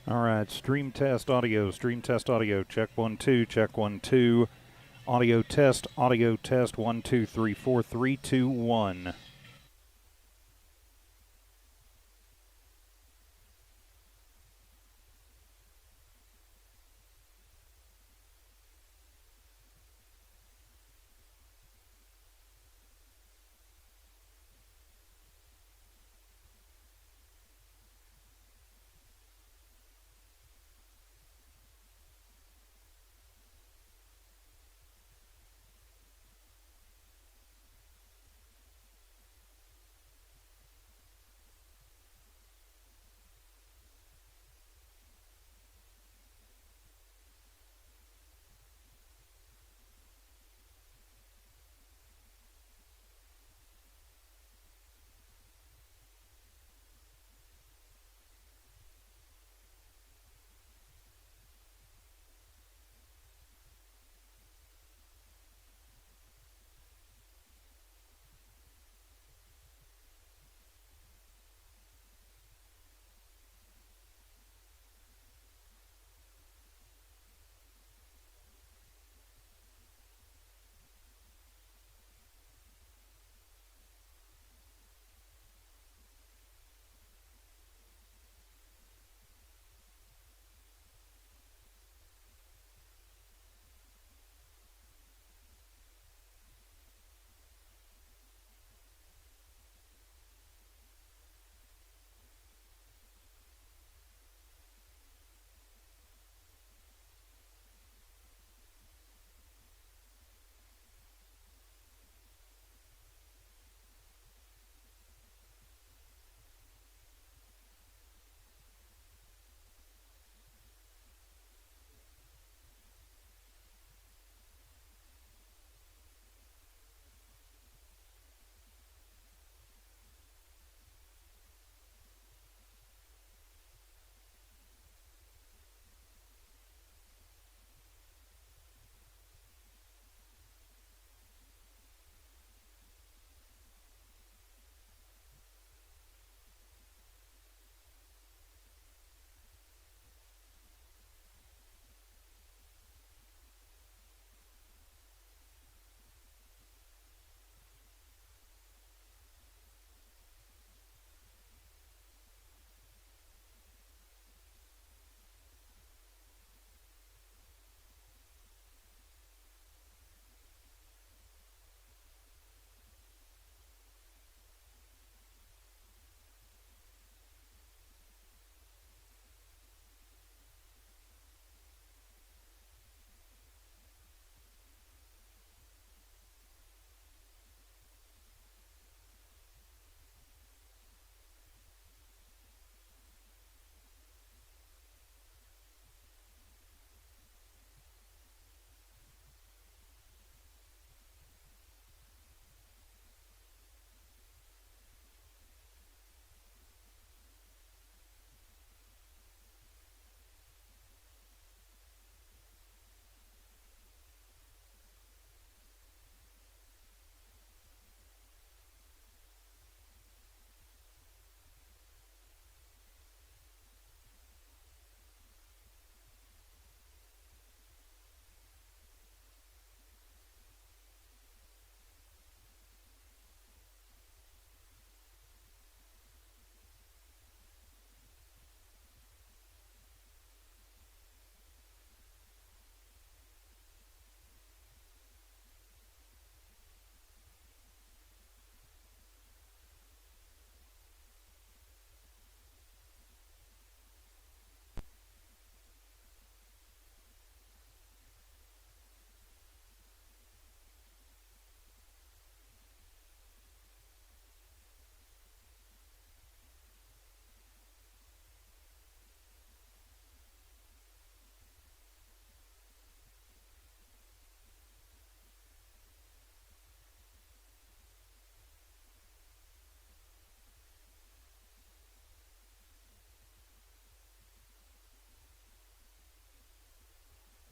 All right, stream test audio, check 1 2, check 1 2. Audio test, 1 2 3 4 3 2 1.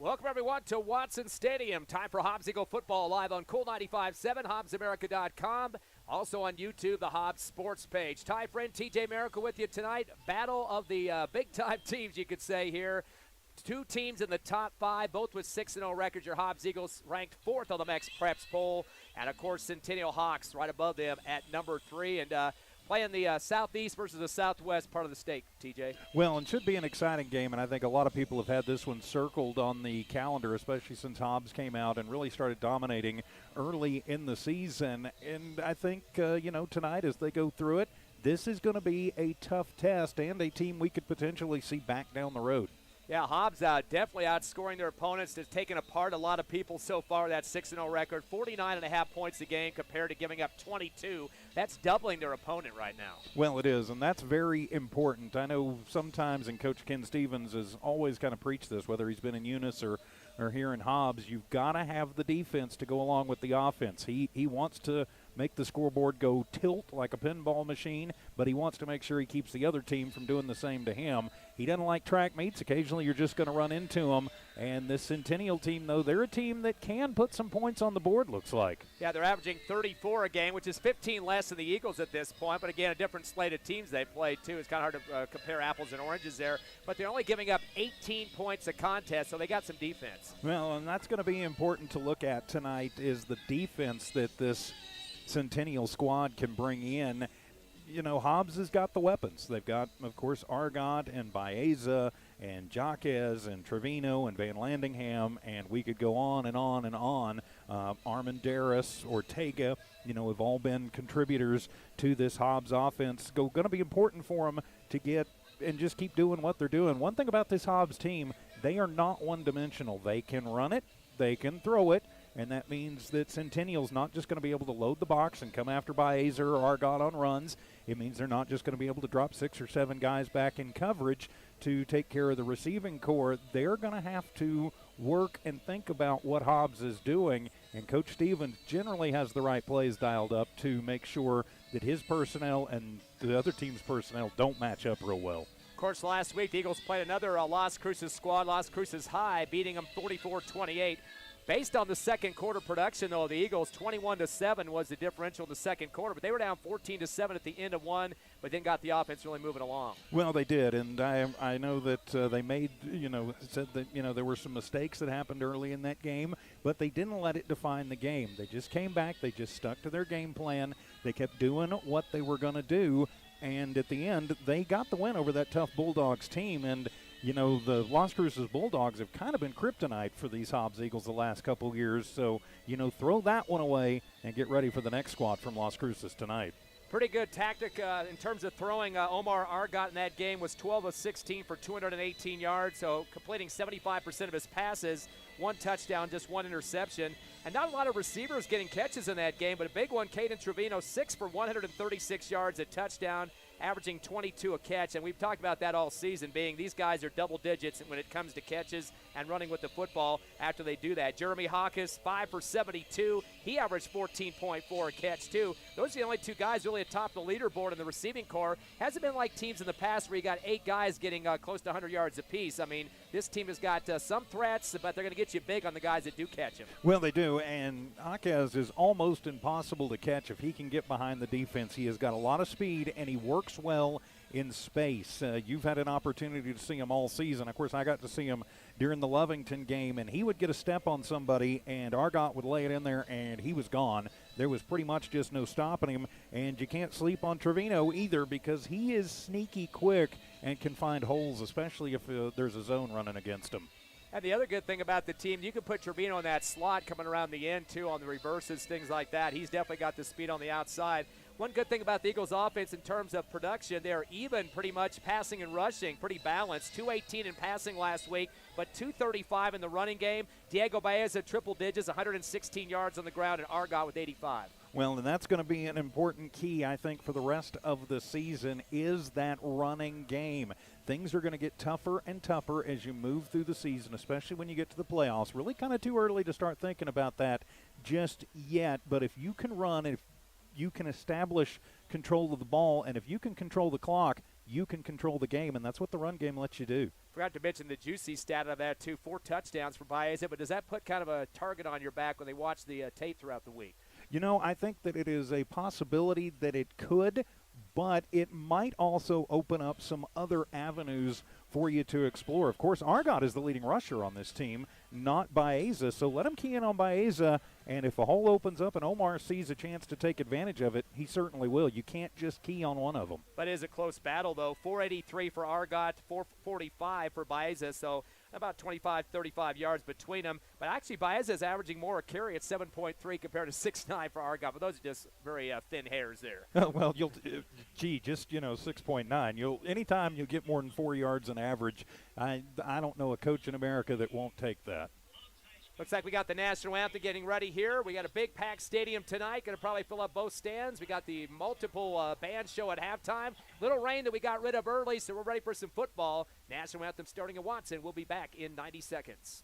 Welcome, everyone, to Watson Stadium. Time for Hobbs Eagle football live on Cool 95.7, HobbsAmerica.com. Also on YouTube, the Hobbs Sports page. Ty friend TJ Miracle with you tonight. Battle of the big-time teams, you could say here. Two teams in the top 5, both with 6-0 records. Your Hobbs Eagles ranked 4th on the Mex Preps poll. And, of course, Centennial Hawks right above them at number 3. And playing the southeast versus the southwest part of the state, TJ. Well, it should be an exciting game, and I think a lot of people have had this one circled on the calendar, especially since Hobbs came out and really started dominating early in the season. And I think, tonight as they go through it, this is going to be a tough test and a team we could potentially see back down the road. Yeah, Hobbs definitely outscoring their opponents. It's taken apart a lot of people so far, that 6-0 record. 49.5 points a game compared to giving up 22. That's doubling their opponent right now. Well, it is, and that's very important. I know sometimes, and Coach Ken Stevens has always kind of preached this, whether he's been in Eunice or here in Hobbs, you've got to have the defense to go along with the offense. He wants to make the scoreboard go tilt like a pinball machine, but he wants to make sure he keeps the other team from doing the same to him. He doesn't like track meets. Occasionally you're just going to run into them. And this Centennial team, though, they're a team that can put some points on the board, looks like. Yeah, they're averaging 34 a game, which is 15 less than the Eagles at this point. But, again, a different slate of teams they played, too. It's kind of hard to compare apples and oranges there. But they're only giving up 18 points a contest, so they got some defense. Well, and that's going to be important to look at tonight is the defense that this Centennial squad can bring in. You know, Hobbs has got the weapons. They've got, of course, Argot and Baeza and Jaquez and Trevino and Van Landingham, and we could go on and on and on. Armandaris, Ortega, have all been contributors to this Hobbs offense. Going to be important for them to get and just keep doing what they're doing. One thing about this Hobbs team, they are not one-dimensional. They can run it, they can throw it, and that means that Centennial's not just going to be able to load the box and come after Baeza or Argot on runs. It means they're not just going to be able to drop 6 or 7 guys back in coverage to take care of the receiving core. They're going to have to work and think about what Hobbs is doing, and Coach Stevens generally has the right plays dialed up to make sure that his personnel and the other team's personnel don't match up real well. Of course, last week the Eagles played another Las Cruces squad, Las Cruces High, beating them 44-28. Based on the second quarter production, though, the Eagles 21-7 was the differential in the second quarter, but they were down 14-7 at the end of one, but then got the offense really moving along. Well, they did, and I know that they made, said that, there were some mistakes that happened early in that game, but they didn't let it define the game. They just came back. They just stuck to their game plan. They kept doing what they were going to do, and at the end, they got the win over that tough Bulldogs team, and the Las Cruces Bulldogs have kind of been kryptonite for these Hobbs Eagles the last couple of years. So, throw that one away and get ready for the next squad from Las Cruces tonight. Pretty good tactic in terms of throwing. Omar Argot in that game was 12 of 16 for 218 yards, so completing 75% of his passes, 1 touchdown, just 1 interception. And not a lot of receivers getting catches in that game, but a big one, Caden Trevino, 6 for 136 yards, a touchdown, averaging 22 a catch. And we've talked about that all season, being these guys are double digits when it comes to catches and running with the football after they do that. Jeremy Hawkins, 5 for 72. He averaged 14.4 a catch, too. Those are the only 2 guys really atop the leaderboard in the receiving corps. Hasn't been like teams in the past where you got 8 guys getting close to 100 yards apiece. I mean, this team has got some threats, but they're going to get you big on the guys that do catch him. Well, they do, and Hawkins is almost impossible to catch if he can get behind the defense. He has got a lot of speed, and he works well in space. You've had an opportunity to see him all season. Of course, I got to see him during the Lovington game, and he would get a step on somebody, and Argot would lay it in there, and he was gone. There was pretty much just no stopping him, and you can't sleep on Trevino either because he is sneaky quick and can find holes, especially if there's a zone running against him. And the other good thing about the team, you can put Trevino in that slot coming around the end, too, on the reverses, things like that. He's definitely got the speed on the outside. One good thing about the Eagles' offense in terms of production, they're even pretty much passing and rushing, pretty balanced. 218 in passing last week, but 235 in the running game. Diego Baeza, triple digits, 116 yards on the ground, and Argot with 85. Well, and that's going to be an important key, I think, for the rest of the season is that running game. Things are going to get tougher and tougher as you move through the season, especially when you get to the playoffs. Really kind of too early to start thinking about that just yet, but if you can run, if you can establish control of the ball, and if you can control the clock, you can control the game, and that's what the run game lets you do. Forgot to mention the juicy stat of that, too. 4 touchdowns for Baeza, but does that put kind of a target on your back when they watch the tape throughout the week? I think that it is a possibility that it could, but it might also open up some other avenues for you to explore. Of course, Argot is the leading rusher on this team, not Baeza, so let him key in on Baeza, and if a hole opens up and Omar sees a chance to take advantage of it, he certainly will. You can't just key on one of them. But it is a close battle, though. 483 for Argot, 445 for Baeza, so about 25, 35 yards between them. But actually, Baeza is averaging more a carry at 7.3 compared to 6.9 for Argot. But those are just very thin hairs there. Well, just 6.9. Anytime you get more than 4 yards an average, I don't know a coach in America that won't take that. Looks like we got the national anthem getting ready here. We got a big packed stadium tonight. Going to probably fill up both stands. We got the multiple band show at halftime. Little rain that we got rid of early, so we're ready for some football. National anthem starting in Watson. We'll be back in 90 seconds.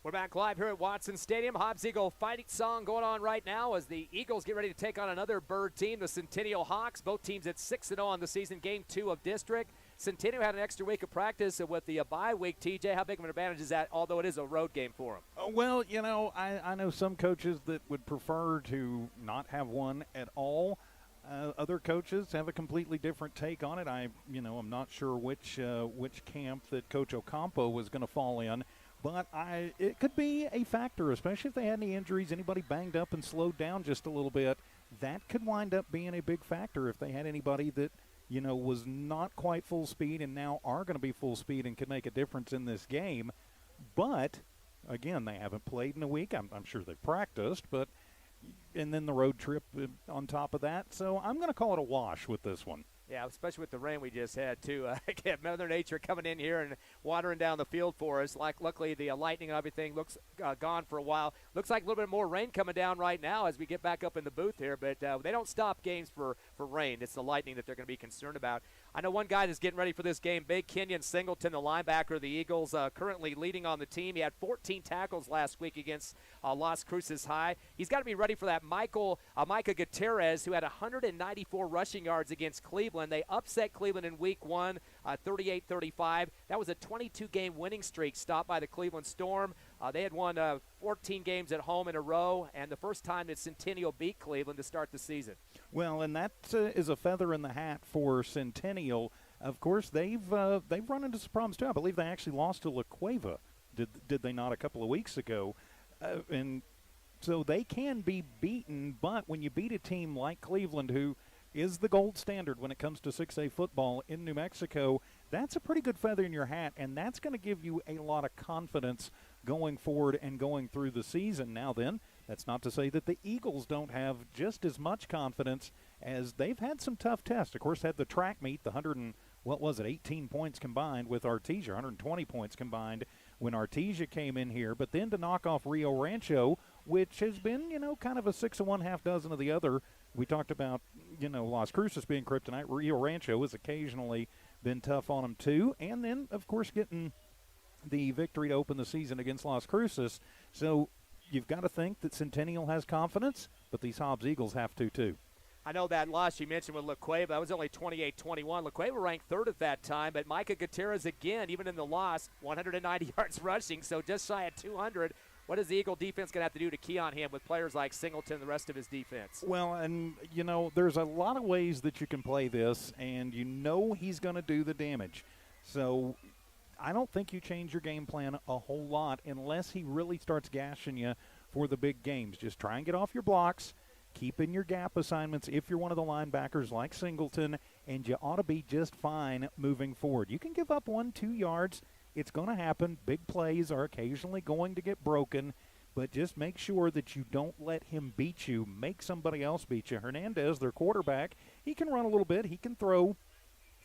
We're back live here at Watson Stadium. Hobbs Eagle fighting song going on right now as the Eagles get ready to take on another Bird team, the Centennial Hawks. Both teams at 6-0 on the season, game 2 of district. Centennial had an extra week of practice with the bye week. TJ, how big of an advantage is that, although it is a road game for them? Well, I know some coaches that would prefer to not have one at all. Other coaches have a completely different take on it. I'm not sure which camp that Coach Ocampo was going to fall in. But it could be a factor, especially if they had any injuries, anybody banged up and slowed down just a little bit. That could wind up being a big factor if they had anybody that, was not quite full speed and now are going to be full speed and could make a difference in this game. But, again, they haven't played in a week. I'm sure they've practiced, and then the road trip on top of that. So I'm going to call it a wash with this one. Yeah, especially with the rain we just had, too. Mother Nature coming in here and watering down the field for us. Luckily, the lightning and everything looks gone for a while. Looks like a little bit more rain coming down right now as we get back up in the booth here. But they don't stop games for rain. It's the lightning that they're going to be concerned about. I know one guy that's getting ready for this game, Big Kenyon Singleton, the linebacker of the Eagles, currently leading on the team. He had 14 tackles last week against Las Cruces High. He's got to be ready for that. Micah Gutierrez, who had 194 rushing yards against Cleveland. They upset Cleveland in week 1, 38-35. That was a 22-game winning streak stopped by the Cleveland Storm. They had won 14 games at home in a row, and the first time that Centennial beat Cleveland to start the season. Well, and that is a feather in the hat for Centennial. Of course, they've run into some problems, too. I believe they actually lost to La Cueva, did they not, a couple of weeks ago? And so they can be beaten, but when you beat a team like Cleveland, who is the gold standard when it comes to 6A football in New Mexico, that's a pretty good feather in your hat, and that's going to give you a lot of confidence going forward and going through the season. Now then, that's not to say that the Eagles don't have just as much confidence, as they've had some tough tests. Of course, had the track meet, the 18 points combined with Artesia, 120 points combined when Artesia came in here. But then to knock off Rio Rancho, which has been, kind of a 6 of one, half dozen of the other. We talked about, Las Cruces being kryptonite. Rio Rancho is occasionally been tough on them too. And then, of course, getting the victory to open the season against Las Cruces. So you've got to think that Centennial has confidence, but these Hobbs Eagles have to too. I know that loss you mentioned with La Cueva, that was only 28-21. La Cueva ranked third at that time, but Micah Gutierrez again, even in the loss, 190 yards rushing, so just shy of 200. What is the Eagle defense going to have to do to key on him with players like Singleton and the rest of his defense? Well, and, there's a lot of ways that you can play this, and he's going to do the damage. So I don't think you change your game plan a whole lot unless he really starts gashing you for the big games. Just try and get off your blocks. Keep in your gap assignments if you're one of the linebackers like Singleton, and you ought to be just fine moving forward. You can give up 1-2 yards. It's going to happen. Big plays are occasionally going to get broken, but just make sure that you don't let him beat you. Make somebody else beat you. Hernandez, their quarterback, he can run a little bit. He can throw,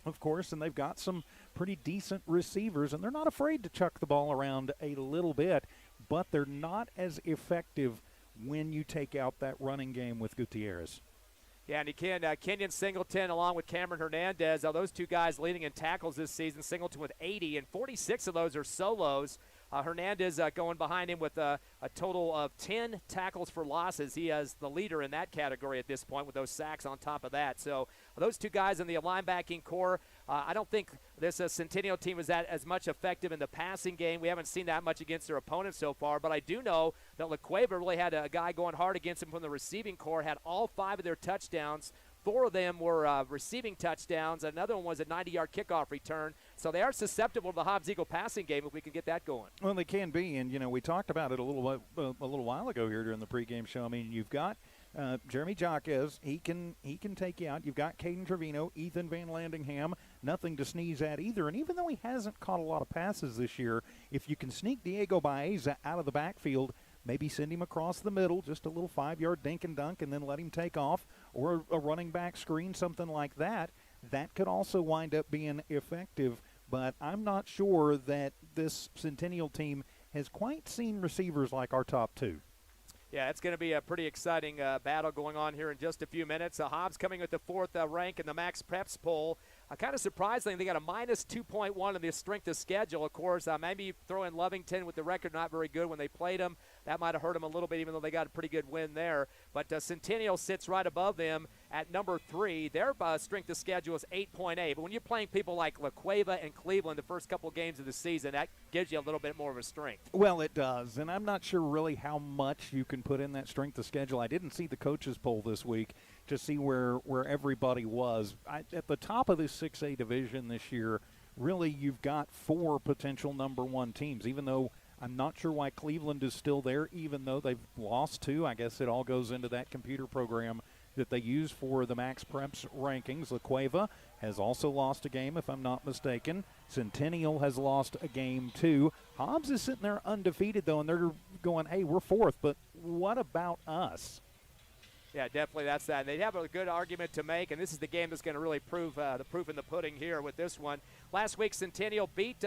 of course, and they've got some pretty decent receivers, and they're not afraid to chuck the ball around a little bit, but they're not as effective when you take out that running game with Gutierrez. Yeah, and again, Kenyon Singleton along with Cameron Hernandez, those two guys leading in tackles this season. Singleton with 80, and 46 of those are solos. Hernandez going behind him with a total of 10 tackles for losses. He is the leader in that category at this point with those sacks on top of that. So those two guys in the linebacking core, I don't think this Centennial team is that as much effective in the passing game. We haven't seen that much against their opponents so far, but I do know that La Cueva really had a guy going hard against him from the receiving core, had all 5 of their touchdowns. 4 of them were receiving touchdowns. Another one was a 90-yard kickoff return. So they are susceptible to the Hobbs-Eagle passing game if we can get that going. Well, they can be, and, we talked about it a little while ago here during the pregame show. I mean, you've got Jeremy Jaquez. He can take you out. You've got Caden Trevino, Ethan Van Landingham, nothing to sneeze at either. And even though he hasn't caught a lot of passes this year, if you can sneak Diego Baeza out of the backfield, maybe send him across the middle, just a little 5-yard dink and dunk, and then let him take off, or a running back screen, something like that. That could also wind up being effective, but I'm not sure that this Centennial team has quite seen receivers like our top 2. Yeah, it's going to be a pretty exciting battle going on here in just a few minutes. Hobbs coming with the 4th rank in the Max Preps poll. Kind of surprisingly, they got a minus 2.1 in the strength of schedule. Of course, maybe throw in Lovington with the record not very good when they played them. That might have hurt them a little bit, even though they got a pretty good win there. But Centennial sits right above them at number 3. Their strength of schedule is 8.8. But when you're playing people like La Cueva and Cleveland the first couple games of the season, that gives you a little bit more of a strength. Well, it does. And I'm not sure really how much you can put in that strength of schedule. I didn't see the coaches poll this week to see where everybody was. At the top of this 6A division this year, really you've got 4 potential number 1 teams, even though I'm not sure why Cleveland is still there, even though they've lost 2. I guess it all goes into that computer program that they use for the Max Preps rankings. La Cueva has also lost a game, if I'm not mistaken. Centennial has lost a game, too. Hobbs is sitting there undefeated, though, and they're going, hey, we're 4th, but what about us? Yeah, definitely that's that. And they have a good argument to make, and this is the game that's going to really prove the proof in the pudding here with this one. Last week, Centennial beat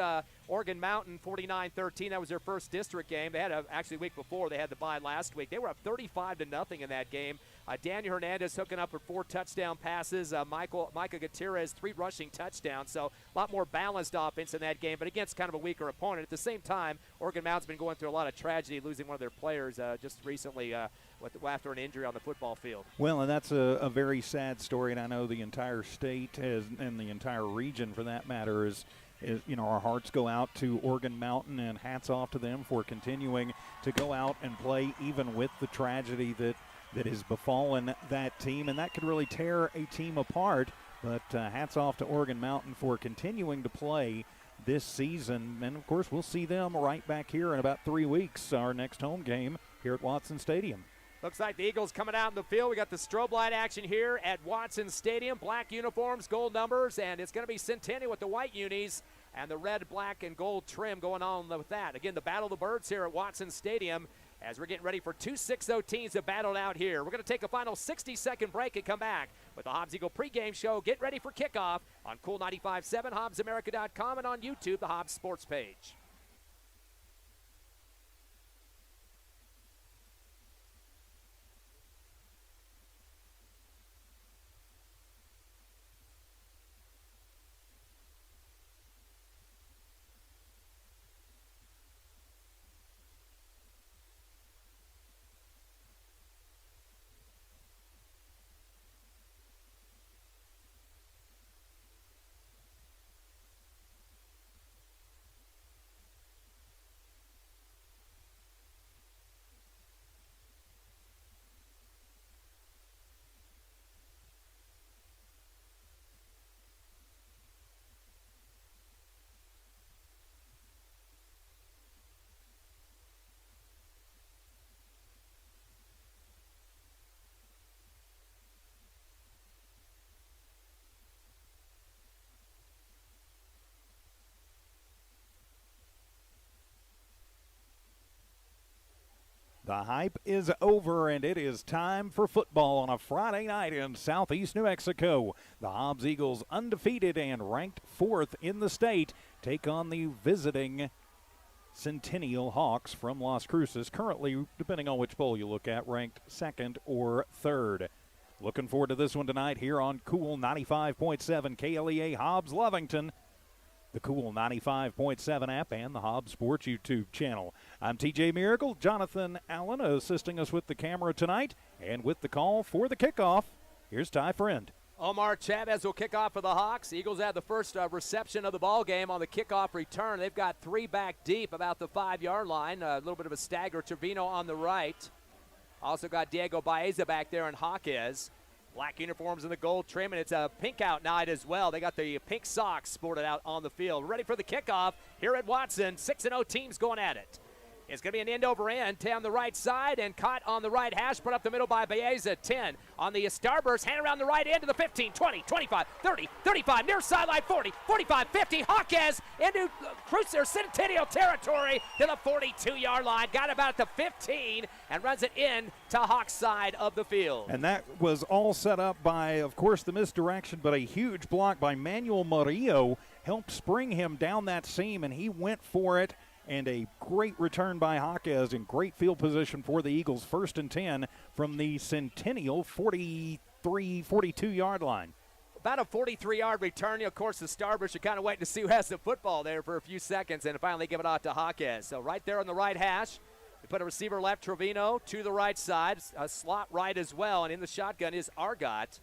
Oregon Mountain 49-13. That was their first district game. They had actually, week before, they had the bye last week. They were up 35-0 in that game. Daniel Hernandez hooking up for 4 touchdown passes. Micah Gutierrez, 3 rushing touchdowns. So a lot more balanced offense in that game, but against kind of a weaker opponent. At the same time, Oregon Mountain's been going through a lot of tragedy, losing one of their players just recently after an injury on the football field. Well, and that's a very sad story, and I know the entire state and the entire region, for that matter, is our hearts go out to Oregon Mountain, and hats off to them for continuing to go out and play even with the tragedy that has befallen that team, and that could really tear a team apart. But hats off to Oregon Mountain for continuing to play this season. And, of course, we'll see them right back here in about 3 weeks, our next home game here at Watson Stadium. Looks like the Eagles coming out in the field. We got the strobe light action here at Watson Stadium. Black uniforms, gold numbers, and it's going to be Centennial with the white unis and the red, black, and gold trim going on with that. Again, the Battle of the Birds here at Watson Stadium as we're getting ready for 2 6-0 teams that battled out here. We're going to take a final 60-second break and come back with the Hobbs Eagle pregame show. Get ready for kickoff on Cool 95.7, HobbsAmerica.com, and on YouTube, the Hobbs Sports page. The hype is over, and it is time for football on a Friday night in southeast New Mexico. The Hobbs Eagles, undefeated and ranked 4th in the state, take on the visiting Centennial Hawks from Las Cruces, currently, depending on which poll you look at, ranked 2nd or 3rd. Looking forward to this one tonight here on Cool 95.7 KLEA Hobbs Lovington, the Cool 95.7 app, and the Hobbs Sports YouTube channel. I'm TJ Miracle. Jonathan Allen assisting us with the camera tonight, and with the call for the kickoff, here's Ty Friend. Omar Chavez will kick off for the Hawks. Eagles had the first reception of the ball game on the kickoff return. They've got 3 back deep about the 5-yard line. A little bit of a stagger. Trevino on the right. Also got Diego Baeza back there and Hawkes. Black uniforms and the gold trim, and it's a pink out night as well. They got the pink socks sported out on the field. Ready for the kickoff here at Watson. 6-0 teams going at it. It's going to be an end-over-end down the right side and caught on the right hash, put up the middle by Baeza. 10 on the starburst, hand around the right end to the 15, 20, 25, 30, 35, near sideline 40, 45, 50. Hawkes into Cruiser Centennial territory to the 42-yard line. Got about the 15 and runs it in to Hawks side of the field. And that was all set up by, of course, the misdirection, but a huge block by Manuel Murillo helped spring him down that seam, and he went for it. And a great return by Hawkes in great field position for the Eagles. 1st and 10 from the Centennial 42-yard line. About a 43-yard return. Of course, the starburst, you're kind of waiting to see who has the football there for a few seconds and finally give it out to Hawkes. So right there on the right hash, we put a receiver left, Trevino, to the right side, a slot right as well. And in the shotgun is Argot.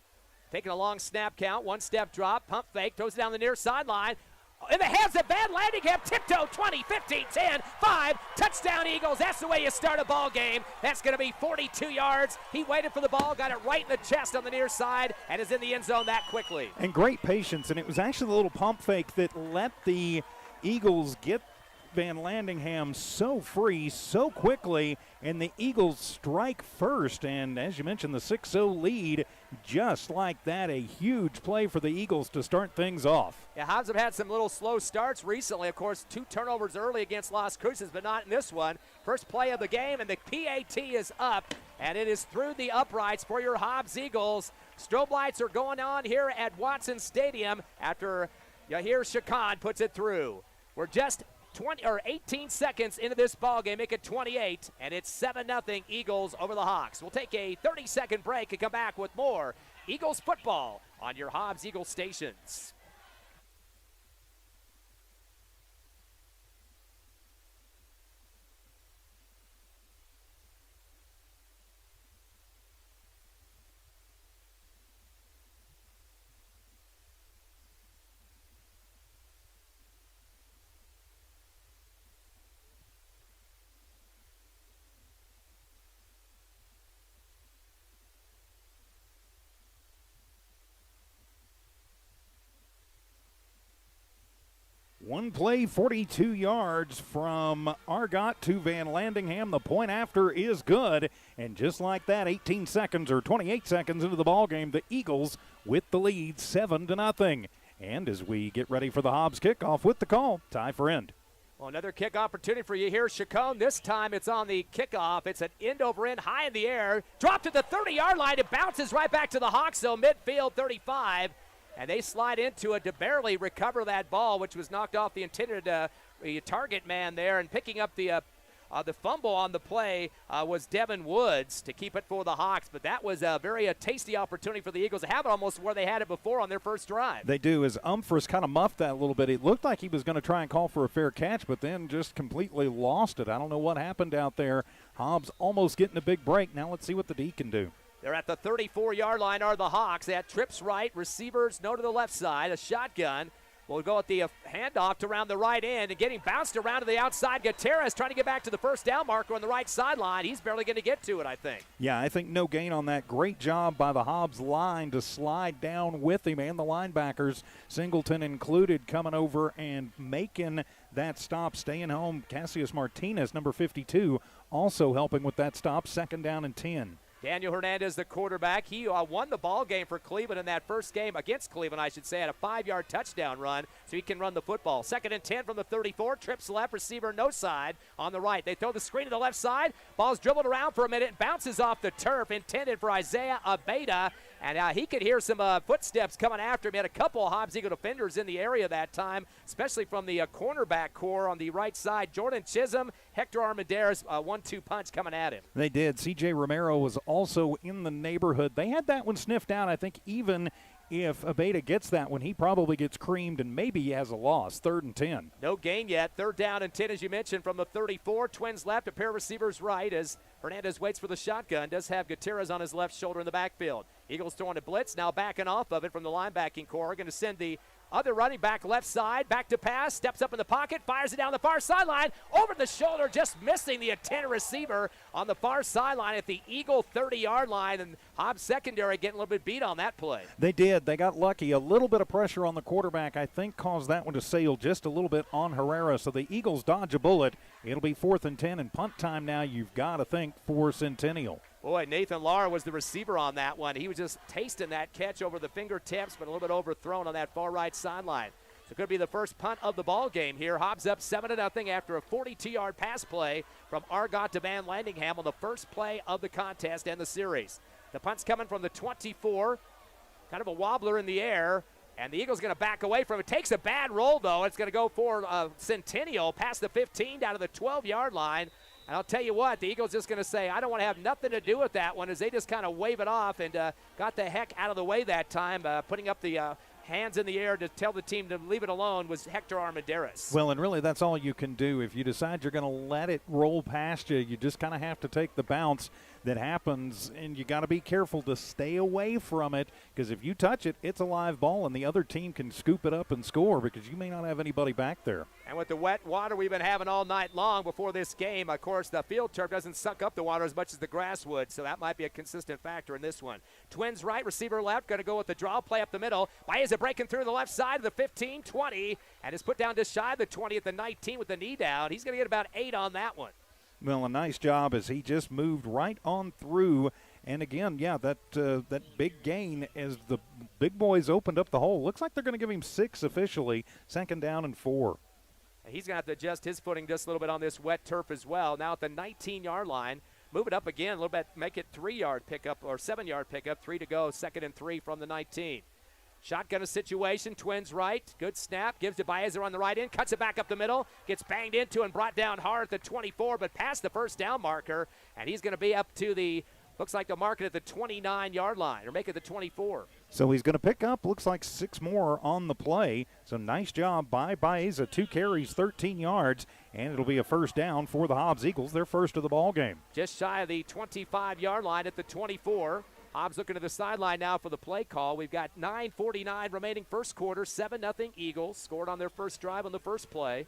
Taking a long snap count, 1-step drop, pump fake, throws it down the near sideline. In the hands of Van Landingham, tiptoe, 20, 15, 10, 5, touchdown Eagles. That's the way you start a ball game. That's going to be 42 yards. He waited for the ball, got it right in the chest on the near side, and is in the end zone that quickly. And great patience, and it was actually the little pump fake that let the Eagles get Van Landingham so free so quickly, and the Eagles strike first. And as you mentioned, the 6-0 lead, just like that, a huge play for the Eagles to start things off. Yeah, Hobbs have had some little slow starts recently. Of course, 2 turnovers early against Las Cruces, but not in this one. First play of the game, and the PAT is up, and it is through the uprights for your Hobbs Eagles. Strobe lights are going on here at Watson Stadium after Yahir Shakan puts it through. We're just 18 seconds into this ball game, make it 28, and it's 7-0 Eagles over the Hawks. We'll take a 30-second break and come back with more Eagles football on your Hobbs Eagles stations. One play, 42 yards from Argot to Van Landingham. The point after is good. And just like that, 18 seconds or 28 seconds into the ballgame, the Eagles with the lead 7-0. And as we get ready for the Hobbs kickoff with the call, Ty Friend. Well, another kick opportunity for you here, Chacon. This time it's on the kickoff. It's an end-over-end, high in the air. Dropped to the 30-yard line. It bounces right back to the Hawks, so midfield 35. And they slide into it to barely recover that ball, which was knocked off the intended target man there. And picking up the fumble on the play was Devin Woods to keep it for the Hawks. But that was a very tasty opportunity for the Eagles to have it almost where they had it before on their first drive. They do, as Umphris kind of muffed that a little bit. It looked like he was going to try and call for a fair catch, but then just completely lost it. I don't know what happened out there. Hobbs almost getting a big break. Now let's see what the D can do. They're at the 34-yard line are the Hawks. They had trips right, receivers no to the left side, a shotgun. We'll go at the handoff to around the right end and getting bounced around to the outside. Gutierrez trying to get back to the first down marker on the right sideline. He's barely going to get to it, I think. Yeah, I think no gain on that. Great job by the Hobbs line to slide down with him and the linebackers, Singleton included, coming over and making that stop, staying home. Cassius Martinez, number 52, also helping with that stop, 2nd down and 10. Daniel Hernandez, the quarterback, he won the ball game for Cleveland in that first game against Cleveland, I should say, had a 5-yard touchdown run, so he can run the football. 2nd and 10 from the 34, trips left, receiver no side on the right. They throw the screen to the left side, ball's dribbled around for a minute, bounces off the turf, intended for Isaiah Abeda, and he could hear some footsteps coming after him. He had a couple of Hobbs Eagle defenders in the area that time, especially from the cornerback core on the right side. Jordan Chisholm, Hector Armendariz, 1-2 punch coming at him. They did. C.J. Romero was also in the neighborhood. They had that one sniffed out. I think even if Abeda gets that one, he probably gets creamed and maybe he has a loss. 3rd and 10. No gain yet. 3rd down and 10, as you mentioned, from the 34. Twins left, a pair of receivers right as Hernandez waits for the shotgun. Does have Gutierrez on his left shoulder in the backfield. Eagles throwing a blitz, now backing off of it from the linebacking core. Going to send the other running back left side, back to pass, steps up in the pocket, fires it down the far sideline, over the shoulder, just missing the intended receiver on the far sideline at the Eagle 30-yard line, and Hobbs secondary getting a little bit beat on that play. They did. They got lucky. A little bit of pressure on the quarterback, I think, caused that one to sail just a little bit on Herrera, so the Eagles dodge a bullet. It'll be 4th and 10, and punt time now, you've got to think, for Centennial. Boy, Nathan Lara was the receiver on that one. He was just tasting that catch over the fingertips, but a little bit overthrown on that far right sideline. So it could be the first punt of the ball game here. Hobbs up 7-0 after a 42-yard pass play from Argot to Van Landingham on the first play of the contest and the series. The punt's coming from the 24, kind of a wobbler in the air, and the Eagles going to back away from it. Takes a bad roll, though. It's going to go for Centennial past the 15 down to the 12-yard line. And I'll tell you what, the Eagles just going to say, I don't want to have nothing to do with that one, as they just kind of wave it off and got the heck out of the way that time, putting up the hands in the air to tell the team to leave it alone was Hector Armendariz. Well, and really that's all you can do. If you decide you're going to let it roll past you, you just kind of have to take the bounce that happens, and you got to be careful to stay away from it, because if you touch it, it's a live ball, and the other team can scoop it up and score because you may not have anybody back there. And with the wet water we've been having all night long before this game, of course, the field turf doesn't suck up the water as much as the grass would, so that might be a consistent factor in this one. Twins right, receiver left, going to go with the draw play up the middle. Baeza breaking through the left side of the 15, 20, and is put down just shy of the 20 at the 19 with the knee down. He's going to get about 8 on that one. Well, a nice job as he just moved right on through. And again, yeah, that big gain as the big boys opened up the hole. Looks like they're going to give him 6 officially, 2nd down and 4. He's going to have to adjust his footing just a little bit on this wet turf as well. Now at the 19-yard line, move it up again a little bit, make it 3-yard pickup or 7-yard pickup, 3 to go, 2nd and 3 from the 19. Shotgun a situation, Twins right, good snap, gives to Baeza on the right end, cuts it back up the middle, gets banged into and brought down hard at the 24, but past the first down marker, and he's going to be up to the, looks like the market at the 29-yard line, or make it the 24. So he's going to pick up, looks like 6 more on the play. So nice job by Baeza, 2 carries, 13 yards, and it'll be a first down for the Hobbs Eagles, their first of the ball game. Just shy of the 25-yard line at the 24. Hobbs looking to the sideline now for the play call. We've got 9:49 remaining first quarter, 7-0 Eagles. Scored on their first drive on the first play.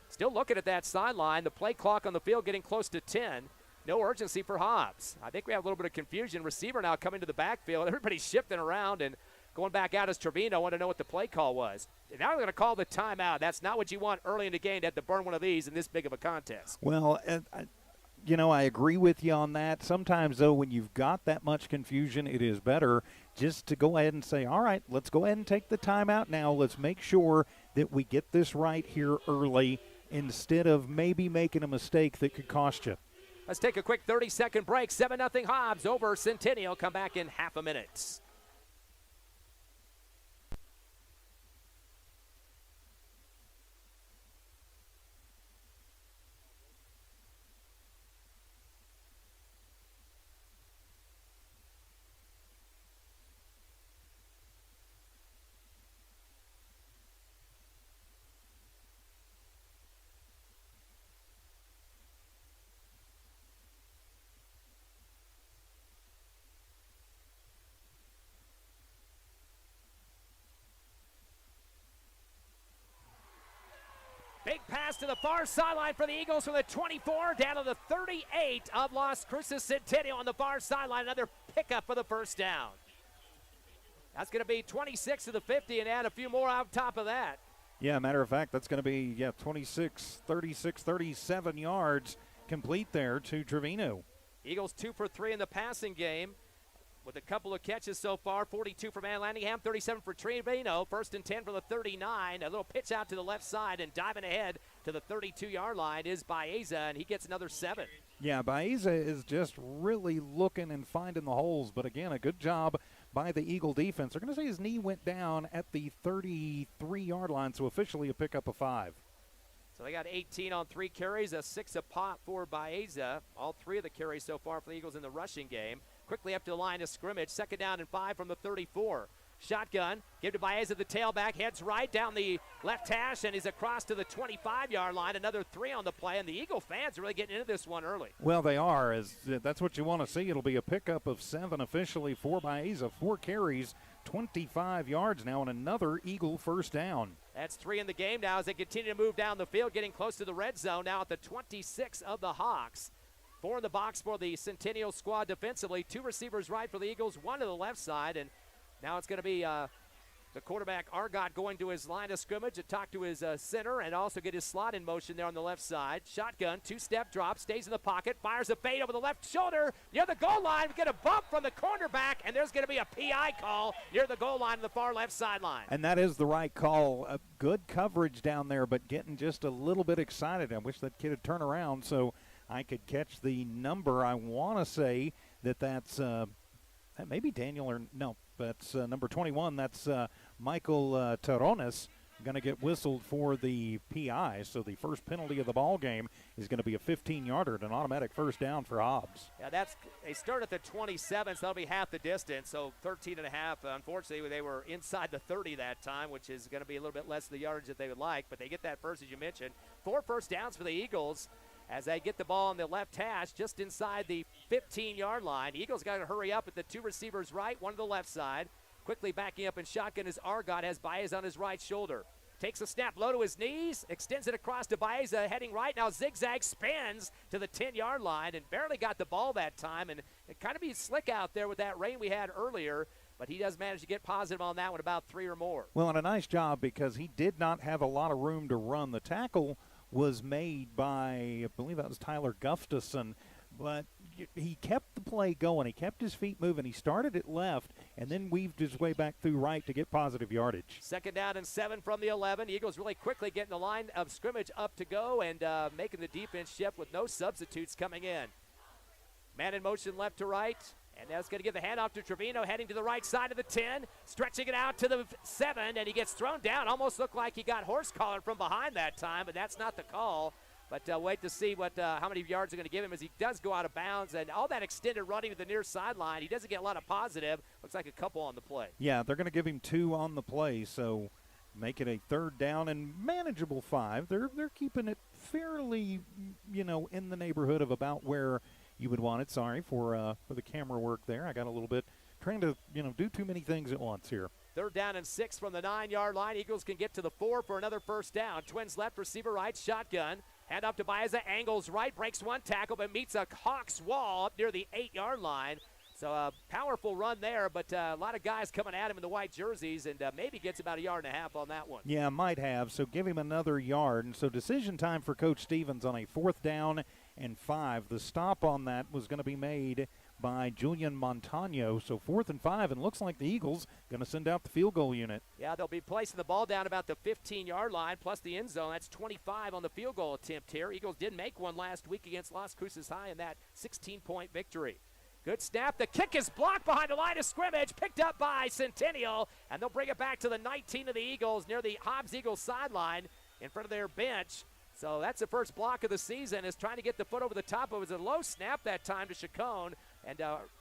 Still looking at that sideline. The play clock on the field getting close to 10. No urgency for Hobbs. I think we have a little bit of confusion. Receiver now coming to the backfield. Everybody's shifting around and going back out as Trevino. Want to know what the play call was. And now they're going to call the timeout. That's not what you want early in the game to have to burn one of these in this big of a contest. Well, I agree with you on that. Sometimes, though, when you've got that much confusion, it is better just to go ahead and say, all right, let's go ahead and take the timeout now. Let's make sure that we get this right here early instead of maybe making a mistake that could cost you. Let's take a quick 30-second break. 7-0 Hobbs over Centennial. Come back in half a minute. Big pass to the far sideline for the Eagles from the 24 down to the 38 of Las Cruces Centennial on the far sideline. Another pickup for the first down. That's going to be 26 to the 50 and add a few more on top of that. Yeah, matter of fact, that's going to be 36, 36, 37 yards complete there to Trevino. Eagles 2 for 3 in the passing game with a couple of catches so far. 42 from Van Landingham, 37 for Trevino. 1st and 10 from the 39. A little pitch out to the left side, and diving ahead to the 32-yard line is Baeza, and he gets another 7. Yeah, Baeza is just really looking and finding the holes. But again, a good job by the Eagle defense. They're going to say his knee went down at the 33-yard line, so officially a pickup of 5. So they got 18 on 3 carries, a 6 a pop for Baeza. All 3 of the carries so far for the Eagles in the rushing game. Quickly up to the line of scrimmage. 2nd down and 5 from the 34. Shotgun, give to Baeza, the tailback, heads right down the left hash, and he's across to the 25-yard line. Another 3 on the play, and the Eagle fans are really getting into this one early. Well, they are, as that's what you want to see. It'll be a pickup of 7 officially for Baeza. 4 carries, 25 yards now, and another Eagle first down. That's 3 in the game now as they continue to move down the field, getting close to the red zone now at the 26 of the Hawks. 4 in the box for the Centennial squad defensively. 2 receivers right for the Eagles, 1 to the left side, and now it's going to be the quarterback, Argot, going to his line of scrimmage to talk to his center and also get his slot in motion there on the left side. Shotgun, 2-step drop, stays in the pocket, fires a fade over the left shoulder near the goal line. We get a bump from the cornerback, and there's going to be a PI call near the goal line on the far left sideline. And that is the right call. Good coverage down there, but getting just a little bit excited. I wish that kid had turned around so I could catch the number. I want to say that's that may be Daniel or no. That's number 21. That's Michael Terrones going to get whistled for the PI. So the first penalty of the ball game is going to be a 15-yarder and an automatic first down for Hobbs. Yeah, they start at the 27, so that'll be half the distance. So 13 and a half. Unfortunately, they were inside the 30 that time, which is going to be a little bit less of the yardage that they would like. But they get that first, as you mentioned. 4 first downs for the Eagles as they get the ball on the left hash just inside the 15-yard line. The Eagles got to hurry up with the 2 receivers right, 1 to the left side. Quickly backing up in shotgun as Argot has Baeza on his right shoulder. Takes a snap low to his knees, extends it across to Baeza, heading right. Now zigzag, spins to the 10-yard line and barely got the ball that time. And it kind of be slick out there with that rain we had earlier, but he does manage to get positive on that one, about 3 or more. Well, and a nice job because he did not have a lot of room to run. The tackle was made by, I believe that was Tyler Gustafson, but he kept the play going. He kept his feet moving. He started at left and then weaved his way back through right to get positive yardage. 2nd down and 7 from the 11. Eagles really quickly getting the line of scrimmage up to go and making the defense shift with no substitutes coming in. Man in motion left to right. And that's going to give the handoff to Trevino, heading to the right side of the 10, stretching it out to the 7, and he gets thrown down. Almost looked like he got horse collared from behind that time, but that's not the call. But wait to see how many yards they're going to give him as he does go out of bounds. And all that extended running to the near sideline, he doesn't get a lot of positive. Looks like a couple on the play. Yeah, they're going to give him 2 on the play, so make it a 3rd down and manageable 5. They're keeping it fairly, in the neighborhood of about where you would want it. Sorry for the camera work there. I got a little bit trying to, do too many things at once here. 3rd down and 6 from the 9-yard line. Eagles can get to the 4 for another first down. Twins left, receiver right, shotgun. Hand off to Baeza, angles right, breaks 1 tackle, but meets a Hawks wall up near the 8-yard line. So a powerful run there, but a lot of guys coming at him in the white jerseys, and maybe gets about a yard and a half on that one. Yeah, might have. So give him another yard. And so decision time for Coach Stevens on a 4th down and 5. The stop on that was going to be made by Julian Montano. So 4th and 5, and looks like the Eagles going to send out the field goal unit. Yeah, they'll be placing the ball down about the 15-yard line plus the end zone. That's 25 on the field goal attempt here. Eagles did make one last week against Las Cruces High in that 16-point victory. Good snap. The kick is blocked behind the line of scrimmage, picked up by Centennial, and they'll bring it back to the 19 of the Eagles near the Hobbs Eagles sideline in front of their bench. So that's the first block of the season, is trying to get the foot over the top. It was a low snap that time to Chacon, and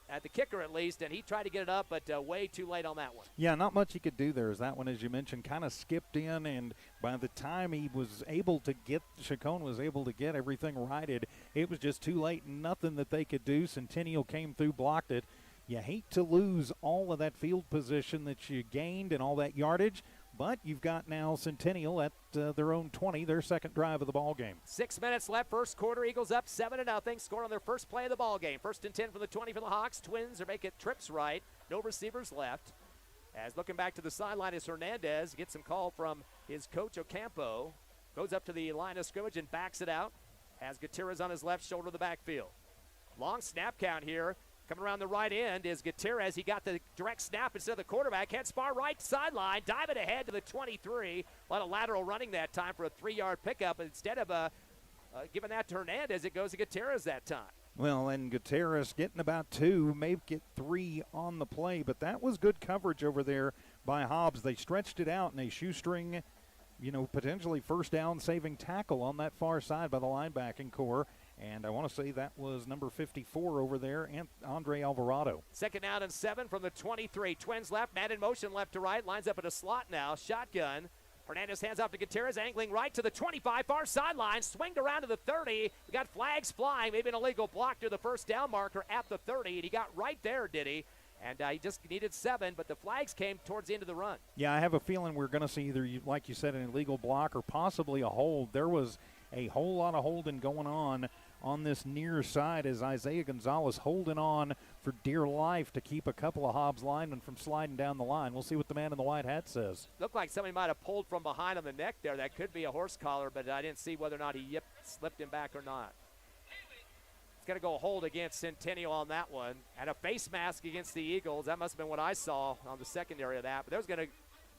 at the kicker at least, and he tried to get it up, but way too late on that one. Yeah, not much he could do there, as that one, as you mentioned, kind of skipped in, and by the time he was able to get, Chacon was able to get everything righted, it was just too late, nothing that they could do. Centennial came through, blocked it. You hate to lose all of that field position that you gained and all that yardage, but you've got now Centennial at their own 20, their second drive of the ball game. 6 minutes left, first quarter. Eagles up 7-0. Score on their first play of the ball game. 1st and 10 from the 20 for the Hawks. Twins are making trips right. No receivers left. As looking back to the sideline is Hernandez. Gets some call from his coach Ocampo. Goes up to the line of scrimmage and backs it out. Has Gutierrez on his left shoulder of the backfield. Long snap count here. Coming around the right end is Gutierrez. He got the direct snap instead of the quarterback. Head spar right sideline, diving ahead to the 23. A lot of lateral running that time for a 3-yard pickup. Instead of giving that to Hernandez, it goes to Gutierrez that time. Well, and Gutierrez getting about 2, maybe get 3 on the play, but that was good coverage over there by Hobbs. They stretched it out in a shoestring, potentially first down saving tackle on that far side by the linebacking core. And I want to say that was number 54 over there, Andre Alvarado. 2nd down and 7 from the 23. Twins left, man in motion left to right, lines up in a slot now, shotgun. Hernandez hands off to Gutierrez, angling right to the 25, far sideline, swinged around to the 30. We got flags flying, maybe an illegal block to the first down marker at the 30, and he got right there, did he? And he just needed 7, but the flags came towards the end of the run. Yeah, I have a feeling we're going to see either, like you said, an illegal block or possibly a hold. There was a whole lot of holding going on this near side as Isaiah Gonzalez holding on for dear life to keep a couple of Hobbs linemen from sliding down the line. We'll see what the man in the white hat says. Looked like somebody might have pulled from behind on the neck there. That could be a horse collar, but I didn't see whether or not he slipped him back or not. It's going to go hold against Centennial on that one. And a face mask against the Eagles. That must have been what I saw on the secondary of that. But that was going to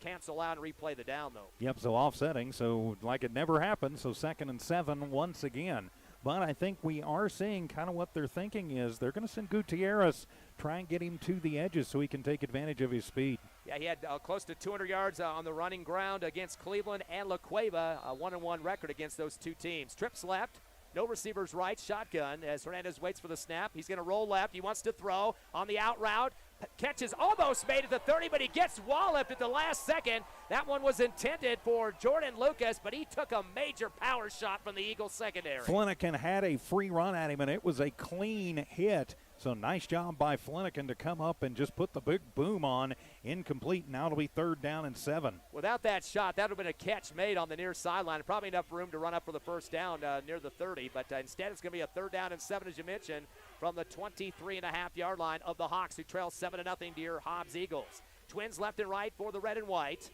cancel out and replay the down, though. Yep, so offsetting, so like it never happened. So 2nd and 7 once again. But I think we are seeing kind of what they're thinking is they're going to send Gutierrez, try and get him to the edges so he can take advantage of his speed. Yeah, he had close to 200 yards on the running ground against Cleveland and La Cueva, a 1-1 record against those two teams. Trips left, no receivers right, shotgun as Hernandez waits for the snap. He's going to roll left. He wants to throw on the out route. Catches almost made it to 30, but he gets walloped at the last second. That one was intended for Jordan Lucas, but he took a major power shot from the Eagles secondary. Flanagan had a free run at him, and it was a clean hit. So nice job by Flanagan to come up and just put the big boom on. Incomplete. Now it'll be 3rd down and 7. Without that shot, that would have been a catch made on the near sideline. Probably enough room to run up for the first down near the 30. But instead it's going to be a 3rd down and 7, as you mentioned, from the 23.5-yard line of the Hawks, who trail 7-0 to your Hobbs Eagles. Twins left and right for the red and white.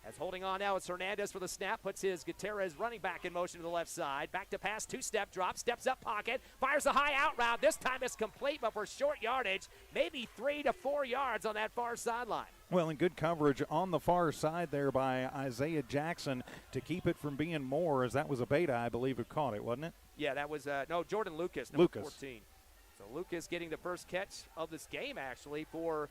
As holding on now is Hernandez for the snap, puts his Gutierrez running back in motion to the left side. Back to pass, 2-step drop, steps up pocket, fires a high out route. This time it's complete, but for short yardage, maybe 3 to 4 yards on that far sideline. Well, and good coverage on the far side there by Isaiah Jackson to keep it from being more, as that was a Beta, I believe, who caught it, wasn't it? Yeah, that was, Jordan Lucas, number 14. So Lucas getting the first catch of this game, actually, for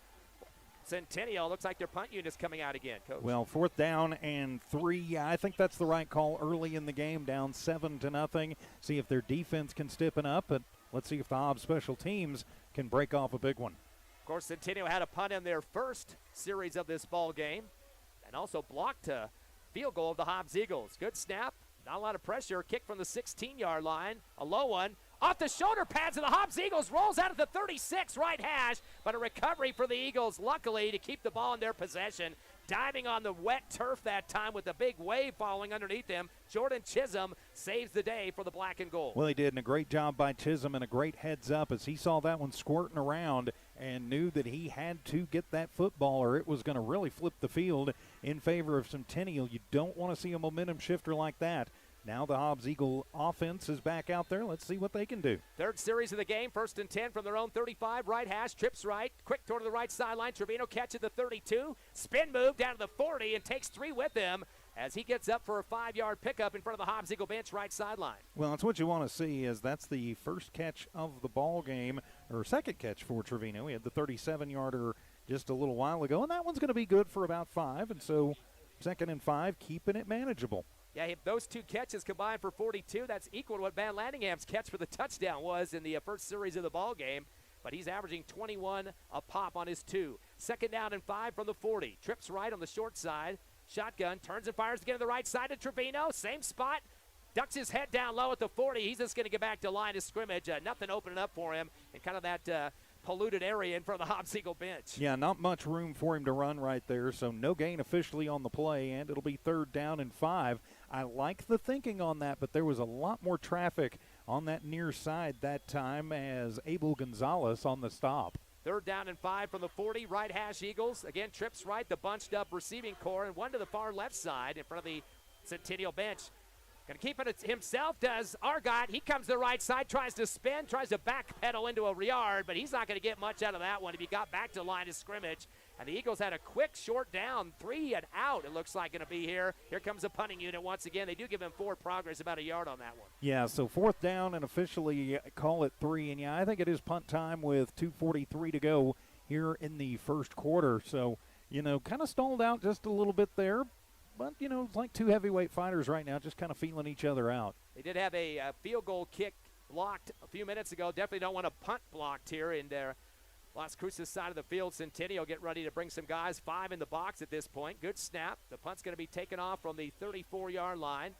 Centennial. Looks like their punt unit's coming out again, Coach. Well, 4th down and 3. Yeah, I think that's the right call early in the game, down 7-0. See if their defense can stiffen up, but let's see if the Hobbs special teams can break off a big one. Of course, Centennial had a punt in their first series of this ball game and also blocked a field goal of the Hobbs Eagles. Good snap, not a lot of pressure. Kick from the 16-yard line, a low one. Off the shoulder pads of the Hobbs Eagles, rolls out at the 36 right hash, but a recovery for the Eagles, luckily, to keep the ball in their possession. Diving on the wet turf that time with the big wave following underneath him. Jordan Chisholm saves the day for the black and gold. Well, he did, and a great job by Chisholm and a great heads up as he saw that one squirting around and knew that he had to get that football or it was going to really flip the field in favor of Centennial. You don't want to see a momentum shifter like that. Now the Hobbs Eagle offense is back out there. Let's see what they can do. 3rd series of the game, 1st and 10 from their own 35. Right hash, trips right, quick toward the right sideline. Trevino catches the 32, spin move down to the 40 and takes 3 with him as he gets up for a 5-yard pickup in front of the Hobbs Eagle bench right sideline. Well, that's what you want to see, as that's the first catch of the ball game, or second catch for Trevino. He had the 37-yarder just a little while ago, and that one's going to be good for about 5, and so 2nd and 5, keeping it manageable. Yeah, if those 2 catches combined for 42, that's equal to what Van Landingham's catch for the touchdown was in the first series of the ball game. But he's averaging 21 a pop on his 2. 2nd down and 5 from the 40. Trips right on the short side. Shotgun, turns and fires again to the right side to Trevino. Same spot. Ducks his head down low at the 40. He's just going to get back to line of scrimmage. Nothing opening up for him in kind of that polluted area in front of the Hobbs Eagle bench. Yeah, not much room for him to run right there, so no gain officially on the play, and it'll be 3rd down and 5. I like the thinking on that, but there was a lot more traffic on that near side that time as Abel Gonzalez on the stop. 3rd down and 5 from the 40, right hash Eagles. Again, trips right, the bunched up receiving core, and one to the far left side in front of the Centennial bench. Going to keep it himself, does Argot. He comes to the right side, tries to spin, tries to backpedal into a yard, but he's not going to get much out of that one if he got back to the line of scrimmage. And the Eagles had a quick short down, 3 and out, it looks like going to be here. Here comes the punting unit once again. They do give him forward progress, about a yard on that one. Yeah, so 4th down and officially call it 3. And, yeah, I think it is punt time with 2:43 to go here in the first quarter. So, kind of stalled out just a little bit there. But, it's like two heavyweight fighters right now, just kind of feeling each other out. They did have a field goal kick blocked a few minutes ago. Definitely don't want a punt blocked here in their Las Cruces side of the field. Centennial get ready to bring some guys. 5 in the box at this point. Good snap. The punt's going to be taken off from the 34-yard line.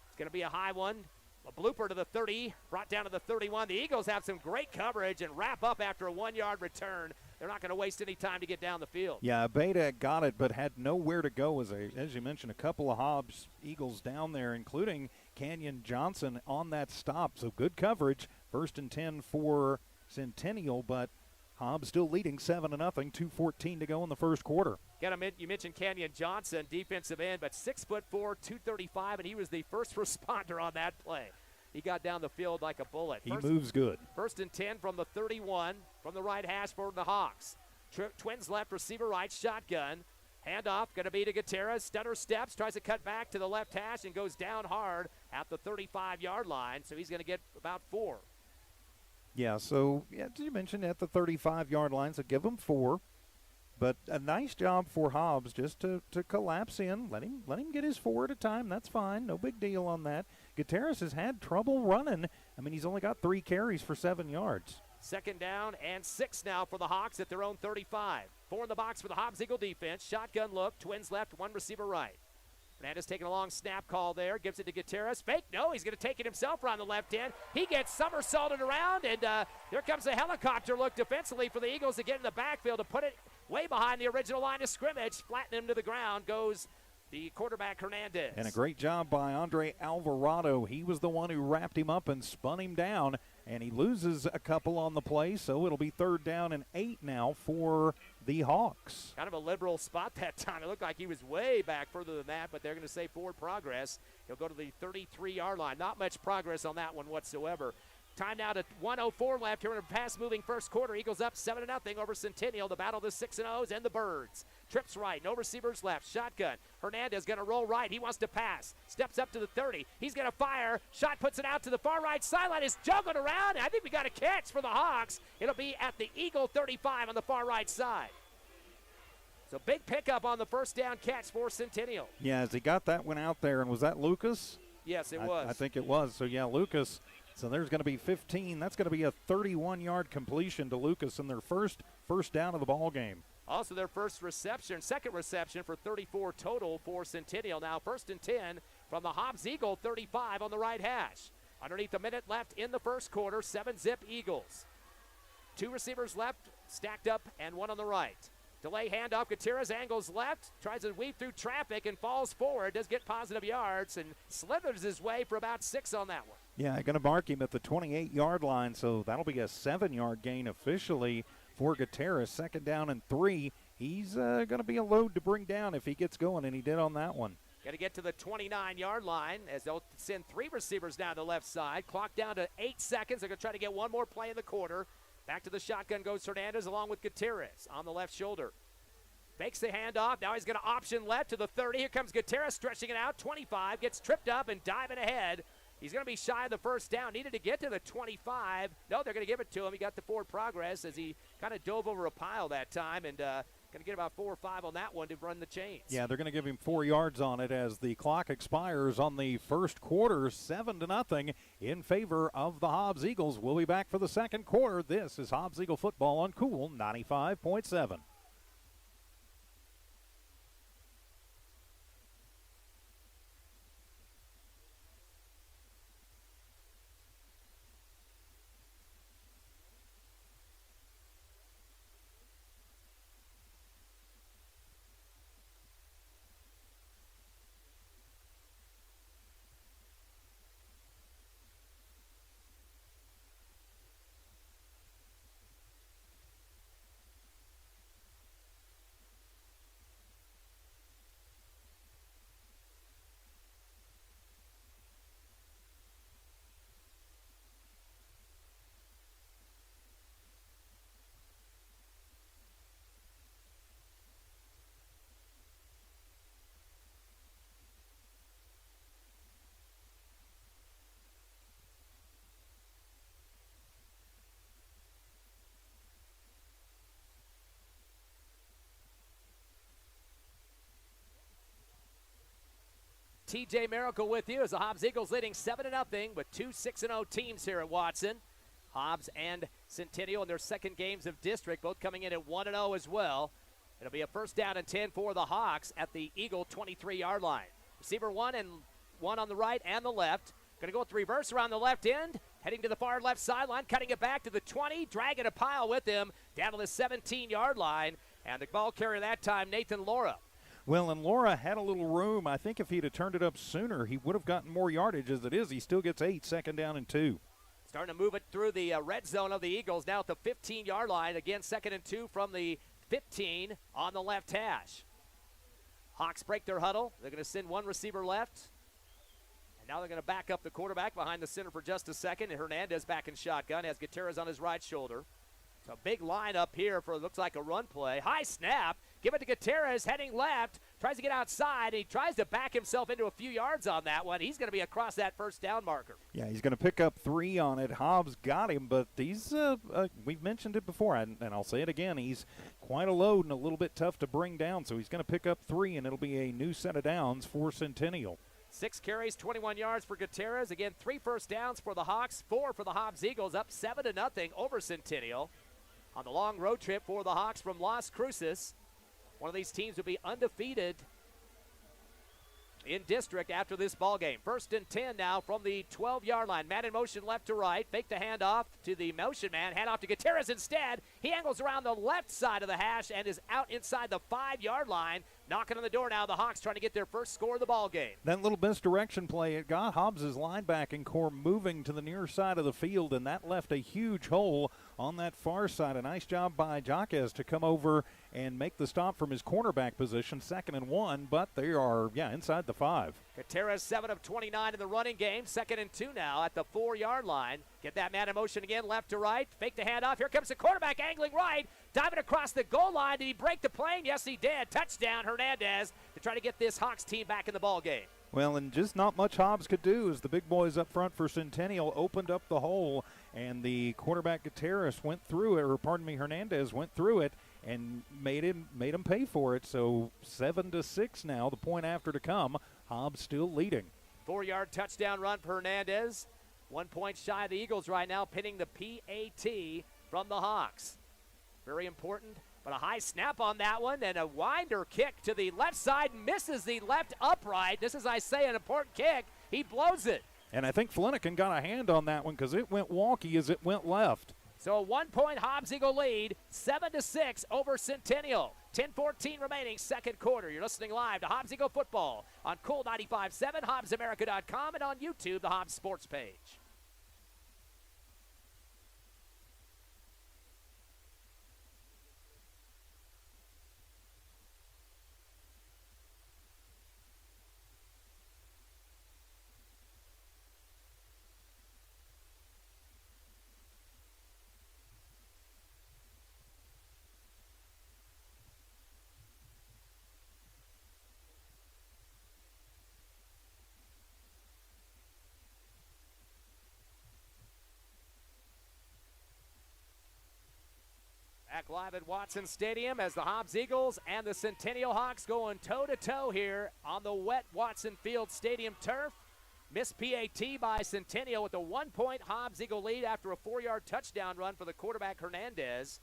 It's going to be a high one. A blooper to the 30, brought down to the 31. The Eagles have some great coverage and wrap up after a 1-yard return. They're not going to waste any time to get down the field. Yeah, Beta got it, but had nowhere to go. As you mentioned, a couple of Hobbs Eagles down there, including Canyon Johnson on that stop. So good coverage. 1st and 10 for Centennial, but Hobbs still leading 7-0, 2:14 to go in the first quarter. You mentioned Canyon Johnson, defensive end, but 6'4", 235, and he was the first responder on that play. He got down the field like a bullet. He moves good. 1st and 10 from the 31, from the right hash for the Hawks. Twins left, receiver right, shotgun. Handoff, going to be to Gutierrez. Stutter steps, tries to cut back to the left hash and goes down hard at the 35-yard line, so he's going to get about 4. Yeah, so you mentioned at the 35-yard line, so give him 4. But a nice job for Hobbs just to collapse in. Let him get his 4 at a time. That's fine. No big deal on that. Gutierrez has had trouble running. I mean, he's only got 3 carries for 7 yards. 2nd down and 6 now for the Hawks at their own 35. 4 in the box for the Hobbs Eagle defense. Shotgun look. Twins left, 1 receiver right. Fernandez taking a long snap call there. Gives it to Gutierrez. Fake. No, he's going to take it himself around the left end. He gets somersaulted around, and here comes a helicopter look defensively for the Eagles to get in the backfield to put it way behind the original line of scrimmage. Flatten him to the ground goes the quarterback Hernandez. And a great job by Andre Alvarado. He was the one who wrapped him up and spun him down, and he loses a couple on the play, so it'll be 3rd down and 8 now for the Hawks. Kind of a liberal spot that time. It looked like he was way back further than that, but they're going to say forward progress. He'll go to the 33-yard line. Not much progress on that one whatsoever. Time now to 1:04 left here in a pass-moving first quarter. Eagles up 7-0 over Centennial. The battle of the 6-0s and the Birds. Trips right, no receivers left. Shotgun. Hernandez going to roll right. He wants to pass. Steps up to the 30. He's going to fire. Shot puts it out to the far right sideline. Is juggled around. I think we got a catch for the Hawks. It'll be at the Eagle 35 on the far right side. So big pickup on the 1st down catch for Centennial. Yeah, as he got that one out there, and was that Lucas? Yes, it was. I think it was. So, yeah, Lucas. So there's going to be 15. That's going to be a 31-yard completion to Lucas in their first down of the ball game. Also their second reception for 34 total for Centennial. Now 1st and 10 from the Hobbs Eagle 35 on the right hash. Underneath a minute left in the first quarter, 7-zip Eagles. 2 receivers left, stacked up, and 1 on the right. Delay handoff, Gutierrez angles left, tries to weave through traffic and falls forward, does get positive yards, and slithers his way for about 6 on that one. Yeah, going to mark him at the 28-yard line, so that'll be a 7-yard gain officially for Gutierrez. 2nd down and 3. He's going to be a load to bring down if he gets going, and he did on that one. Got to get to the 29-yard line as they'll send 3 receivers down the left side. Clock down to 8 seconds. They're going to try to get one more play in the quarter. Back to the shotgun goes Hernandez along with Gutierrez on the left shoulder. Fakes the handoff. Now he's going to option left to the 30. Here comes Gutierrez stretching it out. 25. Gets tripped up and diving ahead. He's going to be shy of the 1st down. Needed to get to the 25. No, they're going to give it to him. He got the forward progress as he kind of dove over a pile that time and going to get about 4 or 5 on that one to run the chains. Yeah, they're going to give him 4 yards on it as the clock expires on the first quarter. 7-0 in favor of the Hobbs Eagles. We'll be back for the second quarter. This is Hobbs Eagle football on Cool 95.7. TJ Miracle with you as the Hobbs Eagles leading 7-0 with two 6-0 teams here at Watson. Hobbs and Centennial in their second games of district, both coming in at 1-0 as well. It'll be a first down and 10 for the Hawks at the Eagle 23-yard line. Receiver one and one on the right and the left. Going to go with the reverse around the left end, heading to the far left sideline, cutting it back to the 20, dragging a pile with him down to the 17-yard line. And the ball carrier that time, Nathan Laura. Well, and Laura had a little room. I think if he'd have turned it up sooner, he would have gotten more yardage. As it is, he still gets 8, second down and 2. Starting to move it through the red zone of the Eagles, now at the 15-yard line. Again, 2nd and 2 from the 15 on the left hash. Hawks break their huddle. They're going to send one receiver left. And now they're going to back up the quarterback behind the center for just a second. And Hernandez back in shotgun, has Gutierrez on his right shoulder. It's a big line up here for, looks like a run play. High snap. Give it to Gutierrez, heading left. Tries to get outside. He tries to back himself into a few yards on that one. He's going to be across that first down marker. Yeah, he's going to pick up 3 on it. Hobbs got him, but these we've mentioned it before, and I'll say it again. He's quite a load and a little bit tough to bring down, so he's going to pick up 3, and it'll be a new set of downs for Centennial. 6 carries, 21 yards for Gutierrez. Again, 3 first downs for the Hawks, 4 for the Hobbs Eagles, up 7-0 over Centennial. On the long road trip for the Hawks from Las Cruces. One of these teams will be undefeated in district after this ball game. 1st and 10 now from the 12-yard line. Man in motion left to right. Fake the handoff to the motion man. Handoff to Gutierrez instead. He angles around the left side of the hash and is out inside the 5-yard line. Knocking on the door now, the Hawks trying to get their first score of the ball game. That little misdirection play, it got Hobbs' linebacking core moving to the near side of the field, and that left a huge hole on that far side. A nice job by Jaquez to come over and make the stop from his cornerback position. 2nd and 1, but they are, inside the 5. Gutierrez 7 of 29 in the running game. 2nd and 2 now at the 4-yard line. Get that man in motion again, left to right. Fake the handoff. Here comes the quarterback angling right. Diving across the goal line. Did he break the plane? Yes, he did. Touchdown, Hernandez, to try to get this Hawks team back in the ball game. Well, and just not much Hobbs could do as the big boys up front for Centennial opened up the hole, and the quarterback Gutierrez went through it, Hernandez went through it and made him pay for it. So 7-6 now, the point after to come. Hobbs still leading. 4-yard touchdown run for Hernandez. 1 point shy of the Eagles right now, pinning the PAT from the Hawks. Very important, but a high snap on that one, and a winder kick to the left side, misses the left upright. This is, I say, an important kick. He blows it. And I think Flanagan got a hand on that one because it went wonky as it went left. So a 1 point Hobbs Eagle lead, 7-6 over Centennial. 10:14 remaining, second quarter. You're listening live to Hobbs Eagle football on Cool 95.7, HobbsAmerica.com, and on YouTube, the Hobbs Sports page. Back live at Watson Stadium as the Hobbs Eagles and the Centennial Hawks going toe-to-toe here on the wet Watson Field Stadium turf. Missed PAT by Centennial with a 1 point Hobbs Eagle lead after a 4-yard touchdown run for the quarterback Hernandez.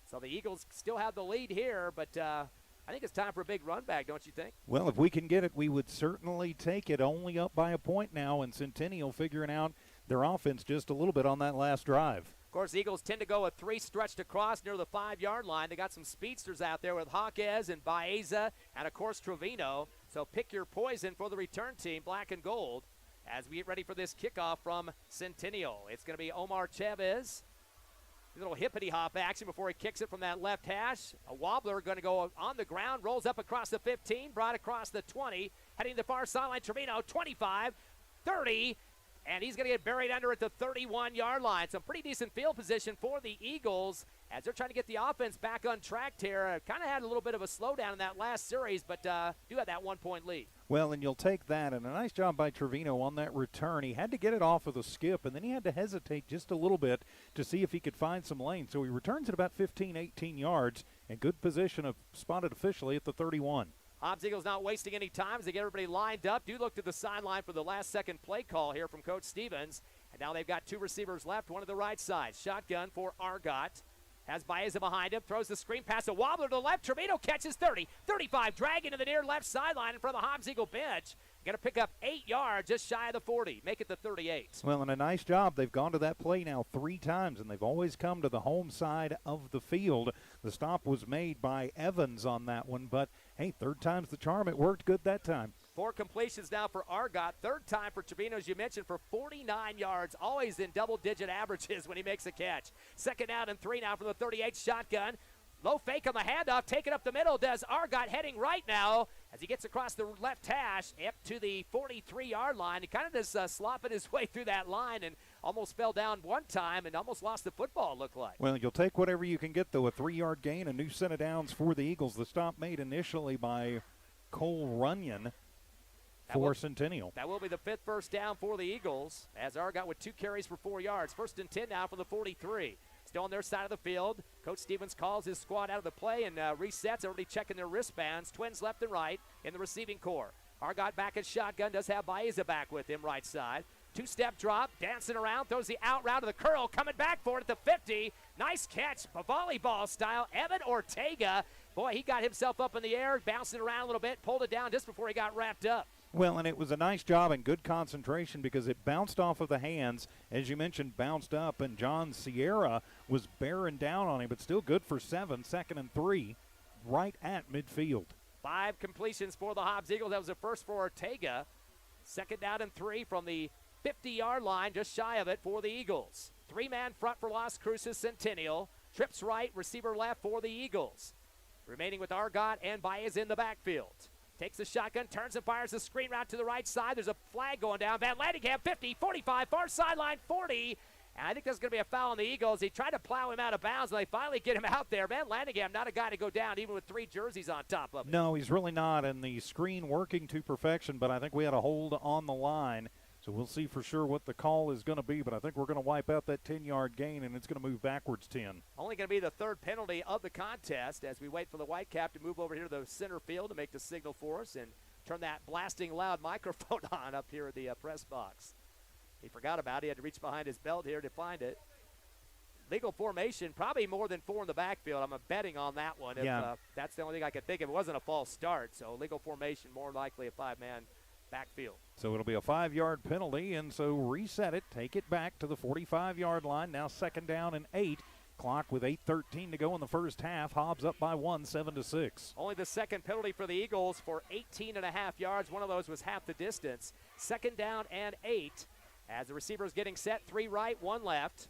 So the Eagles still have the lead here, but I think it's time for a big run back, don't you think? Well, if we can get it, we would certainly take it. Only up by a point now, and Centennial figuring out their offense just a little bit on that last drive. Of course, the Eagles tend to go with 3 stretched across near the 5-yard line. They got some speedsters out there with Jaquez and Baeza and, of course, Trevino. So pick your poison for the return team, black and gold, as we get ready for this kickoff from Centennial. It's going to be Omar Chavez. A little hippity-hop action before he kicks it from that left hash. A wobbler going to go on the ground, rolls up across the 15, brought across the 20, heading to the far sideline. Trevino, 25, 30, and he's going to get buried under at the 31-yard line. Some pretty decent field position for the Eagles as they're trying to get the offense back on track here. Kind of had a little bit of a slowdown in that last series, but do have that 1 point lead. Well, and you'll take that, and a nice job by Trevino on that return. He had to get it off of the skip, and then he had to hesitate just a little bit to see if he could find some lane. So he returns at about 15, 18 yards, and good position of spotted officially at the 31. Hobbs Eagles not wasting any time as they get everybody lined up. Do look to the sideline for the last-second play call here from Coach Stevens. And now they've got two receivers left, one to the right side. Shotgun for Argot. Has Baeza behind him, throws the screen pass, a wobbler to the left. Trevino catches 30, 35, dragging to the near left sideline in front of the Hobbs Eagle bench. Going to pick up 8 yards, just shy of the 40. Make it the 38. Well, and a nice job. They've gone to that play now 3 times, and they've always come to the home side of the field. The stop was made by Evans on that one, but, hey, third time's the charm. It worked good that time. 4 completions now for Argot. Third time for Trevino, as you mentioned, for 49 yards. Always in double-digit averages when he makes a catch. Second down and 3 now from the 38 shotgun. Low fake on the handoff, taken up the middle, does Argot, heading right now as he gets across the left hash up to the 43-yard line. He kind of just slopping his way through that line and almost fell down one time and almost lost the football, it looked like. Well, you'll take whatever you can get, though. A 3-yard gain, a new set of downs for the Eagles. The stop made initially by Cole Runyon for Centennial. That will be the 5th first down for the Eagles as Argot with 2 carries for 4 yards. First and 10 now from the 43. Still on their side of the field. Coach Stevens calls his squad out of the play and resets, already checking their wristbands. Twins left and right in the receiving core. Argot back at shotgun, does have Baeza back with him right side. 2-step drop, dancing around, throws the out route to the curl, coming back for it at the 50. Nice catch, volleyball style. Evan Ortega, boy, he got himself up in the air, bouncing around a little bit, pulled it down just before he got wrapped up. Well, and it was a nice job and good concentration because it bounced off of the hands, as you mentioned, bounced up, and John Sierra was bearing down on him, but still good for 7, 2nd and 3, right at midfield. 5 completions for the Hobbs Eagles. That was the first for Ortega. Second down and 3 from the 50-yard line, just shy of it for the Eagles. 3-man front for Las Cruces Centennial. Trips right, receiver left for the Eagles. Remaining with Argot and Baez in the backfield. Takes the shotgun, turns and fires the screen route to the right side. There's a flag going down. Van Landingham, 50, 45, far sideline, 40. And I think there's going to be a foul on the Eagles. He tried to plow him out of bounds, and they finally get him out there. Van Landingham, not a guy to go down, even with 3 jerseys on top of him. No, he's really not, and the screen working to perfection, but I think we had a hold on the line. So we'll see for sure what the call is going to be, but I think we're going to wipe out that 10-yard gain, and it's going to move backwards 10. Only going to be the 3rd penalty of the contest as we wait for the Whitecap to move over here to the center field to make the signal for us and turn that blasting loud microphone on up here at the press box. He forgot about it. He had to reach behind his belt here to find it. Legal formation, probably more than 4 in the backfield. I'm betting on that one. If that's the only thing I could think of. It wasn't a false start, so legal formation, more likely a 5-man backfield. So it'll be a 5-yard penalty, and so reset it, take it back to the 45-yard line. Now 2nd down and 8. Clock with 8:13 to go in the first half. Hobbs up by 1, 7-6. Only the 2nd penalty for the Eagles for 18.5 yards. One of those was half the distance. 2nd down and 8 as the receiver is getting set. 3 right, 1 left.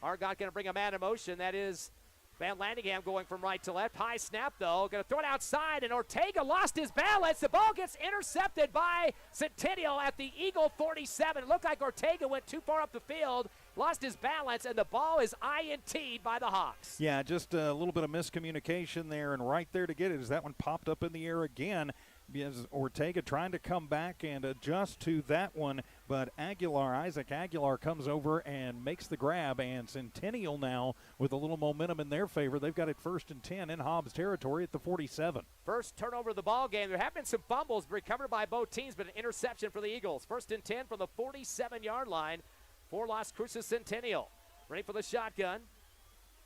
Argot going to bring a man in motion. That is Van Landingham going from right to left. High snap, though. Going to throw it outside, and Ortega lost his balance. The ball gets intercepted by Centennial at the Eagle 47. It looked like Ortega went too far up the field, lost his balance, and the ball is INT'd by the Hawks. Yeah, just a little bit of miscommunication there, and right there to get it as that one popped up in the air again. As Ortega trying to come back and adjust to that one, but Isaac Aguilar comes over and makes the grab, and Centennial now with a little momentum in their favor. They've got it 1st and 10 in Hobbs territory at the 47. First turnover of the ball game. There have been some fumbles recovered by both teams, but an interception for the Eagles. 1st and 10 from the 47-yard line for Las Cruces Centennial. Ready for the shotgun.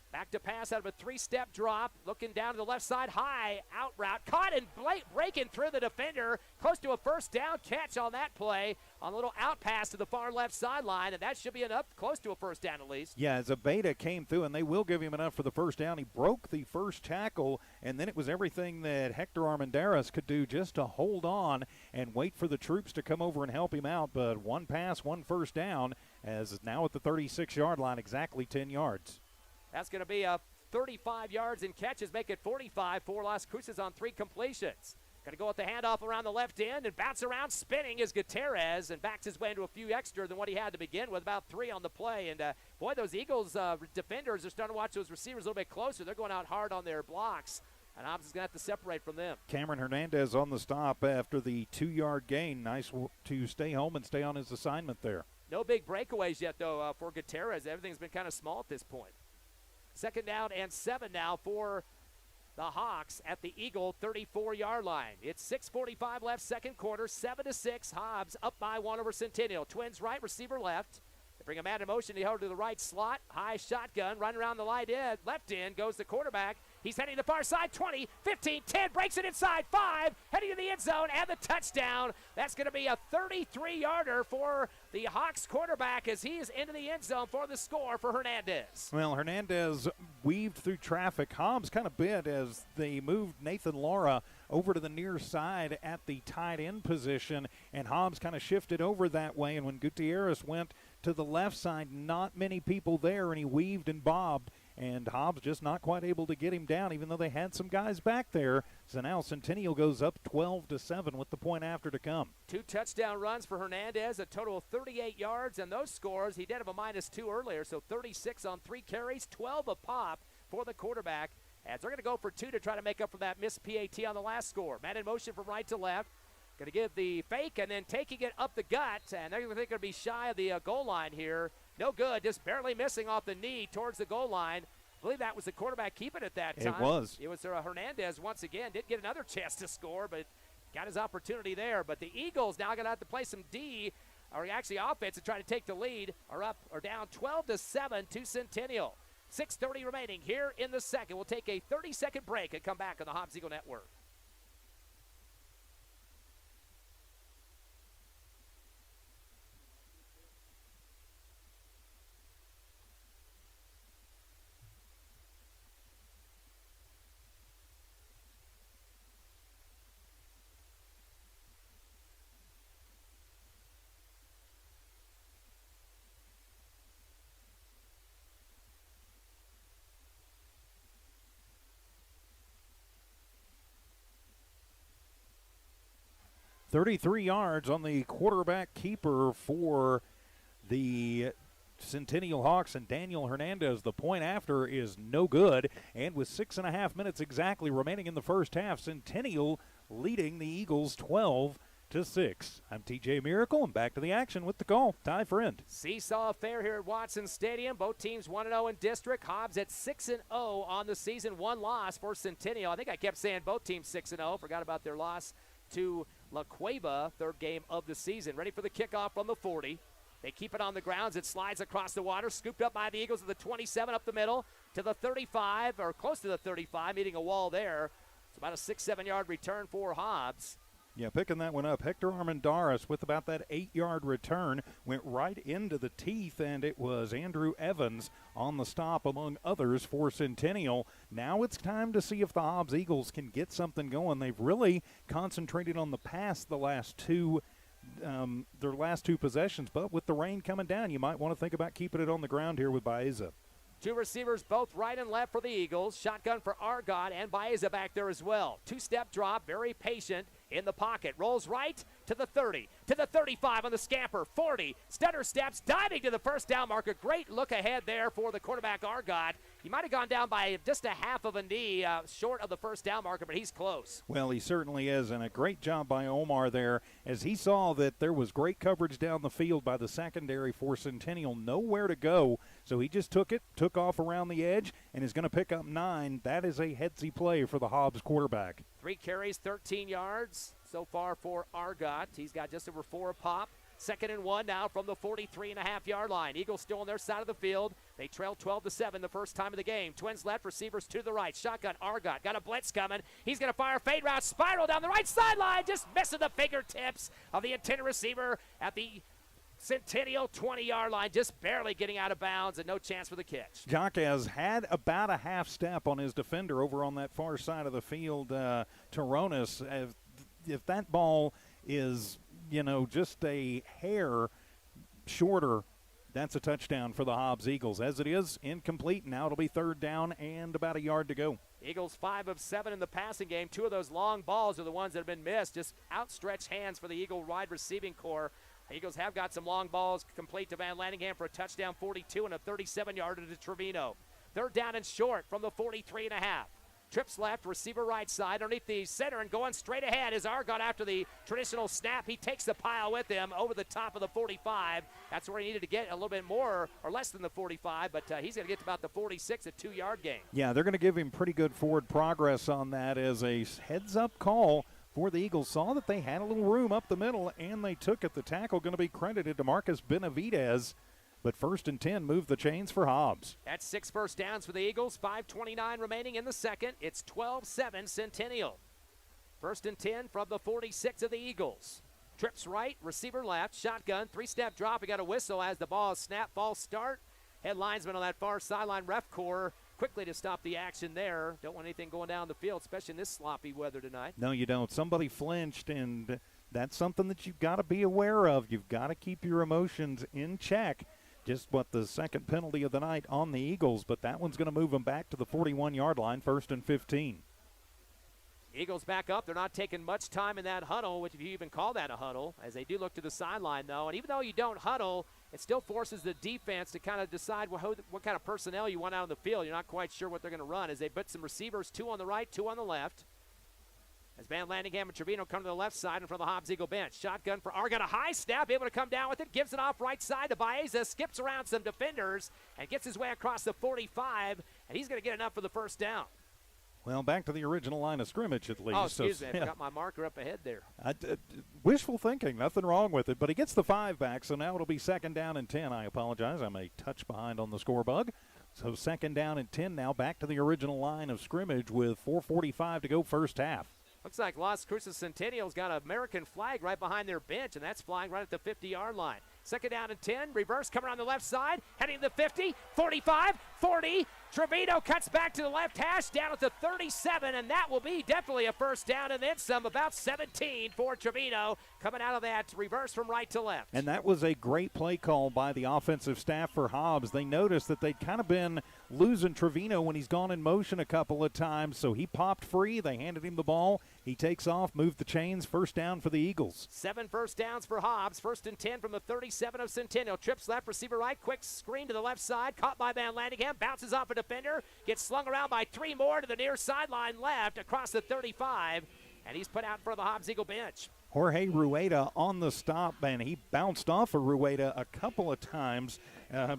Back to pass out of a 3-step drop. Looking down to the left side. High out route. Caught and breaking through the defender. Close to a 1st down catch on that play. On a little out pass to the far left sideline. And that should be enough. Close to a 1st down at least. Yeah, Zabeta came through, and they will give him enough for the 1st down. He broke the first tackle, and then it was everything that Hector Armendariz could do just to hold on and wait for the troops to come over and help him out. But 1 pass, 1 1st down, as now at the 36-yard line, exactly 10 yards. That's going to be a 35 yards in catches, make it 45 for Las Cruces on 3 completions. Going to go with the handoff around the left end and bounce around, spinning is Gutierrez, and backs his way into a few extra than what he had to begin with, about 3 on the play. And, boy, those Eagles defenders are starting to watch those receivers a little bit closer. They're going out hard on their blocks, and Hobbs is going to have to separate from them. Cameron Hernandez on the stop after the 2-yard gain. Nice to stay home and stay on his assignment there. No big breakaways yet, though, for Gutierrez. Everything's been kind of small at this point. 2nd down and 7 now for the Hawks at the Eagle 34-yard line. It's 6:45 left, second quarter, 7-6. Hobbs up by 1 over Centennial. Twins right, receiver left. They bring a man in motion. He held to the right slot. High shotgun, run around the light end. Left end goes the quarterback. He's heading to the far side, 20, 15, 10, breaks it inside, 5, heading to the end zone, and the touchdown. That's going to be a 33-yarder for the Hawks quarterback as he is into the end zone for the score for Hernandez. Well, Hernandez weaved through traffic. Hobbs kind of bit as they moved Nathan Laura over to the near side at the tight end position, and Hobbs kind of shifted over that way, and when Gutierrez went to the left side, not many people there, and he weaved and bobbed, and Hobbs just not quite able to get him down, even though they had some guys back there. So now Centennial goes up 12-7 with the point after to come. 2 touchdown runs for Hernandez, a total of 38 yards, and those scores, he did have a -2 earlier, so 36 on 3 carries, 12 a pop for the quarterback, as they're going to go for 2 to try to make up for that missed PAT on the last score. Man in motion from right to left. Going to give the fake and then taking it up the gut, and they're going to be shy of the goal line here. No good, just barely missing off the knee towards the goal line. I believe that was the quarterback keeping it that time. It was. It was Hernandez once again. Did get another chance to score, but got his opportunity there. But the Eagles now going to have to play some D, or actually offense, to try to take the lead. Are up or down 12-7 to Centennial. 6:30 remaining here in the second. We'll take a 30-second break and come back on the Hobbs Eagle Network. .33 yards on the quarterback keeper for the Centennial Hawks, and Daniel Hernandez. The point after is no good, and with 6.5 minutes exactly remaining in the first half, Centennial leading the Eagles 12-6. I'm TJ Miracle, and back to the action with the call. Ty Friend. Seesaw affair here at Watson Stadium. Both teams 1-0 in district. Hobbs at 6-0 on the season. 1 loss for Centennial. I think I kept saying both teams 6-0. Forgot about their loss to La Cueva, third game of the season. Ready for the kickoff from the 40. They keep it on the grounds. It slides across the water, scooped up by the Eagles at the 27 up the middle to the 35, or close to the 35, meeting a wall there. It's about a 6-7 yard return for Hobbs. Yeah, picking that one up. Hector Armendariz with about that 8-yard return went right into the teeth, and it was Andrew Evans on the stop, among others, for Centennial. Now it's time to see if the Hobbs Eagles can get something going. They've really concentrated on the pass their last two possessions, but with the rain coming down, you might want to think about keeping it on the ground here with Baeza. 2 receivers, both right and left for the Eagles. Shotgun for Argot, and Baeza back there as well. 2-step drop, very patient in the pocket. Rolls right to the 30, to the 35 on the scamper. 40, stutter steps, diving to the first down marker. Great look ahead there for the quarterback Argot. He might have gone down by just a half of a knee short of the first down marker, but he's close. Well, he certainly is, and a great job by Omar there as he saw that there was great coverage down the field by the secondary for Centennial. Nowhere to go, so he just took off around the edge, and is going to pick up 9. That is a headsy play for the Hobbs quarterback. 3 carries, 13 yards so far for Argot. He's got just over 4 a pop. 2nd and 1 now from the 43.5-yard line. Eagles still on their side of the field. They trail 12-7 the first time of the game. Twins left, receivers to the right. Shotgun, Argot got a blitz coming. He's going to fire a fade route, spiral down the right sideline, just missing the fingertips of the intended receiver at the Centennial 20-yard line, just barely getting out of bounds and no chance for the catch. Jaquez had about a half step on his defender over on that far side of the field, Toronis. If that ball is, just a hair shorter, that's a touchdown for the Hobbs Eagles. As it is, incomplete. Now it'll be 3rd down and about a yard to go. Eagles 5 of 7 in the passing game. 2 of those long balls are the ones that have been missed. Just outstretched hands for the Eagle wide receiving core. The Eagles have got some long balls complete to Van Lanningham for a touchdown 42 and a 37-yarder to Trevino. 3rd down and short from the 43.5. Trips left, receiver right side, underneath the center, and going straight ahead is Argot after the traditional snap. He takes the pile with him over the top of the 45. That's where he needed to get a little bit more or less than the 45, but he's going to get to about the 46, a 2-yard gain. Yeah, they're going to give him pretty good forward progress on that as a heads-up call for the Eagles. Saw that they had a little room up the middle, and they took it. The tackle going to be credited to Marcus Benavidez. But 1st and 10, move the chains for Hobbs. That's 6 first downs for the Eagles. 5:29 remaining in the second. It's 12-7 Centennial. 1st and 10 from the 46 of the Eagles. Trips right, receiver left, shotgun, 3-step drop. He got a whistle as the ball is snapped. False start. Head linesman on that far sideline, ref corps, quickly to stop the action there. Don't want anything going down the field, especially in this sloppy weather tonight. No, you don't. Somebody flinched, and that's something that you've got to be aware of. You've got to keep your emotions in check. Just the second penalty of the night on the Eagles, but that one's going to move them back to the 41-yard line, 1st and 15. Eagles back up. They're not taking much time in that huddle, which if you even call that a huddle, as they do look to the sideline, though. And even though you don't huddle, it still forces the defense to kind of decide what kind of personnel you want out on the field. You're not quite sure what they're going to run as they put some receivers, 2 on the right, 2 on the left. As Van Landingham and Trevino come to the left side in front of the Hobbs Eagle bench. Shotgun for Argot, a high snap, able to come down with it, gives it off right side to Baeza, skips around some defenders, and gets his way across the 45, and he's going to get enough for the first down. Well, back to the original line of scrimmage at least. Oh, excuse me, I got my marker up ahead there. Wishful thinking, nothing wrong with it, but he gets the 5 back, so now it'll be 2nd down and 10. I apologize, I'm a touch behind on the score bug. So 2nd down and 10 now, back to the original line of scrimmage with 4:45 to go first half. Looks like Las Cruces Centennial's got an American flag right behind their bench, and that's flying right at the 50-yard line. 2nd down and 10, reverse coming on the left side, heading to the 50, 45, 40. Trevino cuts back to the left hash, down at the 37, and that will be definitely a first down and then some, about 17 for Trevino, coming out of that reverse from right to left. And that was a great play call by the offensive staff for Hobbs. They noticed that they'd kind of been losing Trevino when he's gone in motion a couple of times, so he popped free. They handed him the ball. He takes off, moved the chains, 1st down for the Eagles. 7 first downs for Hobbs. 1st and 10 from the 37 of Centennial. Trips left, receiver right, quick screen to the left side, caught by Van Landingham, bounces off a defender, gets slung around by 3 more to the near sideline left across the 35, and he's put out for the Hobbs Eagle bench. Jorge Rueda on the stop, and he bounced off of Rueda a couple of times,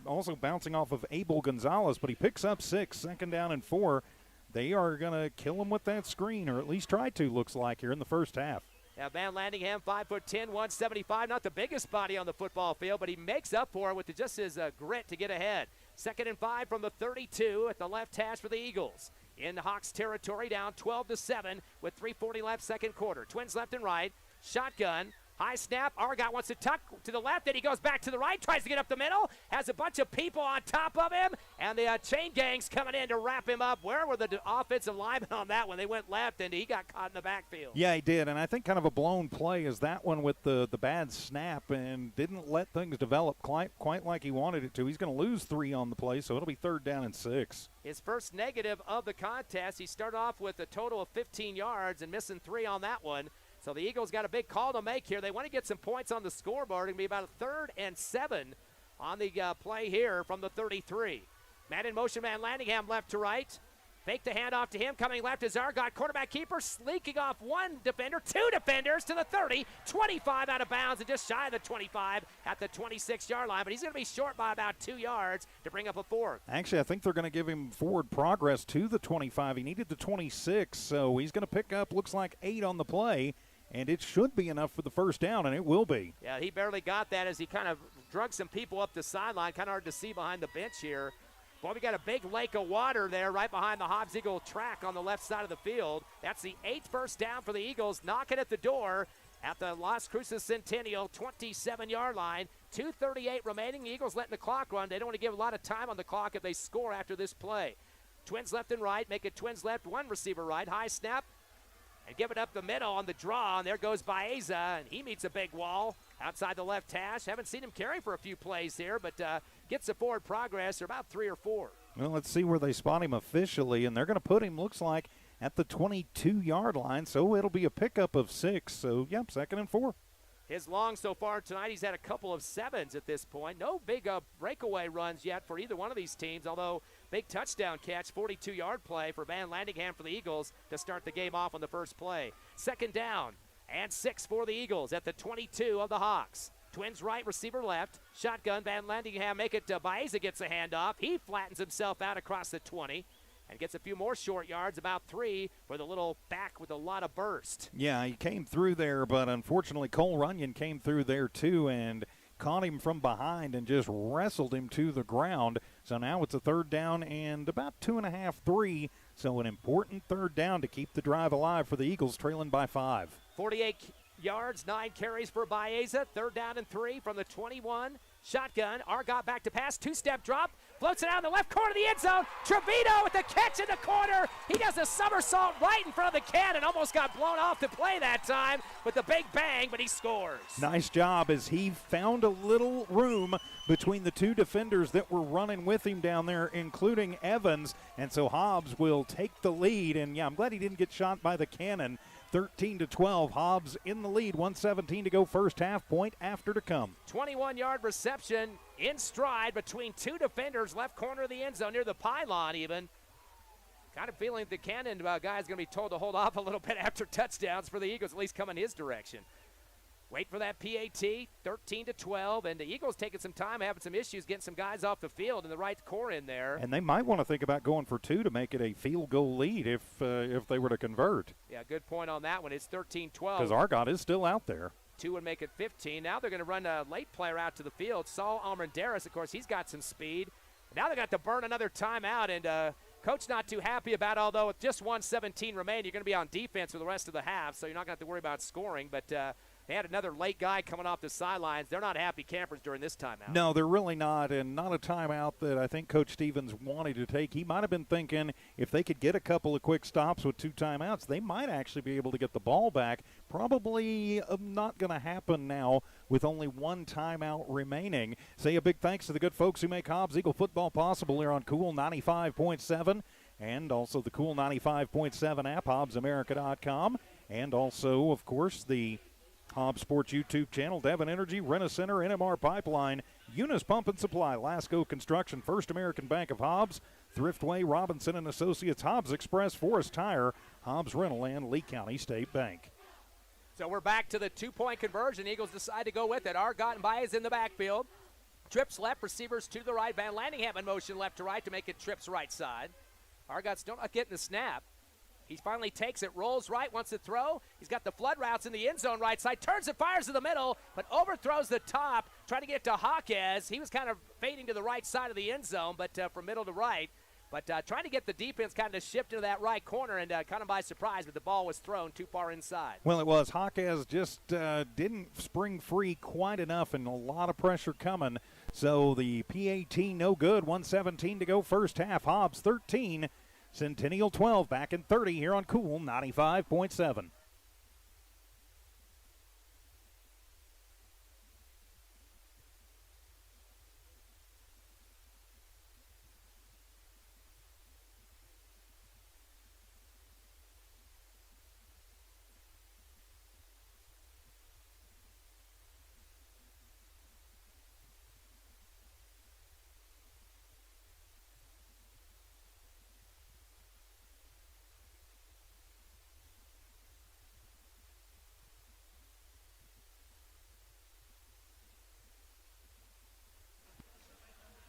also bouncing off of Abel Gonzalez, but he picks up 6, 2nd down and 4. They are going to kill him with that screen, or at least try to, looks like, here in the first half. Yeah, Van Landingham, 5'10", 175, not the biggest body on the football field, but he makes up for it with just his grit to get ahead. 2nd and 5 from the 32 at the left hash for the Eagles. In the Hawks territory, down 12-7 with 3:40 left, second quarter. Twins left and right, shotgun. High snap, Argot wants to tuck to the left, then he goes back to the right, tries to get up the middle, has a bunch of people on top of him, and the chain gang's coming in to wrap him up. Where were the offensive linemen on that one? They went left, and he got caught in the backfield. Yeah, he did, and I think kind of a blown play is that one with the bad snap and didn't let things develop quite like he wanted it to. He's going to lose 3 on the play, so it'll be 3rd down and 6. His first negative of the contest. He started off with a total of 15 yards and missing 3 on that one. So the Eagles got a big call to make here. They want to get some points on the scoreboard. It'll be about a 3rd and 7 on the play here from the 33. Man in motion, Van Landingham left to right. Fake the handoff to him. Coming left is Argot, quarterback keeper, sneaking off 1 defender, 2 defenders to the 30, 25 out of bounds, and just shy of the 25 at the 26-yard line. But he's going to be short by about 2 yards to bring up a 4th. Actually, I think they're going to give him forward progress to the 25. He needed the 26, so he's going to pick up, looks like 8 on the play. And it should be enough for the first down, and it will be. Yeah, he barely got that as he kind of drug some people up the sideline. Kind of hard to see behind the bench here. Boy, we got a big lake of water there right behind the Hobbs Eagle track on the left side of the field. That's the 8th first down for the Eagles, knocking at the door at the Las Cruces Centennial 27-yard line. 2:38 remaining. The Eagles letting the clock run. They don't want to give a lot of time on the clock if they score after this play. Twins left and right. Make it twins left, 1 receiver right. High snap. And give it up the middle on the draw, and there goes Baeza, and he meets a big wall outside the left hash. Haven't seen him carry for a few plays here, but gets the forward progress. They're about 3 or 4. Well, let's see where they spot him officially, and they're going to put him, looks like, at the 22-yard line, so it'll be a pickup of 6. So, yep, 2nd and 4. His long so far tonight, he's had a couple of 7s at this point. No big breakaway runs yet for either one of these teams, although Big touchdown catch, 42-yard play for Van Landingham for the Eagles to start the game off on the first play. 2nd down and 6 for the Eagles at the 22 of the Hawks. Twins right, receiver left. Shotgun, Van Landingham make it to Baeza, gets a handoff. He flattens himself out across the 20 and gets a few more short yards, about 3 for the little back with a lot of burst. Yeah, he came through there, but unfortunately Cole Runyon came through there too and caught him from behind and just wrestled him to the ground. So now it's a 3rd down and about 2.5, 3. So an important 3rd down to keep the drive alive for the Eagles, trailing by 5. 48 yards, 9 carries for Baeza. 3rd down and 3 from the 21. Shotgun, Argot back to pass, 2-step drop, floats it out in the left corner of the end zone. Trevino with the catch in the corner. He does a somersault right in front of the cannon. Almost got blown off the play that time with the big bang, but he scores. Nice job as he found a little room between the 2 defenders that were running with him down there, including Evans. And so Hobbs will take the lead. And, yeah, I'm glad he didn't get shot by the cannon. 13-12, Hobbs in the lead, 1:17 to go first half, point after to come. 21-yard reception in stride between 2 defenders, left corner of the end zone near the pylon even. Kind of feeling the cannon guy is going to be told to hold off a little bit after touchdowns for the Eagles, at least coming his direction. Wait for that PAT, 13-12, and the Eagles taking some time, having some issues, getting some guys off the field and the right core in there. And they might want to think about going for 2 to make it a field goal lead if they were to convert. Yeah, good point on that one. It's 13-12. Because Argot is still out there. 2 would make it 15. Now they're going to run a late player out to the field. Saul Almendares, of course, he's got some speed. Now they got to burn another timeout, and coach not too happy about it, although with just 1:17 remaining, you're going to be on defense for the rest of the half, so you're not going to have to worry about scoring. But they had another late guy coming off the sidelines. They're not happy campers during this timeout. No, they're really not, and not a timeout that I think Coach Stevens wanted to take. He might have been thinking if they could get a couple of quick stops with 2 timeouts, they might actually be able to get the ball back. Probably not going to happen now with only 1 timeout remaining. Say a big thanks to the good folks who make Hobbs Eagle football possible here on Cool 95.7 and also the Cool 95.7 app, HobbsAmerica.com, and also, of course, the Hobbs Sports YouTube channel, Devon Energy, Rent-A-Center, NMR Pipeline, Eunice Pump and Supply, Lasco Construction, First American Bank of Hobbs, Thriftway, Robinson and Associates, Hobbs Express, Forest Tire, Hobbs Rental, and Lee County State Bank. So we're back to the 2-point conversion. Eagles decide to go with it. Argot and Baez in the backfield. Trips left, receivers to the right. Van Landingham in motion left to right to make it trips right side. Argot's still not getting the snap. He finally takes it, rolls right, wants to throw. He's got the flood routes in the end zone right side, turns and fires to the middle, but overthrows the top, trying to get to Hawkes. He was kind of fading to the right side of the end zone, but from middle to right. But trying to get the defense kind of shift into that right corner and kind of by surprise, but the ball was thrown too far inside. Well, it was. Hawkes just didn't spring free quite enough and a lot of pressure coming. So the PAT no good, 1:17 to go first half. Hobbs 13. Centennial 12, back in 30 here on Cool 95.7.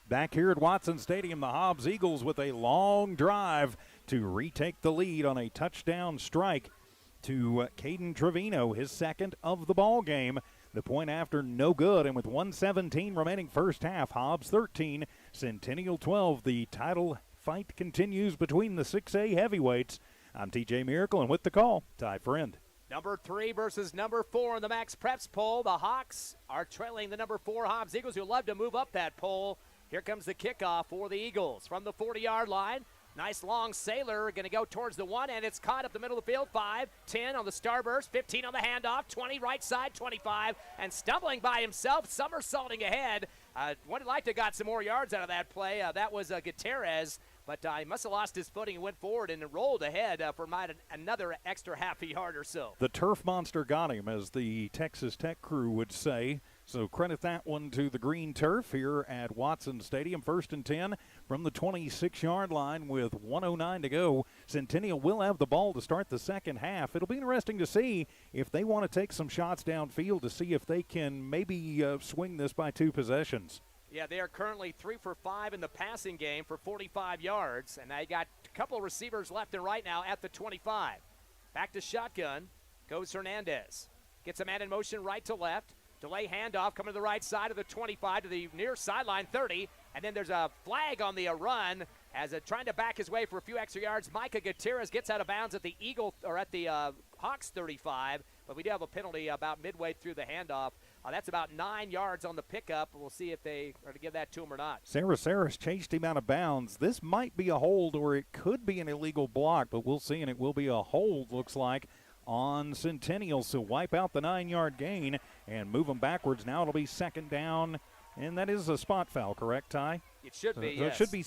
Back here at Watson Stadium, the Hobbs Eagles with a long drive to retake the lead on a touchdown strike to Caden Trevino, his 2nd of the ball game. The point after no good, and with 1:17 remaining first half, Hobbs 13, Centennial 12. The title fight continues between the 6A heavyweights. I'm TJ Miracle, and with the call, Ty Friend. Number 3 versus number 4 in the Max Preps poll. The Hawks are trailing the number 4 Hobbs Eagles, who love to move up that poll. Here comes the kickoff for the Eagles from the 40-yard line. Nice long sailor, going to go towards the 1, and it's caught up the middle of the field. 5, 10 on the starburst, 15 on the handoff, 20 right side, 25, and stumbling by himself, somersaulting ahead. Would like to have got some more yards out of that play. That was Gutierrez, but he must have lost his footing and went forward and rolled ahead for another extra half a yard or so. The turf monster got him, as the Texas Tech crew would say. So credit that one to the green turf here at Watson Stadium. 1st and 10 from the 26-yard line with 1:09 to go. Centennial will have the ball to start the second half. It'll be interesting to see if they want to take some shots downfield to see if they can maybe swing this by 2 possessions. Yeah, they are currently 3 for 5 in the passing game for 45 yards, and they got a couple of receivers left and right now at the 25. Back to shotgun goes Hernandez. Gets a man in motion right to left. Delay handoff coming to the right side of the 25 to the near sideline 30. And then there's a flag on the run as trying to back his way for a few extra yards. Micah Gutierrez gets out of bounds at the Hawks 35. But we do have a penalty about midway through the handoff. That's about 9 yards on the pickup. We'll see if they are to give that to him or not. Sarah chased him out of bounds. This might be a hold or it could be an illegal block, but we'll see, and it will be a hold, looks like, on Centennial. So wipe out the 9-yard gain and move them backwards. Now it'll be 2nd down, and that is a spot foul, correct, Ty? It should be, so yes. It should be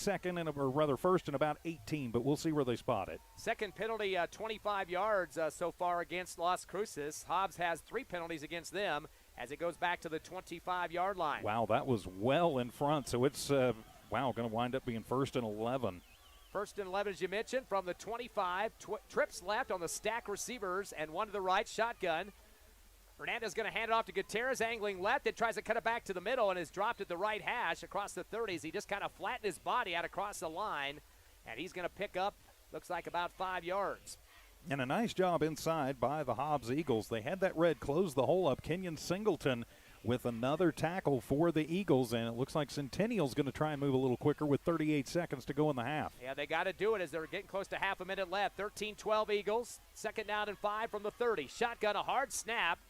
first and about 18, but we'll see where they spot it. Second penalty, 25 yards so far against Las Cruces. Hobbs has 3 penalties against them as it goes back to the 25-yard line. Wow, that was well in front. So it's, going to wind up being 1st and 11. 1st and 11, as you mentioned, from the 25. Trips left on the stack receivers and one to the right, shotgun. Hernandez going to hand it off to Gutierrez, angling left. It tries to cut it back to the middle and is dropped at the right hash across the 30s. He just kind of flattened his body out across the line, and he's going to pick up, looks like, about 5 yards. And a nice job inside by the Hobbs Eagles. They had that red close the hole up. Kenyon Singleton with another tackle for the Eagles, and it looks like Centennial's going to try and move a little quicker with 38 seconds to go in the half. Yeah, they got to do it as they're getting close to half a minute left. 13-12 Eagles. 2nd down and 5 from the 30. Shotgun, a hard snap.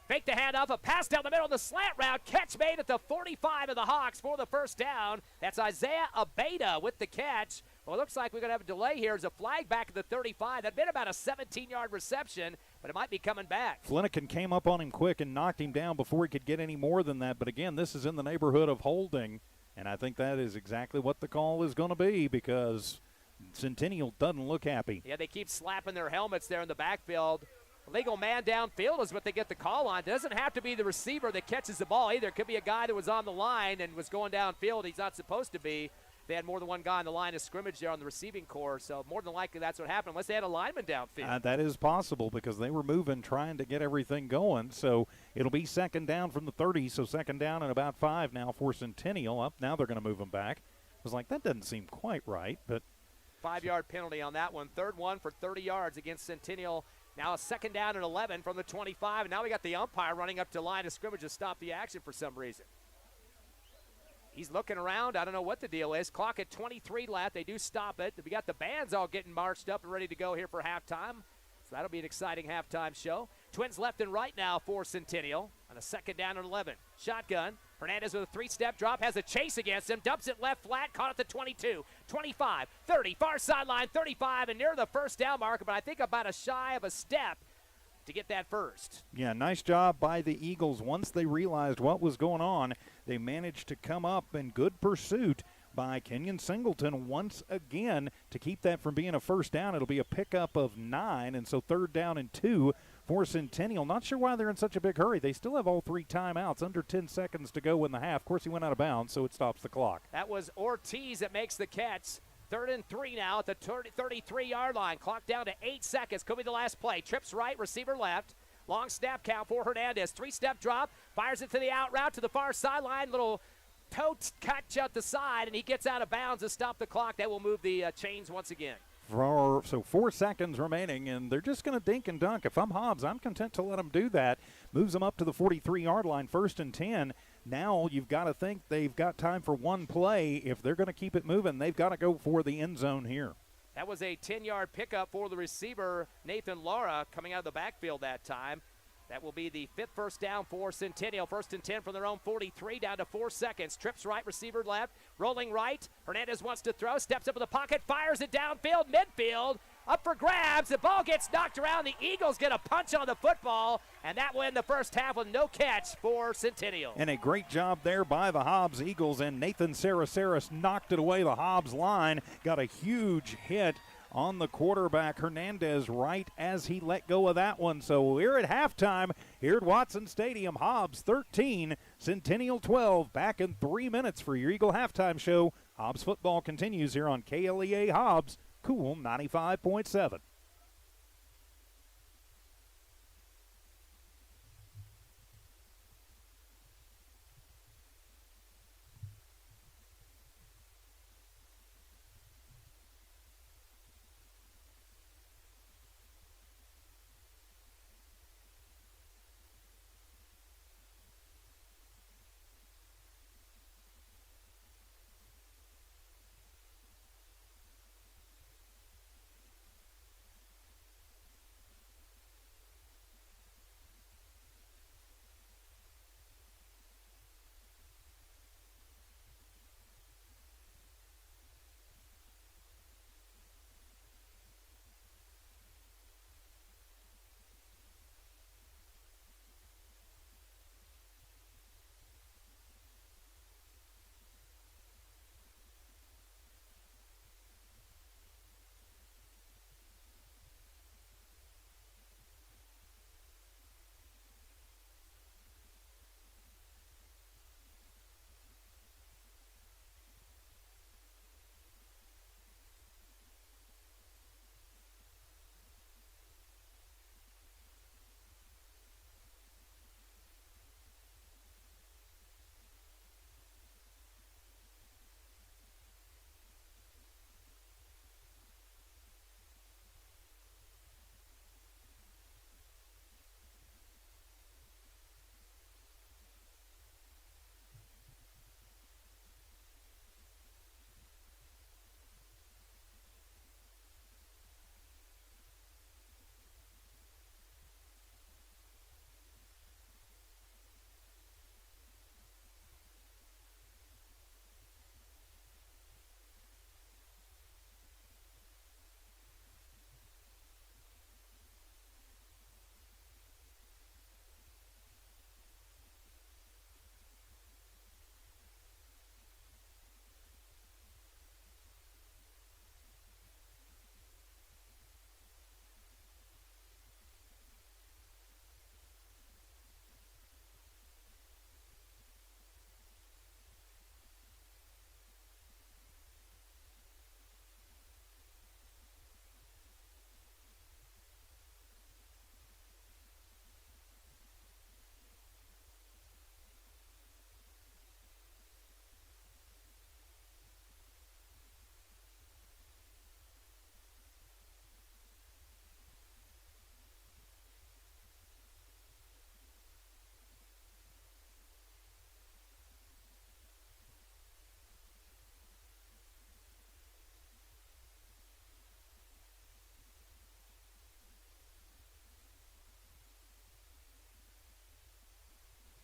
Fake the handoff, a pass down the middle of the slant route. Catch made at the 45 of the Hawks for the 1st down. That's Isaiah Abeda with the catch. Well, it looks like we're going to have a delay here. There's a flag back at the 35. That'd been about a 17-yard reception, but it might be coming back. Flanagan came up on him quick and knocked him down before he could get any more than that. But again, this is in the neighborhood of holding, and I think that is exactly what the call is going to be because Centennial doesn't look happy. Yeah, they keep slapping their helmets there in the backfield. Legal man downfield is what they get the call on. It doesn't have to be the receiver that catches the ball either. It could be a guy that was on the line and was going downfield. He's not supposed to be. They had more than one guy on the line of scrimmage there on the receiving corps, so more than likely that's what happened, unless they had a lineman downfield. That is possible because they were moving, trying to get everything going. So it'll be 2nd down from the 30, so 2nd down and about 5 now for Centennial. Up now they're going to move them back. I was like, that doesn't seem quite right, but 5-yard penalty on that one. 3rd one for 30 yards against Centennial. Now a 2nd down and 11 from the 25, and now we got the umpire running up to line of scrimmage to stop the action for some reason. He's looking around. I don't know what the deal is. Clock at 23 left. They do stop it. We got the bands all getting marched up and ready to go here for halftime. So that'll be an exciting halftime show. Twins left and right now for Centennial on a 2nd down and 11. Shotgun. Hernandez with a 3-step drop, has a chase against him, dumps it left flat, caught at the 22, 25, 30, far sideline, 35, and near the 1st down marker, but I think about a shy of a step to get that first. Yeah, nice job by the Eagles. Once they realized what was going on, they managed to come up in good pursuit by Kenyon Singleton once again to keep that from being a 1st down. It'll be a pickup of 9, and so 3rd down and 2 for Centennial. Not sure why they're in such a big hurry. They still have all 3 timeouts, under 10 seconds to go in the half. Of course, he went out of bounds, so it stops the clock. That was Ortiz that makes the catch. 3rd and 3 now at the 33-yard line. Clock down to 8 seconds. Could be the last play. Trips right, receiver left. Long snap count for Hernandez. 3-step drop. Fires it to the out route to the far sideline. Little toe cut out the side, and he gets out of bounds to stop the clock. That will move the chains once again. So 4 seconds remaining, and they're just going to dink and dunk. If I'm Hobbs, I'm content to let them do that. Moves them up to the 43-yard line, 1st and 10. Now you've got to think they've got time for one play. If they're going to keep it moving, they've got to go for the end zone here. That was a 10-yard pickup for the receiver, Nathan Lara, coming out of the backfield that time. That will be the 5th 1st down for Centennial. 1st and 10 from their own 43, down to 4 seconds. Trips right, receiver left, rolling right. Hernandez wants to throw, steps up in the pocket, fires it downfield, midfield, up for grabs. The ball gets knocked around. The Eagles get a punch on the football, and that will end the 1st half with no catch for Centennial. And a great job there by the Hobbs Eagles, and Nathan Sarasaris knocked it away. The Hobbs line got a huge hit on the quarterback, Hernandez, right as he let go of that one. So we're at halftime here at Watson Stadium. Hobbs 13, Centennial 12. Back in 3 minutes for your Eagle halftime show. Hobbs football continues here on KLEA Hobbs, Cool 95.7.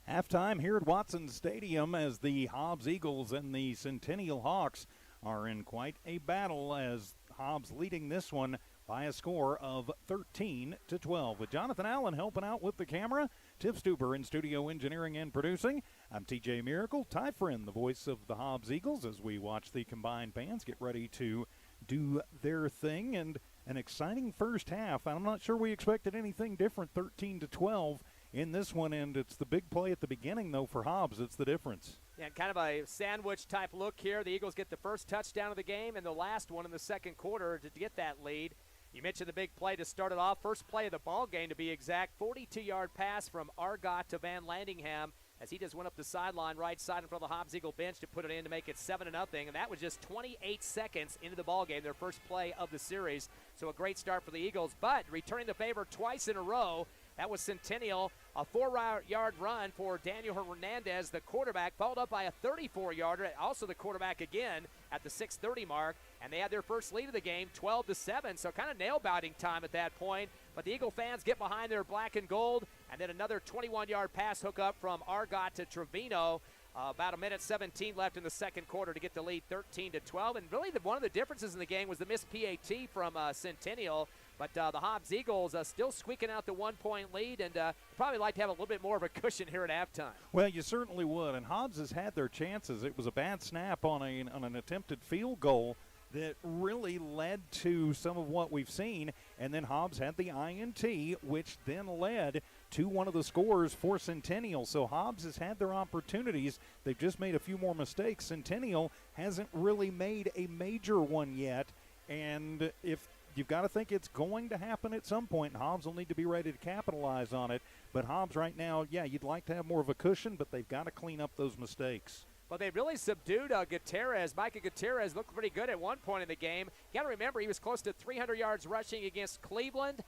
Halftime here at Watson Stadium as the Hobbs Eagles and the Centennial Hawks are in quite a battle, as Hobbs leading this one by a score of 13-12. With Jonathan Allen helping out with the camera, Tiff Stuber in studio engineering and producing. I'm TJ Miracle, Ty Friend, the voice of the Hobbs Eagles, as we watch the combined bands get ready to do their thing. And an exciting first half. I'm not sure we expected anything different, 13-12 in this one, and it's the big play at the beginning, though, for Hobbs. It's the difference. Yeah, kind of a sandwich-type look here. The Eagles get the first touchdown of the game and the last one in the second quarter to get that lead. You mentioned the big play to start it off. First play of the ball game, to be exact. 42-yard pass from Argot to Van Landingham as he just went up the sideline right side in front of the Hobbs Eagle bench to put it in to make it 7-0. And that was just 28 seconds into the ball game, their first play of the series. So a great start for the Eagles. But returning the favor twice in a row, that was Centennial, a 4-yard run for Daniel Hernandez, the quarterback, followed up by a 34-yarder, also the quarterback again at the 6:30 mark, and they had their first lead of the game, 12-7, so kind of nail-biting time at that point. But the Eagle fans get behind their black and gold, and then another 21-yard pass hookup from Argot to Trevino. About a minute 17 left in the second quarter to get the lead 13-12. And really one of the differences in the game was the missed PAT from Centennial. But the Hobbs Eagles still squeaking out the 1-point lead, and probably like to have a little bit more of a cushion here at halftime. Well, you certainly would. And Hobbs has had their chances. It was a bad snap on an attempted field goal that really led to some of what we've seen. And then Hobbs had the INT, which then led to one of the scores for Centennial. So Hobbs has had their opportunities. They've just made a few more mistakes. Centennial hasn't really made a major one yet. And if you've got to think it's going to happen at some point, and Hobbs will need to be ready to capitalize on it. But Hobbs right now, yeah, you'd like to have more of a cushion, but they've got to clean up those mistakes. Well, they really subdued Gutierrez. Micah Gutierrez looked pretty good at one point in the game. You got to remember, he was close to 300 yards rushing against Cleveland.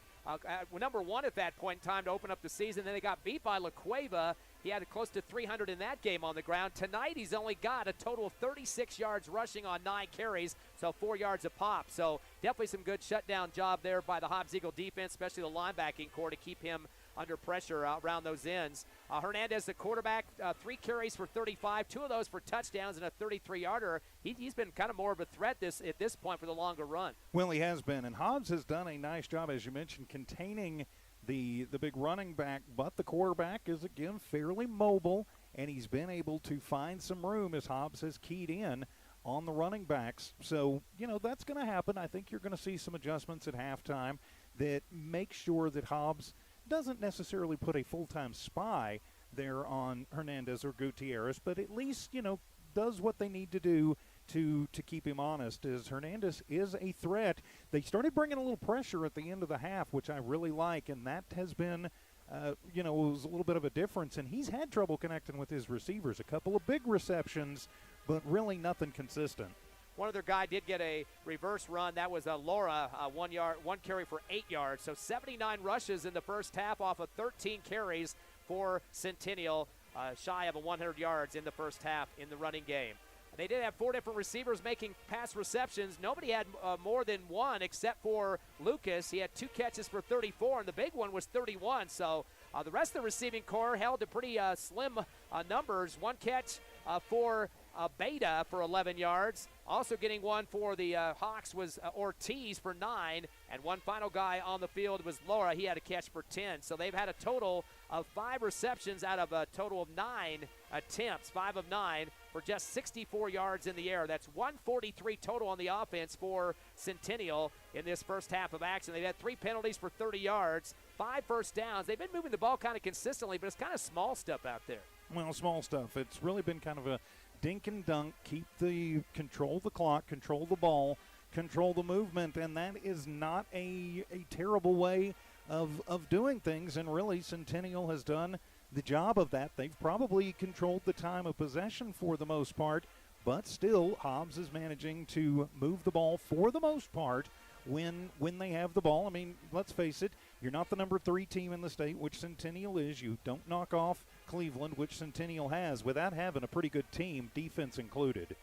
Number one at that point in time to open up the season. Then they got beat by La Cueva. He had close to 300 in that game on the ground. Tonight, he's only got a total of 36 yards rushing on 9 carries, so 4 yards a pop. So definitely some good shutdown job there by the Hobbs Eagle defense, especially the linebacking core, to keep him under pressure around those ends. Hernandez, the quarterback, 3 carries for 35, 2 of those for touchdowns and a 33-yarder. He's been kind of more of a threat at this point for the longer run. Well, he has been, and Hobbs has done a nice job, as you mentioned, containing the big running back, but the quarterback is, again, fairly mobile, and he's been able to find some room as Hobbs has keyed in on the running backs. So, that's going to happen. I think you're going to see some adjustments at halftime that make sure that Hobbs doesn't necessarily put a full-time spy there on Hernandez or Gutierrez, but at least, does what they need to do to keep him honest, as Hernandez is a threat. They started bringing a little pressure at the end of the half, which I really like, and that has been, it was a little bit of a difference, and he's had trouble connecting with his receivers. A couple of big receptions, but really nothing consistent. One other guy did get a reverse run. That was Laura, 1 carry for 8 yards. So 79 rushes in the first half off of 13 carries for Centennial, shy of 100 yards in the first half in the running game. They did have 4 different receivers making pass receptions. Nobody had more than one except for Lucas. He had 2 catches for 34, and the big one was 31. So the rest of the receiving core held to pretty slim numbers. 1 catch for Beta for 11 yards. Also getting one for the Hawks was Ortiz for 9. And one final guy on the field was Laura. He had a catch for 10. So they've had a total of 5 receptions out of a total of 9 attempts, 5 of 9, for just 64 yards in the air. That's 143 total on the offense for Centennial in this first half of action. They've had 3 penalties for 30 yards, 5 first downs. They've been moving the ball kind of consistently, but it's kind of small stuff out there. Well, small stuff. It's really been kind of a dink and dunk, control the clock, control the ball, control the movement, and that is not a terrible way of doing things, and really Centennial has done the job of that. They've probably controlled the time of possession for the most part, but still Hobbs is managing to move the ball for the most part when they have the ball. I mean, let's face it, you're not the number 3 team in the state, which Centennial is. You don't knock off Cleveland, which Centennial has, without having a pretty good team, defense included.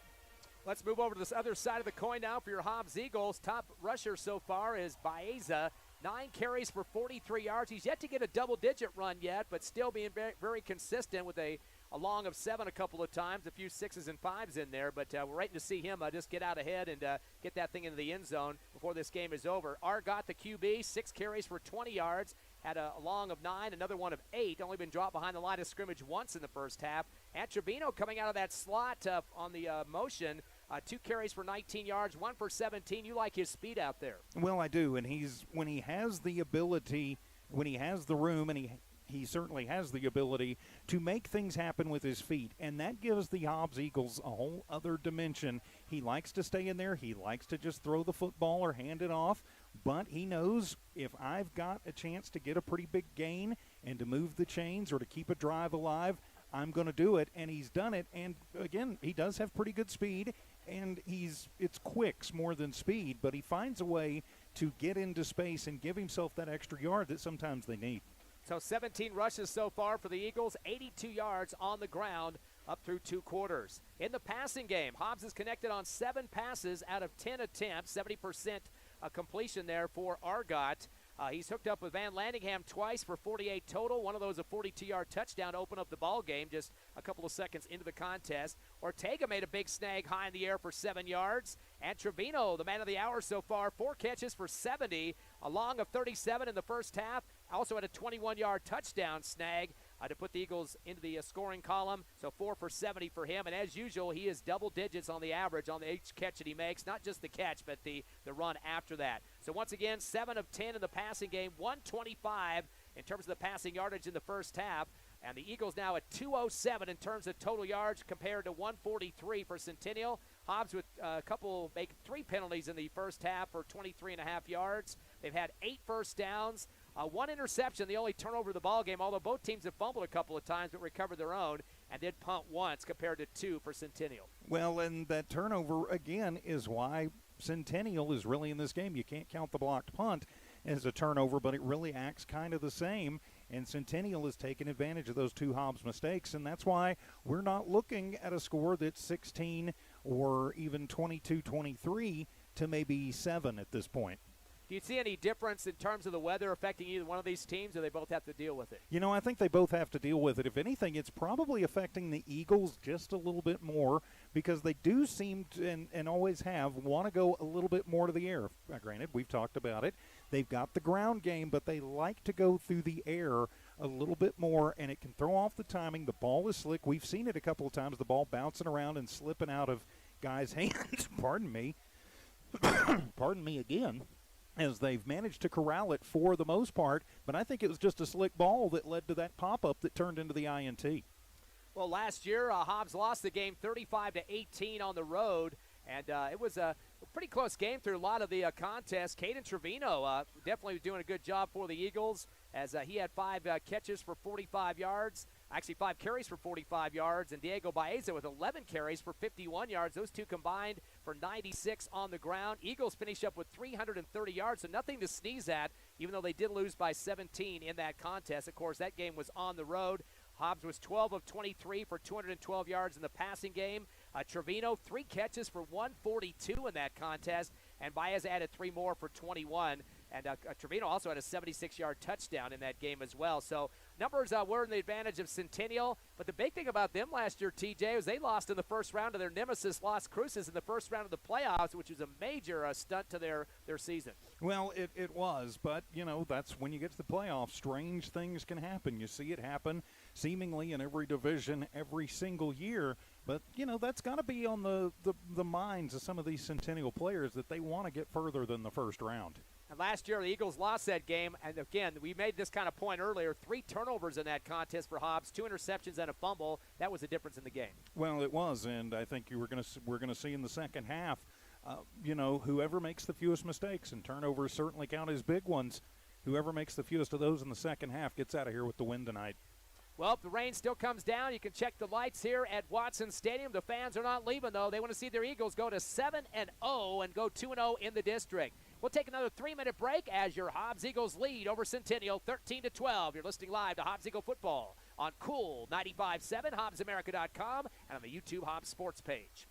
Let's move over to this other side of the coin now for your Hobbs Eagles. Top rusher so far is Baeza. 9 carries for 43 yards. He's yet to get a double-digit run yet, but still being very, very consistent with a long of 7 a couple of times, a few 6s and 5s in there. But we're waiting to see him just get out ahead and get that thing into the end zone before this game is over. Argot, the QB, 6 carries for 20 yards. Had a long of 9, another one of 8. Only been dropped behind the line of scrimmage once in the first half. Antrevino coming out of that slot on the motion. 2 carries for 19 yards, 1 for 17. You like his speed out there. Well, I do, and when he has the ability, when he has the room, and he certainly has the ability to make things happen with his feet, and that gives the Hobbs Eagles a whole other dimension. He likes to stay in there. He likes to just throw the football or hand it off, but he knows if I've got a chance to get a pretty big gain and to move the chains or to keep a drive alive, I'm going to do it, and he's done it. And, again, he does have pretty good speed, and it's quicks more than speed, but he finds a way to get into space and give himself that extra yard that sometimes they need. So 17 rushes so far for the Eagles, 82 yards on the ground up through 2 quarters. In the passing game, Hobbs is connected on 7 passes out of 10 attempts, 70% completion there for Argot. He's hooked up with Van Landingham twice for 48 total. One of those a 42-yard touchdown to open up the ball game just a couple of seconds into the contest. Ortega made a big snag high in the air for 7 yards. And Trevino, the man of the hour so far, 4 catches for 70, a long of 37 in the first half. Also had a 21-yard touchdown snag to put the Eagles into the scoring column. So 4 for 70 for him. And as usual, he is double digits on the average on each catch that he makes. Not just the catch, but the run after that. So once again, 7 of 10 in the passing game, 125 in terms of the passing yardage in the first half. And the Eagles now at 207 in terms of total yards compared to 143 for Centennial. Hobbs with make 3 penalties in the first half for 23.5 yards. They've had 8 first downs, 1 interception, the only turnover of the ball game, although both teams have fumbled a couple of times but recovered their own, and did punt once compared to 2 for Centennial. Well, and that turnover, again, is why Centennial is really in this game. You can't count the blocked punt as a turnover, but it really acts kind of the same. And Centennial has taken advantage of those 2 Hobbs mistakes, and that's why we're not looking at a score that's 16 or even 22-23 to maybe 7 at this point. Do you see any difference in terms of the weather affecting either one of these teams, or they both have to deal with it? You know, I think they both have to deal with it. If anything, it's probably affecting the Eagles just a little bit more because they do seem to, and always have, want to go a little bit more to the air. Granted, we've talked about it. They've got the ground game, but they like to go through the air a little bit more, and it can throw off the timing. The ball is slick. We've seen it a couple of times, the ball bouncing around and slipping out of guys' hands. Pardon me. Pardon me again. As they've managed to corral it for the most part, but I think it was just a slick ball that led to that pop-up that turned into the INT. Well, last year, Hobbs lost the game 35-18 on the road, and it was a pretty close game through a lot of the contest. Caden Trevino definitely doing a good job for the Eagles as he had 5 catches for 45 yards. Actually, 5 carries for 45 yards, and Diego Baeza with 11 carries for 51 yards. Those two combined for 96 on the ground. Eagles finish up with 330 yards, so nothing to sneeze at, even though they did lose by 17 in that contest. Of course, that game was on the road. Hobbs was 12 of 23 for 212 yards in the passing game. Trevino, 3 catches for 142 in that contest, and Baez added 3 more for 21. And Trevino also had a 76-yard touchdown in that game as well. So numbers were in the advantage of Centennial. But the big thing about them last year, TJ, was they lost in the first round to their nemesis, Las Cruces, in the first round of the playoffs, which was a major stunt to their season. Well, it was. But, you know, that's when you get to the playoffs, strange things can happen. You see it happen seemingly in every division every single year. But, you know, that's got to be on the minds of some of these Centennial players that they want to get further than the first round. And last year, the Eagles lost that game. And, again, we made this kind of point earlier. 3 turnovers in that contest for Hobbs, 2 interceptions and a fumble. That was the difference in the game. Well, it was, and I think we're going to see in the second half, you know, whoever makes the fewest mistakes, and turnovers certainly count as big ones, whoever makes the fewest of those in the second half gets out of here with the win tonight. Well, if the rain still comes down, you can check the lights here at Watson Stadium. The fans are not leaving, though. They want to see their Eagles go to 7-0 and go 2-0 in the district. We'll take another 3-minute break as your Hobbs Eagles lead over Centennial 13-12. You're listening live to Hobbs Eagle Football on Cool 95.7, HobbsAmerica.com, and on the YouTube Hobbs Sports page.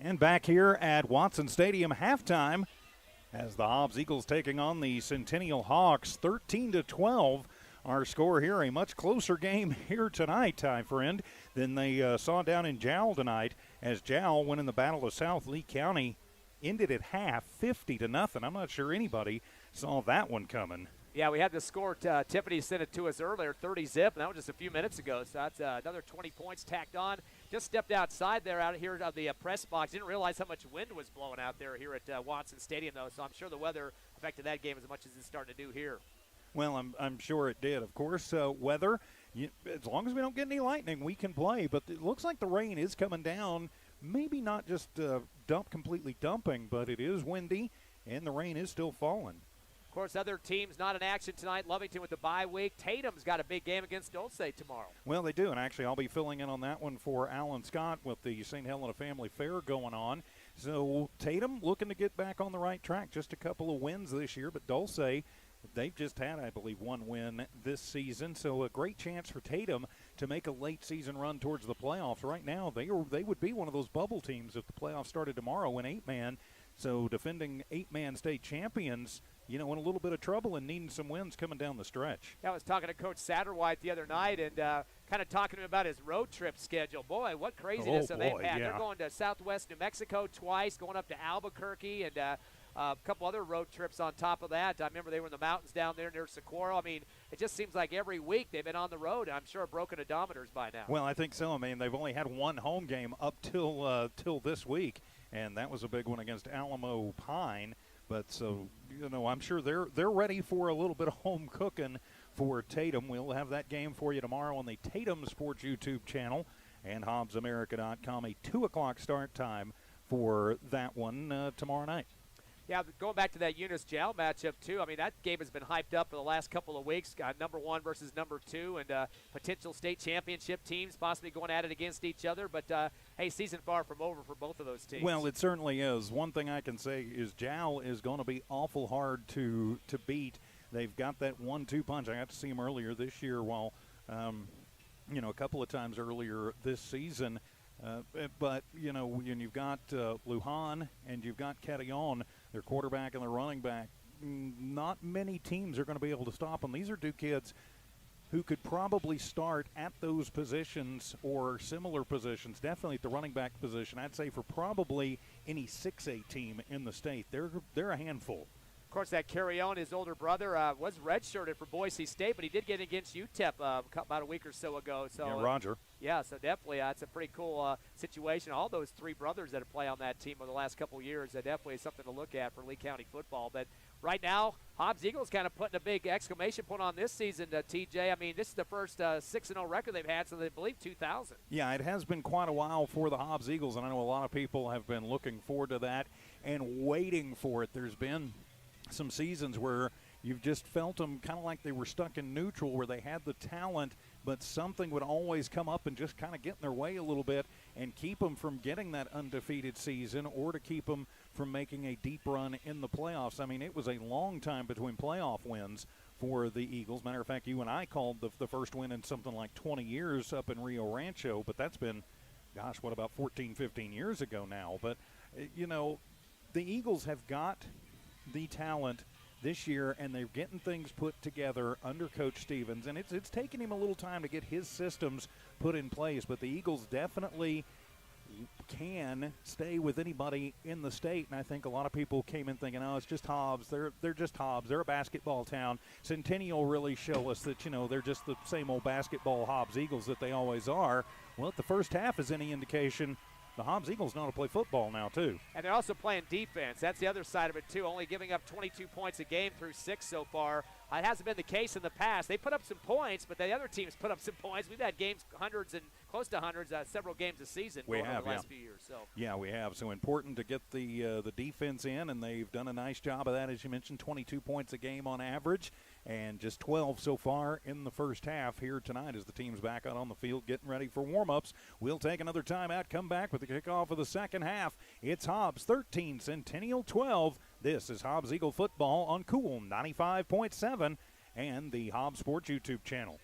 And back here at Watson Stadium, halftime, as the Hobbs Eagles taking on the Centennial Hawks, 13-12. Our score here, a much closer game here tonight, Ty friend, than they saw down in Jowl tonight, as Jowl, winning the Battle of South Lee County, ended at half 50-0. I'm not sure anybody saw that one coming. Yeah, we had the score. Tiffany sent it to us earlier, 30-zip, and that was just a few minutes ago. So that's another 20 points tacked on. Just stepped outside there out here of the press box. Didn't realize how much wind was blowing out there here at Watson Stadium, though. So I'm sure the weather affected that game as much as it's starting to do here. Well, I'm sure it did. Of course, weather, as long as we don't get any lightning, we can play. But it looks like the rain is coming down. Maybe not just completely dumping, but it is windy, and the rain is still falling. Of course, other teams not in action tonight. Lovington with the bye week. Tatum's got a big game against Dulce tomorrow. Well, they do, and actually I'll be filling in on that one for Alan Scott with the St. Helena Family Fair going on. So Tatum looking to get back on the right track. Just a couple of wins this year, but Dulce, they've just had, I believe, one win this season. So a great chance for Tatum to make a late season run towards the playoffs. Right now, they would be one of those bubble teams if the playoffs started tomorrow in 8-man. So defending 8-man state champions, in a little bit of trouble and needing some wins coming down the stretch. I was talking to Coach Satterwhite the other night and kind of talking to him about his road trip schedule. Boy, what craziness have they had. Yeah. They're going to Southwest New Mexico twice, going up to Albuquerque, and a couple other road trips on top of that. I remember they were in the mountains down there near Socorro. I mean, it just seems like every week they've been on the road. I'm sure broken odometers by now. Well, I think so. I mean, they've only had one home game up till this week, and that was a big one against Alamo Pine. But so, I'm sure they're ready for a little bit of home cooking for Tatum. We'll have that game for you tomorrow on the Tatum Sports YouTube channel and HobbsAmerica.com. A 2 o'clock start time for that one tomorrow night. Yeah, going back to that Eunice-Jowl matchup, too, I mean, that game has been hyped up for the last couple of weeks. Number 1 versus number 2, and potential state championship teams possibly going at it against each other. But, hey, season far from over for both of those teams. Well, it certainly is. One thing I can say is Jowl is going to be awful hard to beat. They've got that 1-2 punch. I got to see them earlier this year while, a couple of times earlier this season. But, when you've got Lujan and you've got Catillon, their quarterback and their running back, not many teams are going to be able to stop them. These are two kids who could probably start at those positions or similar positions, definitely at the running back position. I'd say for probably any 6A team in the state, they're a handful. Of course, that Carry-On, his older brother, was redshirted for Boise State, but he did get against UTEP about a week or so ago. So, yeah, Roger. Yeah, so definitely it's a pretty cool situation. All those three brothers that have played on that team over the last couple of years, definitely is something to look at for Lee County football. But right now, Hobbs Eagles kind of putting a big exclamation point on this season, TJ. I mean, this is the first 6-0 record they've had since, I believe, 2000. Yeah, it has been quite a while for the Hobbs Eagles, and I know a lot of people have been looking forward to that and waiting for it. There's been some seasons where you've just felt them kind of like they were stuck in neutral, where they had the talent, but something would always come up and just kind of get in their way a little bit and keep them from getting that undefeated season or to keep them from making a deep run in the playoffs. I mean, it was a long time between playoff wins for the Eagles. Matter of fact, you and I called the first win in something like 20 years up in Rio Rancho, but that's been, about 14, 15 years ago now. But, the Eagles have got the talent this year, and they're getting things put together under Coach Stevens, and it's taken him a little time to get his systems put in place, but the Eagles definitely can stay with anybody in the state, and I think a lot of people came in thinking, it's just Hobbs. They're just Hobbs. They're a basketball town. Centennial really show us that, they're just the same old basketball Hobbs Eagles that they always are. Well, if the first half is any indication, the Hobbs Eagles know how to play football now, too. And they're also playing defense. That's the other side of it, too, only giving up 22 points a game through 6 so far. It hasn't been the case in the past. They put up some points, but the other teams put up some points. We've had games, hundreds and close to hundreds, several games a season over the last few years. So. Yeah, we have. So important to get the defense in, and they've done a nice job of that, as you mentioned, 22 points a game on average, and just 12 so far in the first half here tonight as the team's back out on the field getting ready for warm-ups. We'll take another timeout, come back with the kickoff of the second half. It's Hobbs 13, Centennial 12. This is Hobbs Eagle football on Cool 95.7 and the Hobbs Sports YouTube channel.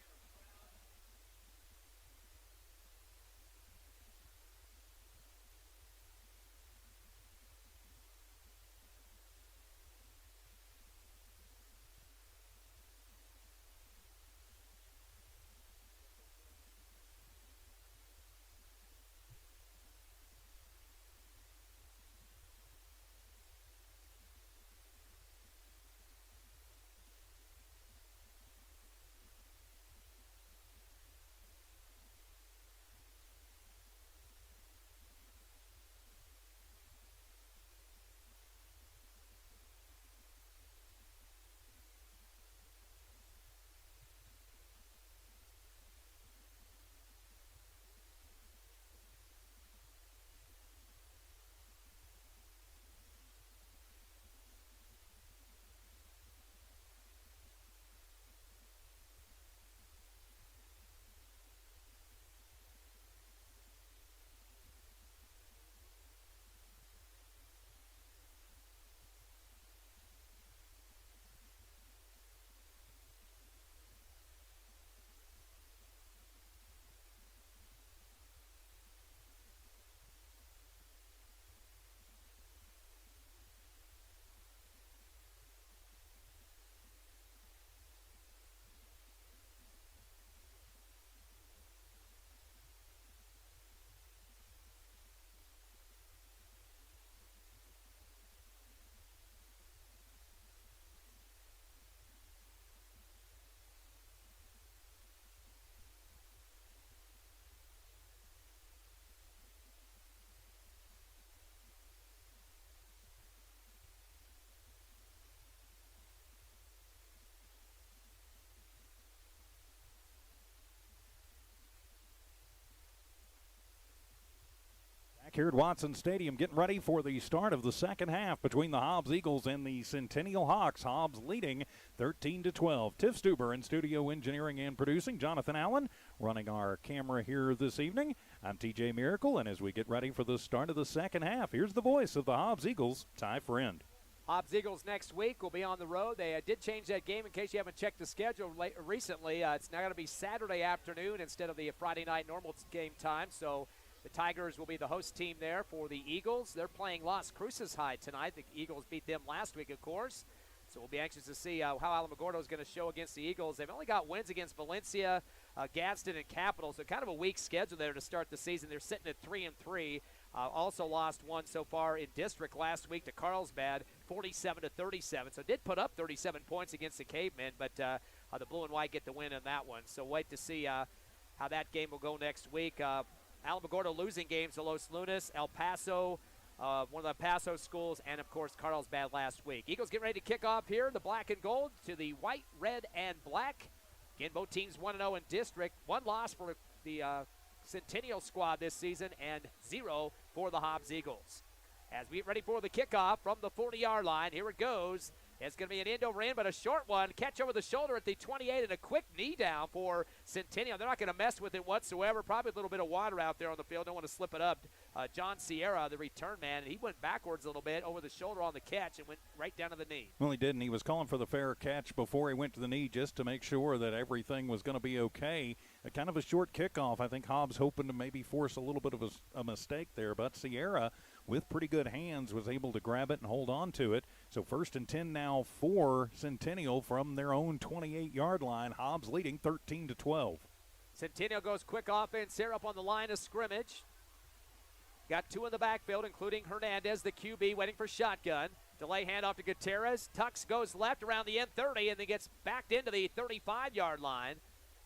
here at Watson Stadium, getting ready for the start of the second half between the Hobbs Eagles and the Centennial Hawks. Hobbs leading 13-12. Tiff Stuber in studio engineering and producing. Jonathan Allen running our camera here this evening. I'm TJ Miracle, and as we get ready for the start of the second half, here's the voice of the Hobbs Eagles, Ty Friend. Hobbs Eagles next week will be on the road. They did change that game in case you haven't checked the schedule recently. It's now going to be Saturday afternoon instead of the Friday night normal game time. So the Tigers will be the host team there for the Eagles. They're playing Las Cruces High tonight. The Eagles beat them last week, of course. So we'll be anxious to see how Alamogordo is going to show against the Eagles. They've only got wins against Valencia, Gadsden, and Capital, so kind of a weak schedule there to start the season. They're sitting at 3-3. Also lost one so far in district last week to Carlsbad, 47-37. So did put up 37 points against the Cavemen, but the Blue and White get the win in that one. So wait to see how that game will go next week. Alamogordo losing games to Los Lunas, El Paso, one of the Paso schools, and, of course, Carlsbad last week. Eagles get ready to kick off here, the black and gold to the white, red, and black. Again, both teams 1-0 in district. One loss for the Centennial squad this season and 0 for the Hobbs Eagles. As we get ready for the kickoff from the 40-yard line, here it goes. It's going to be an end over end, but a short one. Catch over the shoulder at the 28 and a quick knee down for Centennial. They're not going to mess with it whatsoever. Probably a little bit of water out there on the field. Don't want to slip it up. John Sierra, the return man, he went backwards a little bit over the shoulder on the catch and went right down to the knee. Well, he didn't. He was calling for the fair catch before he went to the knee just to make sure that everything was going to be okay. Kind of a short kickoff. I think Hobbs hoping to maybe force a little bit of a mistake there, but Sierra, with pretty good hands, was able to grab it and hold on to it. So 1st and 10 now for Centennial from their own 28-yard line. Hobbs leading 13-12. Centennial goes quick offense here up on the line of scrimmage. Got two in the backfield, including Hernandez, the QB, waiting for shotgun. Delay handoff to Gutierrez. Tux goes left around the end 30 and then gets backed into the 35-yard line.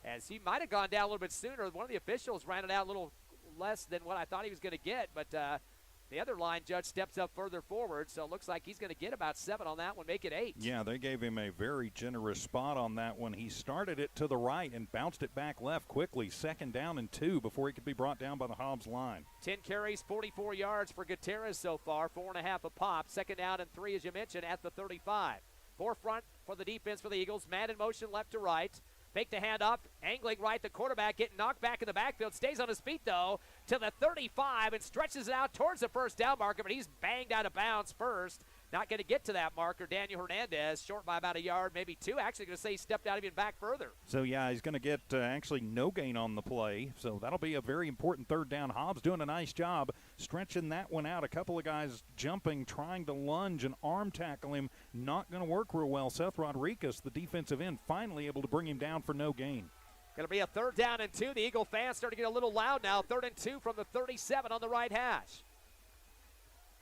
As he might have gone down a little bit sooner. One of the officials ran it out a little less than what I thought he was going to get, but the other line judge steps up further forward, so it looks like he's going to get about 7 on that one, make it 8. Yeah, they gave him a very generous spot on that one. He started it to the right and bounced it back left quickly. 2nd down and 2 before he could be brought down by the Hobbs line. 10 carries, 44 yards for Gutierrez so far, 4.5 a pop. 2nd down and 3, as you mentioned, at the 35. Forefront for the defense for the Eagles. Man in motion left to right. Fake the handoff, angling right, the quarterback getting knocked back in the backfield, stays on his feet, though, to the 35 and stretches it out towards the first down marker, but he's banged out of bounds first. Not going to get to that marker. Daniel Hernandez, short by about a yard, maybe 2. Actually going to say he stepped out even back further. So, yeah, he's going to get actually no gain on the play. So that'll be a very important 3rd down. Hobbs doing a nice job stretching that one out. A couple of guys jumping, trying to lunge and arm tackle him. Not going to work real well. Seth Rodriguez, the defensive end, finally able to bring him down for no gain. Going to be a 3rd down and 2. The Eagle fans start to get a little loud now. 3rd and 2 from the 37 on the right hash.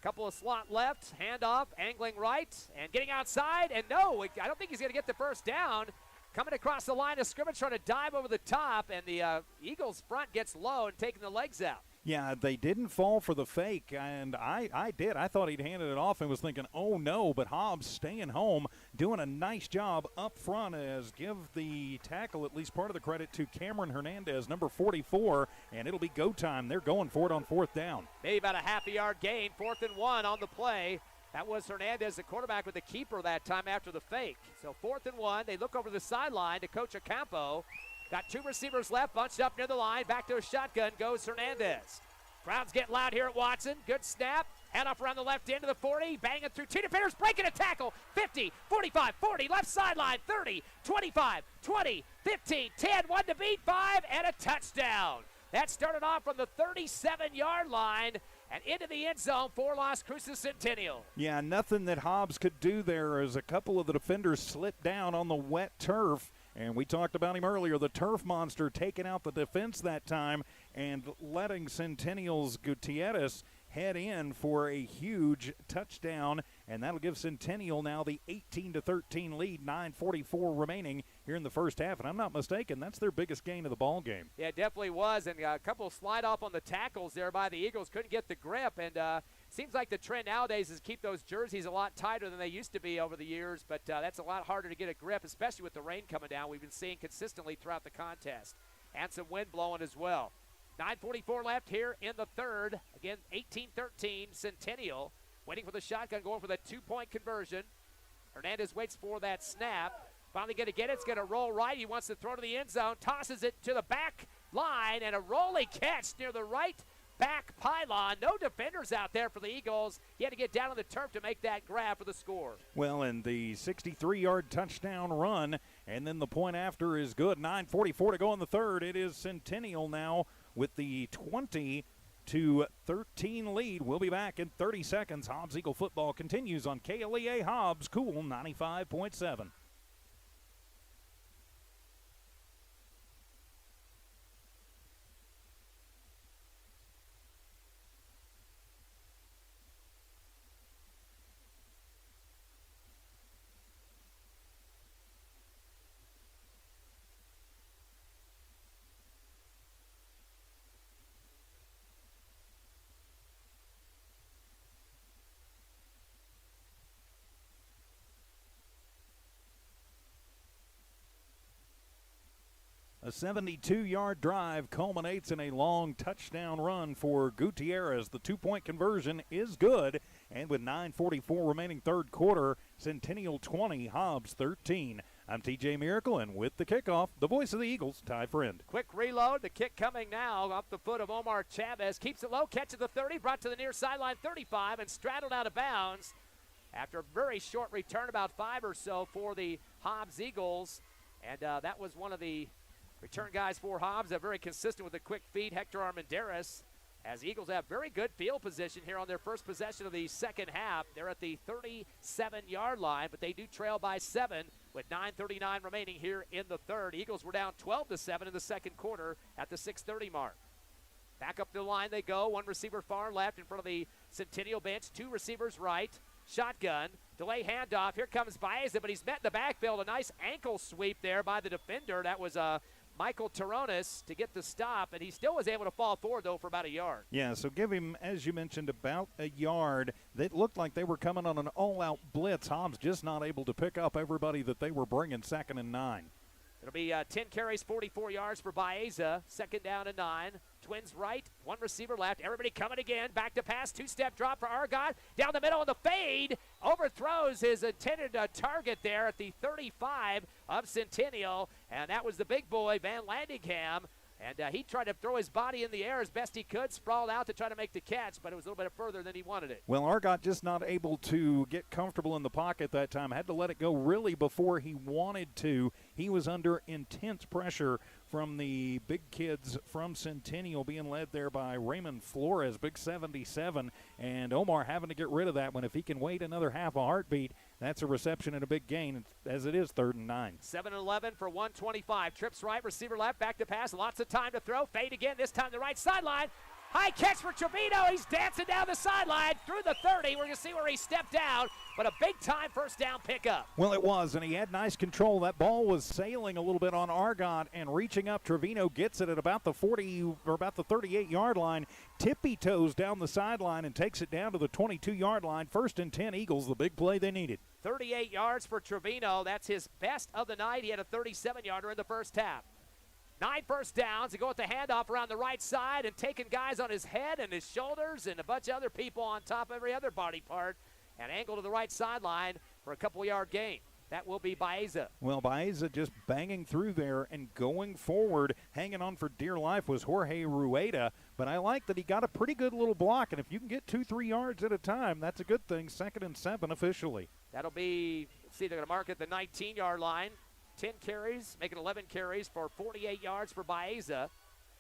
Couple of slot left, handoff, angling right, and getting outside, and no, I don't think he's going to get the first down. Coming across the line of scrimmage, trying to dive over the top, and the Eagles front gets low and taking the legs out. Yeah, they didn't fall for the fake, and I did. I thought he'd handed it off and was thinking, oh, no, but Hobbs staying home, doing a nice job up front as give the tackle at least part of the credit to Cameron Hernandez, number 44, and it'll be go time. They're going for it on 4th down. Maybe about a half a yard gain, 4th and 1 on the play. That was Hernandez, the quarterback, with the keeper that time after the fake. So 4th and 1, they look over the sideline to Coach Ocampo. Got 2 receivers left, bunched up near the line. Back to a shotgun goes Hernandez. Crowd's getting loud here at Watson. Good snap. Head off around the left end of the 40. Banging through 2 defenders. Breaking a tackle. 50, 45, 40. Left sideline. 30, 25, 20, 15, 10. 1 to beat. 5 and a touchdown. That started off from the 37-yard line and into the end zone for Las Cruces Centennial. Yeah, nothing that Hobbs could do there as a couple of the defenders slipped down on the wet turf. And we talked about him earlier, the turf monster taking out the defense that time and letting Centennial's Gutierrez head in for a huge touchdown. And that'll give Centennial now the 18-13 lead, 9:44 remaining here in the first half. And I'm not mistaken, that's their biggest gain of the ball game. Yeah, it definitely was. And a couple slide off on the tackles there by the Eagles. Couldn't get the grip. And seems like the trend nowadays is keep those jerseys a lot tighter than they used to be over the years, but that's a lot harder to get a grip, especially with the rain coming down. We've been seeing consistently throughout the contest. And some wind blowing as well. 9:44 left here in the third. Again, 18-13, Centennial waiting for the shotgun, going for the two-point conversion. Hernandez waits for that snap. Finally going to get it. It's going to roll right. He wants to throw to the end zone. Tosses it to the back line, and a rolling catch near the right back pylon. No defenders out there for the Eagles. He had to get down on the turf to make that grab for the score. Well, and the 63-yard touchdown run, and then the point after is good. 9:44 to go in the third. It is Centennial now with the 20-13 lead. We'll be back in 30 seconds. Hobbs Eagle football continues on KLEA Hobbs, Cool 95.7. A 72-yard drive culminates in a long touchdown run for Gutierrez. The two-point conversion is good, and with 9:44 remaining third quarter, Centennial 20, Hobbs 13. I'm TJ Miracle, and with the kickoff, the voice of the Eagles, Ty Friend. Quick reload. The kick coming now off the foot of Omar Chavez. Keeps it low, catches the 30, brought to the near sideline 35, and straddled out of bounds after a very short return, about 5 or so for the Hobbs Eagles. And that was one of the return guys for Hobbs, very consistent with the quick feed, Hector Armendariz, as Eagles have very good field position here on their first possession of the second half. They're at the 37-yard line, but they do trail by 7 with 9:39 remaining here in the third. Eagles were down 12-7 in the second quarter at the 6:30 mark. Back up the line they go. One receiver far left in front of the Centennial bench. Two receivers right. Shotgun. Delay handoff. Here comes Baeza, but he's met in the backfield. A nice ankle sweep there by the defender. That was Michael Taronis to get the stop, and he still was able to fall forward, though, for about a yard. Yeah, so give him, as you mentioned, about a yard. That looked like they were coming on an all-out blitz. Hobbs just not able to pick up everybody that they were bringing, 2nd and 9. It'll be 10 carries, 44 yards for Baeza. 2nd down and 9. Twins right, one receiver left. Everybody coming again. Back to pass. Two-step drop for Argot. Down the middle of the fade. Overthrows his intended target there at the 35 of Centennial. And that was the big boy, Van Landingham. And he tried to throw his body in the air as best he could, sprawled out to try to make the catch, but it was a little bit further than he wanted it. Well, Argot just not able to get comfortable in the pocket that time. Had to let it go really before he wanted to. He was under intense pressure from the big kids from Centennial, being led there by Raymond Flores, big 77, and Omar having to get rid of that one. If he can wait another half a heartbeat, that's a reception and a big gain, as it is 3rd and 9. 7-11 for 125. Trips right, receiver left, back to pass. Lots of time to throw. Fade again, this time the right sideline. High catch for Trevino. He's dancing down the sideline through the 30. We're going to see where he stepped out, but a big-time first down pickup. Well, it was, and he had nice control. That ball was sailing a little bit on Argot and reaching up. Trevino gets it at about the 40 or about the 38-yard line. Tippy-toes down the sideline and takes it down to the 22-yard line. 1st and 10 Eagles, the big play they needed. 38 yards for Trevino. That's his best of the night. He had a 37-yarder in the first half. 9 first downs to go with the handoff around the right side and taking guys on his head and his shoulders and a bunch of other people on top of every other body part and angle to the right sideline for a couple-yard gain. That will be Baeza. Well, Baeza just banging through there and going forward, hanging on for dear life was Jorge Rueda. But I like that he got a pretty good little block, and if you can get 2-3 yards at a time, that's a good thing. 2nd and 7 officially. That'll be, let's see, they're going to mark at the 19-yard line. 10 carries, making 11 carries for 48 yards for Baeza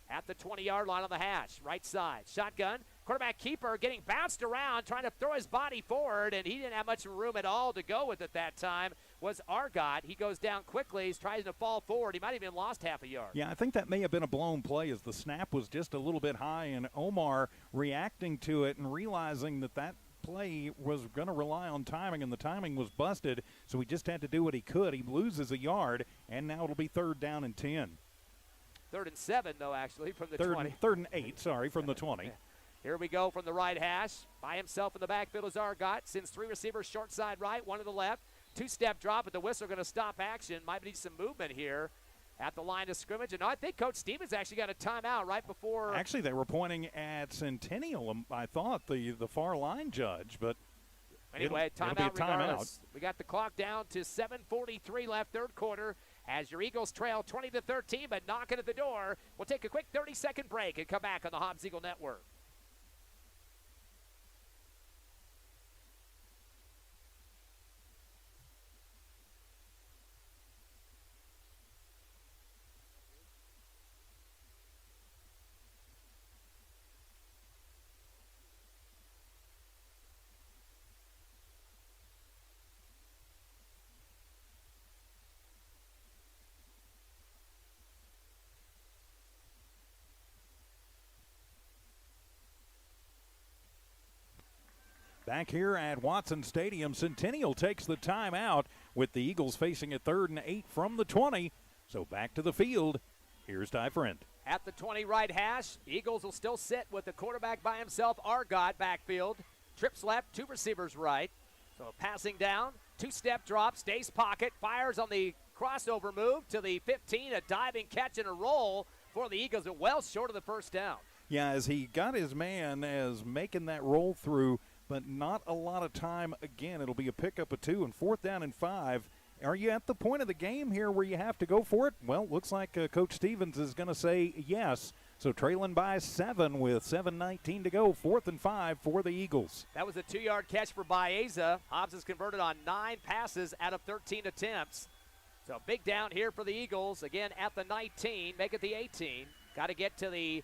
at the 20-yard line on the hash, right side. Shotgun, quarterback keeper getting bounced around, trying to throw his body forward, and he didn't have much room at all to go with it that time, was Argot. He goes down quickly. He's trying to fall forward. He might have even lost half a yard. Yeah, I think that may have been a blown play as the snap was just a little bit high, and Omar reacting to it and realizing that play was going to rely on timing, and the timing was busted, so he just had to do what he could. He loses a yard, and now it'll be 3rd down and 10. 3rd and 7, though, actually, from the 20. 3rd and 8, sorry, from the 20. Here we go from the right hash. By himself in the backfield is Argot. Sends 3 receivers short side right, 1 to the left. Two-step drop, but the whistle going to stop action. Might need some movement here. at the line of scrimmage. And I think Coach Stevens actually got a timeout right before. Actually, they were pointing at Centennial, I thought, the far line judge. But anyway, it'll be a regardless. We got the clock down to 7:43 left, third quarter, as your Eagles trail 20-13, but knocking at the door. We'll take a quick 30-second break and come back on the Hobbs Eagle Network. Back here at Watson Stadium, Centennial takes the timeout with the Eagles facing a 3rd and 8 from the 20. So back to the field. Here's Ty Friend. At the 20 right hash, Eagles will still sit with the quarterback by himself, Argott backfield. Trips left, 2 receivers right. So passing down, 2-step drop, stays pocket, fires on the crossover move to the 15, a diving catch and a roll for the Eagles, but well short of the first down. Yeah, as he got his man as making that roll through, but not a lot of time. Again, it'll be a pickup of 2 and 4th down and 5. Are you at the point of the game here where you have to go for it? Well, looks like Coach Stevens is going to say yes. So trailing by 7 with 7:19 to go, 4th and 5 for the Eagles. That was a 2-yard catch for Baeza. Hobbs has converted on 9 passes out of 13 attempts. So big down here for the Eagles. Again, at the 19, make it the 18. Got to get to the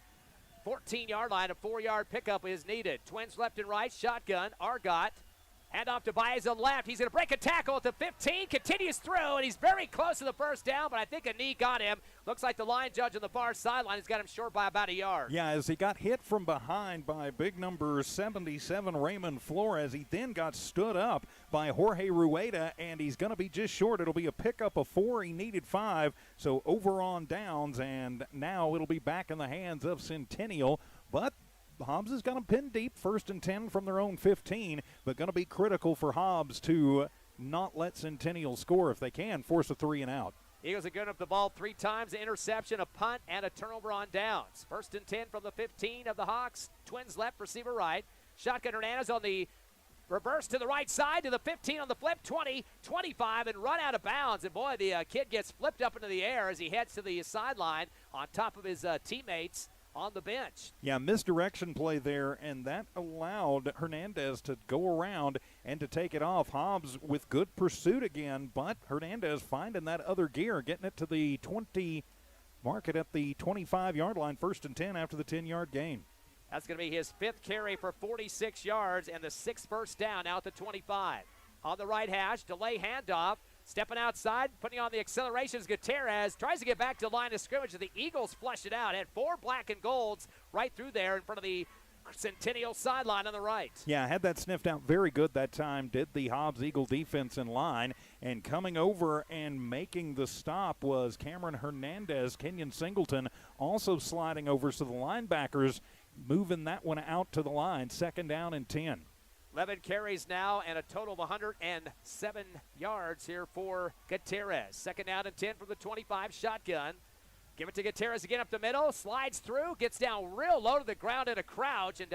14-yard line. A 4-yard pickup is needed. Twins left and right. Shotgun. Argott. Hand off to Baeza left. He's going to break a tackle at the 15. Continues through, and he's very close to the first down, but I think a knee got him. Looks like the line judge on the far sideline has got him short by about a yard. Yeah, as he got hit from behind by big number 77, Raymond Flores, he then got stood up by Jorge Rueda, and he's going to be just short. It'll be a pickup of 4. He needed 5, so over on downs, and now it'll be back in the hands of Centennial. But Hobbs has got them pinned deep, 1st and 10 from their own 15, but going to be critical for Hobbs to not let Centennial score if they can, force a 3 and out. Eagles have given up the ball 3 times, an interception, a punt, and a turnover on downs. 1st and 10 from the 15 of the Hawks. Twins left, receiver right. Shotgun Hernandez on the reverse to the right side to the 15 on the flip, 20, 25, and run out of bounds. And boy, the kid gets flipped up into the air as he heads to the sideline on top of his teammates on the bench. Yeah, misdirection play there, and that allowed Hernandez to go around and to take it off. Hobbs with good pursuit again, but Hernandez finding that other gear, getting it to the 20, mark it at the 25-yard line, 1st and 10 after the 10-yard gain. That's going to be his 5th carry for 46 yards and the 6th first down out to 25. On the right hash, delay handoff. Stepping outside, putting on the accelerations, Gutierrez tries to get back to the line of scrimmage. The Eagles flush it out. Had 4 black and golds right through there in front of the Centennial sideline on the right. Yeah, had that sniffed out very good that time, did the Hobbs Eagle defense in line. And coming over and making the stop was Cameron Hernandez. Kenyon Singleton also sliding over, so the linebackers moving that one out to the line. 2nd down and 10. 11 carries now and a total of 107 yards here for Gutierrez. 2nd down and 10 from the 25 shotgun. Give it to Gutierrez again up the middle. Slides through, gets down real low to the ground in a crouch and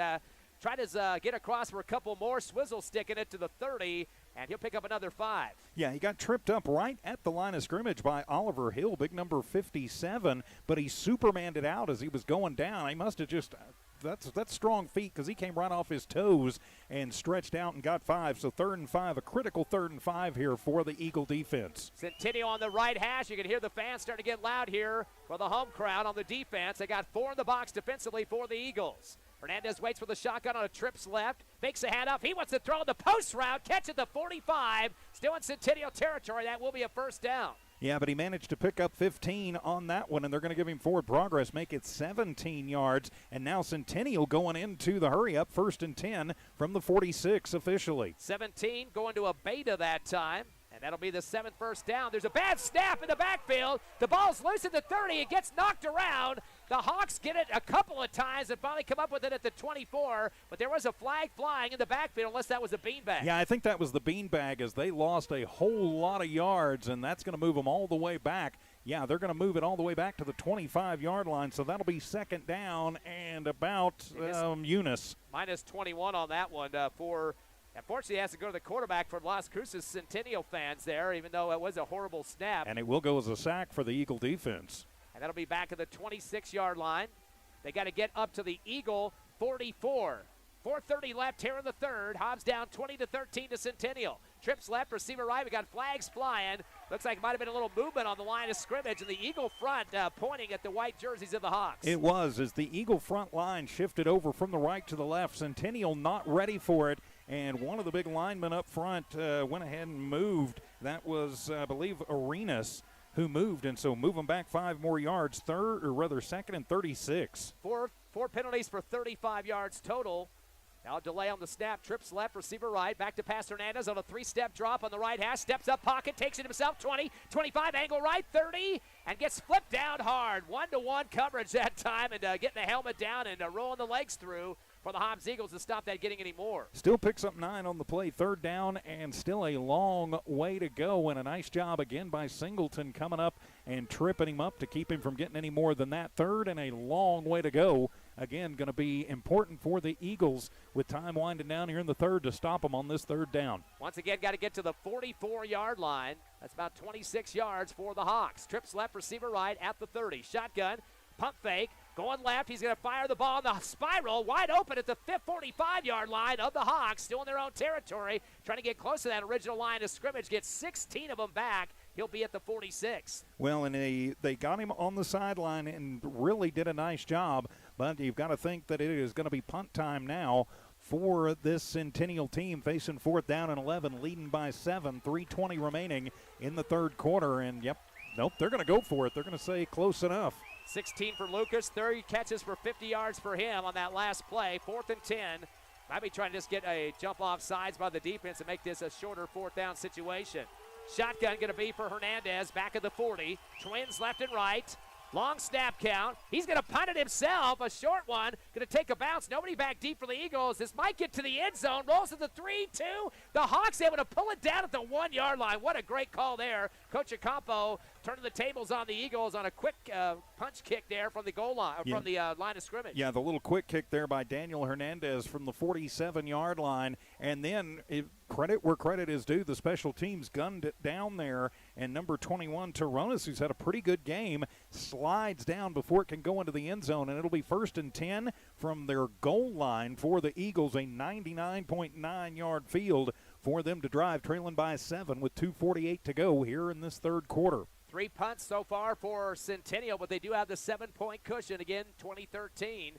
try to get across for a couple more. Swizzle sticking it to the 30, and he'll pick up another 5. Yeah, he got tripped up right at the line of scrimmage by Oliver Hill, big number 57, but he supermaned it out as he was going down. He must have just that's strong feet because he came right off his toes and stretched out and got 5. So 3rd and 5, a critical 3rd and 5 here for the Eagle defense. Centennial on the right hash. You can hear the fans starting to get loud here for the home crowd on the defense. They got 4 in the box defensively for the Eagles. Hernandez waits for the shotgun on a trips left. Fakes a handoff. He wants to throw the post route. Catch at the 45. Still in Centennial territory. That will be a first down. Yeah, but he managed to pick up 15 on that one, and they're going to give him forward progress, make it 17 yards. And now Centennial going into the hurry-up, 1st and 10 from the 46 officially. 17 going to a beta that time, and that'll be the 7th first down. There's a bad snap in the backfield. The ball's loose at the 30. It gets knocked around. The Hawks get it a couple of times and finally come up with it at the 24, but there was a flag flying in the backfield unless that was a beanbag. Yeah, I think that was the beanbag as they lost a whole lot of yards, and that's going to move them all the way back Yeah, they're going to move it all the way back to the 25-yard line, so that'll be second down and about Eunice. Minus 21 on that one unfortunately, he has to go to the quarterback for Las Cruces Centennial fans there, even though it was a horrible snap. And it will go as a sack for the Eagle defense. And that'll be back at the 26-yard line. They got to get up to the Eagle 44. 4:30 left here in the third. Hobbs down 20-13 to Centennial. Trips left, receiver right. We got flags flying. Looks like it might have been a little movement on the line of scrimmage, and the Eagle front pointing at the white jerseys of the Hawks. It was, as the Eagle front line shifted over from the right to the left. Centennial not ready for it, and one of the big linemen up front went ahead and moved. That was, I believe, Arenas who moved, and so moving back 5 more yards, second and 36. Four penalties for 35 yards total. Now delay on the snap, trips left, receiver right, back to pass Hernandez on a 3-step drop on the right hash, steps up pocket, takes it himself, 20, 25, angle right, 30, and gets flipped down hard. 1-to-1 coverage that time, and getting the helmet down and rolling the legs through for the Hobbs Eagles to stop that getting any more. Still picks up 9 on the play, third down, and still a long way to go, and a nice job again by Singleton coming up and tripping him up to keep him from getting any more than that. Third and a long way to go. Again, going to be important for the Eagles with time winding down here in the third to stop them on this third down. Once again, got to get to the 44-yard line. That's about 26 yards for the Hawks. Trips left, receiver right at the 30. Shotgun, pump fake, going left. He's going to fire the ball in the spiral, wide open at the 45-yard line of the Hawks, still in their own territory, trying to get close to that original line of scrimmage, get 16 of them back. He'll be at the 46. Well, and they got him on the sideline and really did a nice job, but you've got to think that it is going to be punt time now for this Centennial team, facing 4th down and 11, leading by 7, 3:20 remaining in the third quarter, and they're going to go for it. They're going to say close enough. 16 for Lucas, 30 catches for 50 yards for him on that last play. 4th and 10. Might be trying to just get a jump off sides by the defense and make this a shorter 4th down situation. Shotgun going to be for Hernandez back at the 40. Twins left and right. Long snap count. He's going to punt it himself. A short one. Going to take a bounce. Nobody back deep for the Eagles. This might get to the end zone. Rolls to the 3-2. The Hawks able to pull it down at the 1-yard line. What a great call there. Coach Ocampo turning the tables on the Eagles on a quick punch kick there from the goal line, from the line of scrimmage. Yeah, the little quick kick there by Daniel Hernandez from the 47-yard line. And then credit where credit is due. The special teams gunned it down there. And number 21, Taronis, who's had a pretty good game, slides down before it can go into the end zone. And it'll be 1st and 10 from their goal line for the Eagles, a 99.9-yard field for them to drive, trailing by 7 with 2:48 to go here in this third quarter. 3 punts so far for Centennial, but they do have the 7-point cushion again, 2013.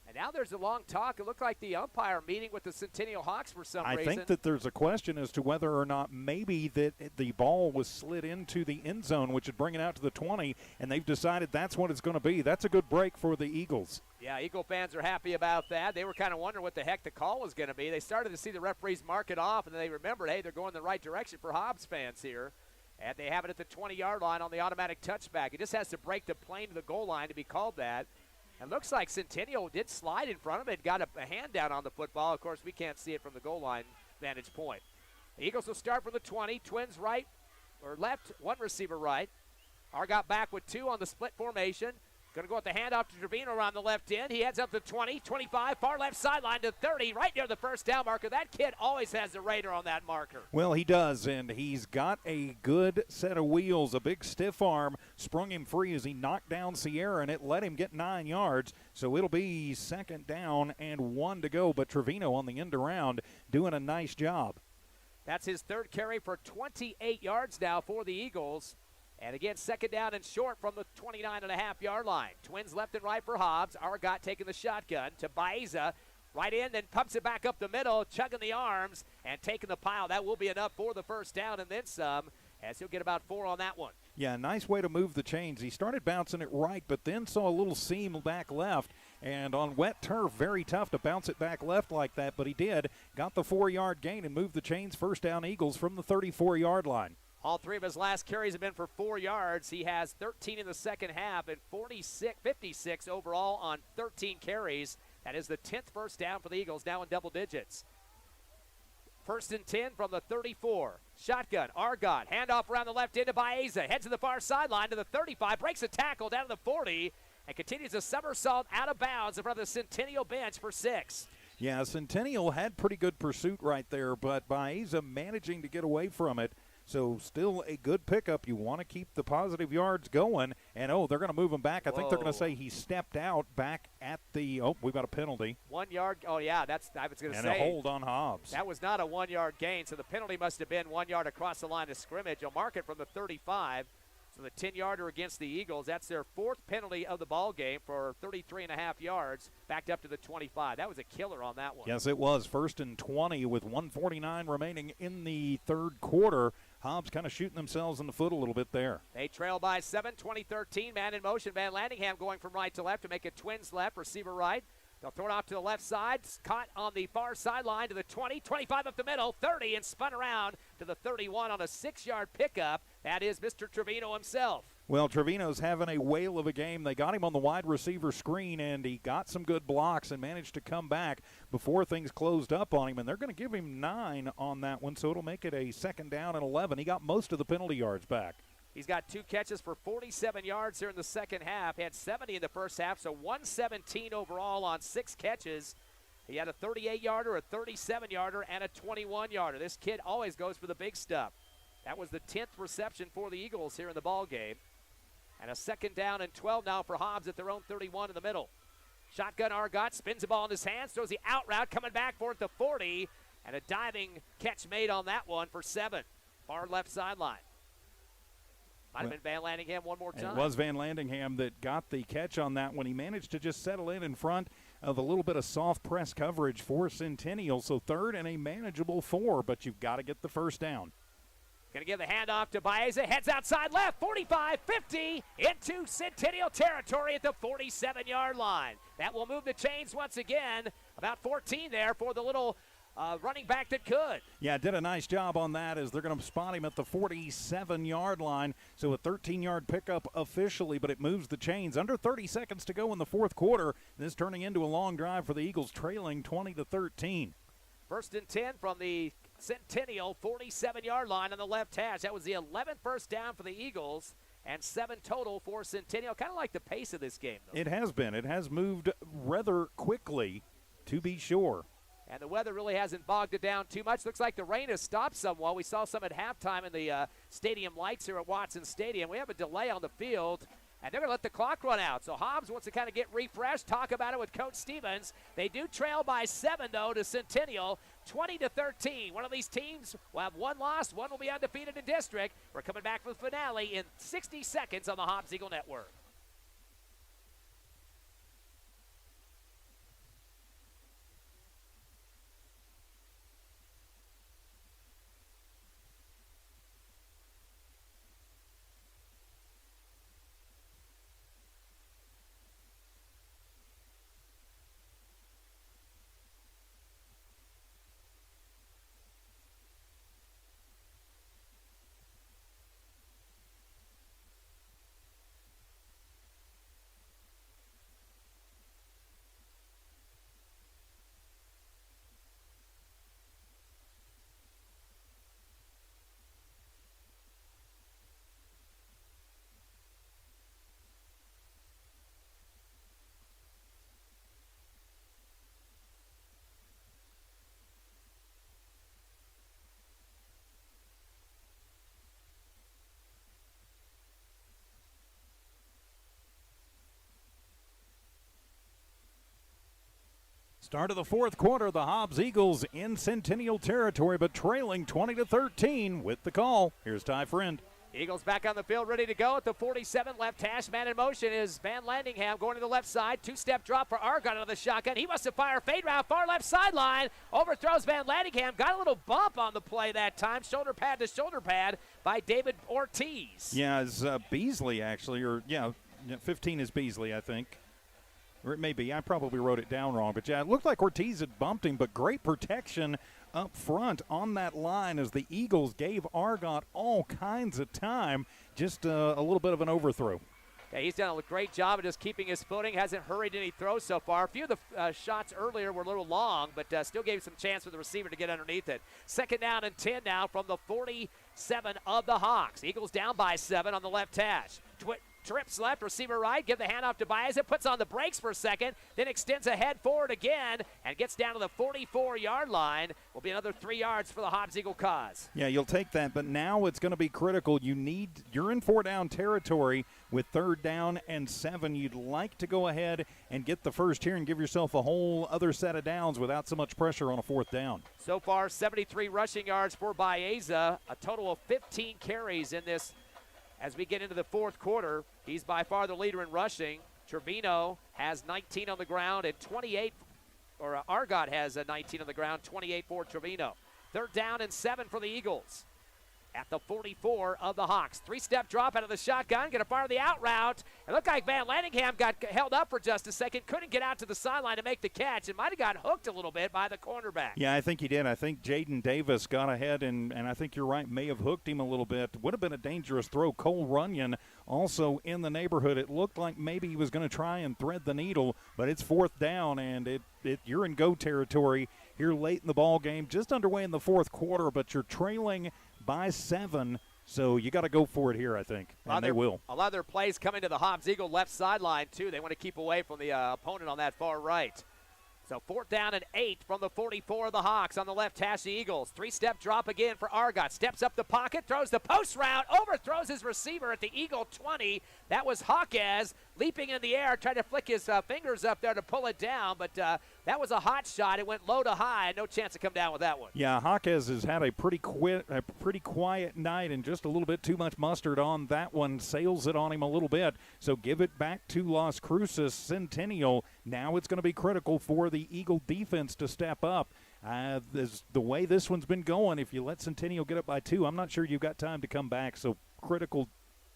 And now there's a long talk. It looked like the umpire meeting with the Centennial Hawks for some reason. I think that there's a question as to whether or not maybe that the ball was slid into the end zone, which would bring it out to the 20, and they've decided that's what it's going to be. That's a good break for the Eagles. Yeah, Eagle fans are happy about that. They were kind of wondering what the heck the call was going to be. They started to see the referees mark it off, and then they remembered, hey, they're going the right direction for Hobbs fans here. And they have it at the 20-yard line on the automatic touchback. It just has to break the plane to the goal line to be called that. It looks like Centennial did slide in front of it, got a hand down on the football. Of course, we can't see it from the goal line vantage point. The Eagles will start from the 20. Twins right or left, one receiver right. Argot back with 2 on the split formation. Going to go with the handoff to Trevino around the left end. He heads up to 20, 25, far left sideline to 30, right near the first down marker. That kid always has the radar on that marker. Well, he does, and he's got a good set of wheels. A big stiff arm sprung him free as he knocked down Sierra, and it let him get 9 yards. So it'll be 2nd down and 1 to go, but Trevino on the end around doing a nice job. That's his 3rd carry for 28 yards now for the Eagles. And again, 2nd down and short from the 29.5-yard line. Twins left and right for Hobbs. Argot taking the shotgun to Baeza. Right in, then pumps it back up the middle, chugging the arms and taking the pile. That will be enough for the first down and then some, as he'll get about 4 on that one. Yeah, nice way to move the chains. He started bouncing it right, but then saw a little seam back left. And on wet turf, very tough to bounce it back left like that, but he did. Got the 4-yard gain and moved the chains. First down Eagles from the 34-yard line. All 3 of his last carries have been for 4 yards. He has 13 in the second half and 56 overall on 13 carries. That is the 10th first down for the Eagles, now in double digits. First and 10 from the 34. Shotgun, Argot, handoff around the left end to Baeza. Heads to the far sideline to the 35, breaks a tackle down to the 40, and continues a somersault out of bounds in front of the Centennial bench for 6. Yeah, Centennial had pretty good pursuit right there, but Baeza managing to get away from it. So still a good pickup. You want to keep the positive yards going. And, they're going to move him back. I think they're going to say he stepped out back at the – we've got a penalty. 1 yard. Oh, yeah, I was going to say. And a hold on Hobbs. That was not a 1 yard gain, so the penalty must have been 1 yard across the line of scrimmage. You'll mark it from the 35. So the 10-yarder against the Eagles, that's their 4th penalty of the ball game for 33.5 yards, backed up to the 25. That was a killer on that one. Yes, it was. First and 20 with 1:49 remaining in the third quarter. Hobbs kind of shooting themselves in the foot a little bit there. They trail by 7, 20-13. Man in motion. Van Landingham going from right to left to make it twins left, receiver right. They'll throw it off to the left side. Caught on the far sideline to the 20, 25 up the middle, 30, and spun around to the 31 on a 6-yard pickup. That is Mr. Trevino himself. Well, Trevino's having a whale of a game. They got him on the wide receiver screen, and he got some good blocks and managed to come back before things closed up on him. And they're going to give him 9 on that one, so it'll make it a 2nd down and 11. He got most of the penalty yards back. He's got 2 catches for 47 yards here in the second half. He had 70 in the first half, so 117 overall on 6 catches. He had a 38-yarder, a 37-yarder, and a 21-yarder. This kid always goes for the big stuff. That was the 10th reception for the Eagles here in the ball game. And a 2nd down and 12 now for Hobbs at their own 31 in the middle. Shotgun Argot spins the ball in his hands, throws the out route, coming back for it to 40, and a diving catch made on that one for 7. Far left sideline. Might have been Van Landingham one more time. It was Van Landingham that got the catch on that one. He managed to just settle in front of a little bit of soft press coverage for Centennial. So 3rd and a manageable 4, but you've got to get the first down. Going to give the handoff to Baeza. Heads outside left, 45, 50, into Centennial territory at the 47-yard line. That will move the chains once again. About 14 there for the little running back that could. Yeah, did a nice job on that as they're going to spot him at the 47-yard line. So a 13-yard pickup officially, but it moves the chains. Under 30 seconds to go in the fourth quarter. This turning into a long drive for the Eagles, trailing 20-13. First and 10 from the Centennial 47-yard line on the left hash. That was the 11th first down for the Eagles and 7 total for Centennial. Kind of like the pace of this game, though. It has been. It has moved rather quickly, to be sure. And the weather really hasn't bogged it down too much. Looks like the rain has stopped somewhat. We saw some at halftime in the stadium lights here at Watson Stadium. We have a delay on the field, and they're going to let the clock run out. So Hobbs wants to kind of get refreshed, talk about it with Coach Stevens. They do trail by 7, though, to Centennial, 20-13. One of these teams will have 1 loss. One will be undefeated in district. We're coming back for the finale in 60 seconds on the Hobbs Eagle Network. Start of the fourth quarter, the Hobbs Eagles in Centennial territory, but trailing 20-13 with the call. Here's Ty Friend. Eagles back on the field, ready to go at the 47 left hash. Man in motion is Van Landingham going to the left side. 2-step drop for Argot out of the shotgun. He wants to fire fade route, far left sideline. Overthrows Van Landingham. Got a little bump on the play that time. Shoulder pad to shoulder pad by David Ortiz. Yeah, it's Beasley actually, 15 is Beasley, I think. Or it may be. I probably wrote it down wrong. But, yeah, it looked like Ortiz had bumped him, but great protection up front on that line as the Eagles gave Argot all kinds of time. Just a little bit of an overthrow. Yeah, he's done a great job of just keeping his footing. Hasn't hurried any throws so far. A few of the shots earlier were a little long, but still gave some chance for the receiver to get underneath it. 2nd down and 10 now from the 47 of the Hawks. Eagles down by 7 on the left hash. Trips left, receiver right, give the handoff to Baez. It puts on the brakes for a second, then extends ahead forward again and gets down to the 44-yard line. Will be another 3 yards for the Hobbs Eagle cause. Yeah, you'll take that, but now it's going to be critical. You're in 4-down territory with 3rd down and 7. You'd like to go ahead and get the first here and give yourself a whole other set of downs without so much pressure on a 4th down. So far, 73 rushing yards for Baeza, a total of 15 carries in this. As we get into the 4th quarter, he's by far the leader in rushing. Trevino has 19 on the ground and 28, or Argot has 19 on the ground, 28 for Trevino. 3rd down and 7 for the Eagles at the 44 of the Hawks. 3-step drop out of the shotgun, going to fire the out route. It looked like Van Lanningham got held up for just a second, couldn't get out to the sideline to make the catch. It might have got hooked a little bit by the cornerback. Yeah, I think he did. I think Jaden Davis got ahead, and I think you're right, may have hooked him a little bit. Would have been a dangerous throw. Cole Runyon also in the neighborhood. It looked like maybe he was going to try and thread the needle, but it's 4th down, and you're in go territory here late in the ball game, just underway in the 4th quarter, but you're trailing by 7, so you got to go for it here, I think, and they will. A lot of their plays coming to the Hobbs Eagle left sideline, too. They want to keep away from the opponent on that far right. So 4th down and 8 from the 44 of the Hawks on the left hash, the Eagles. 3-step drop again for Argot. Steps up the pocket, throws the post route, overthrows his receiver at the Eagle 20. That was Hawkes leaping in the air, trying to flick his fingers up there to pull it down, but that was a hot shot. It went low to high. No chance to come down with that one. Yeah, Hawkes has had a pretty quiet night and just a little bit too much mustard on that one. Sails it on him a little bit. So give it back to Las Cruces Centennial. Now it's going to be critical for the Eagle defense to step up. The way this one's been going, if you let Centennial get up by 2, I'm not sure you've got time to come back. So critical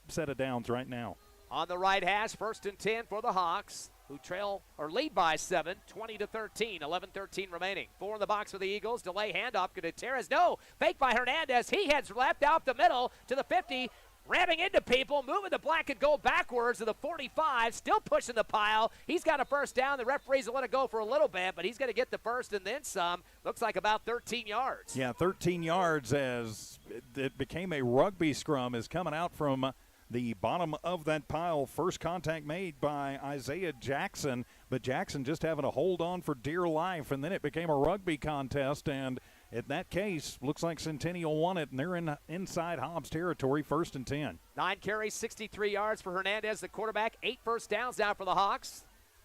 set of downs right now. On the right hash, 1st and 10 for the Hawks, who trail or lead by 7, 20-13, 11-13 remaining. 4 in the box for the Eagles. Delay handoff. Gutierrez. No. Fake by Hernandez. He heads left out the middle to the 50. Ramming into people, moving the black and gold backwards to the 45, still pushing the pile. He's got a 1st down. The referees will let it go for a little bit, but he's going to get the 1st and then some. Looks like about 13 yards. Yeah, 13 yards as it became a rugby scrum is coming out from the bottom of that pile. First contact made by Isaiah Jackson, but Jackson just having to hold on for dear life, and then it became a rugby contest, and in that case, looks like Centennial won it, and they're inside Hobbs territory, 1st and 10. 9 carries, 63 yards for Hernandez, the quarterback. 8 first downs now for the Hawks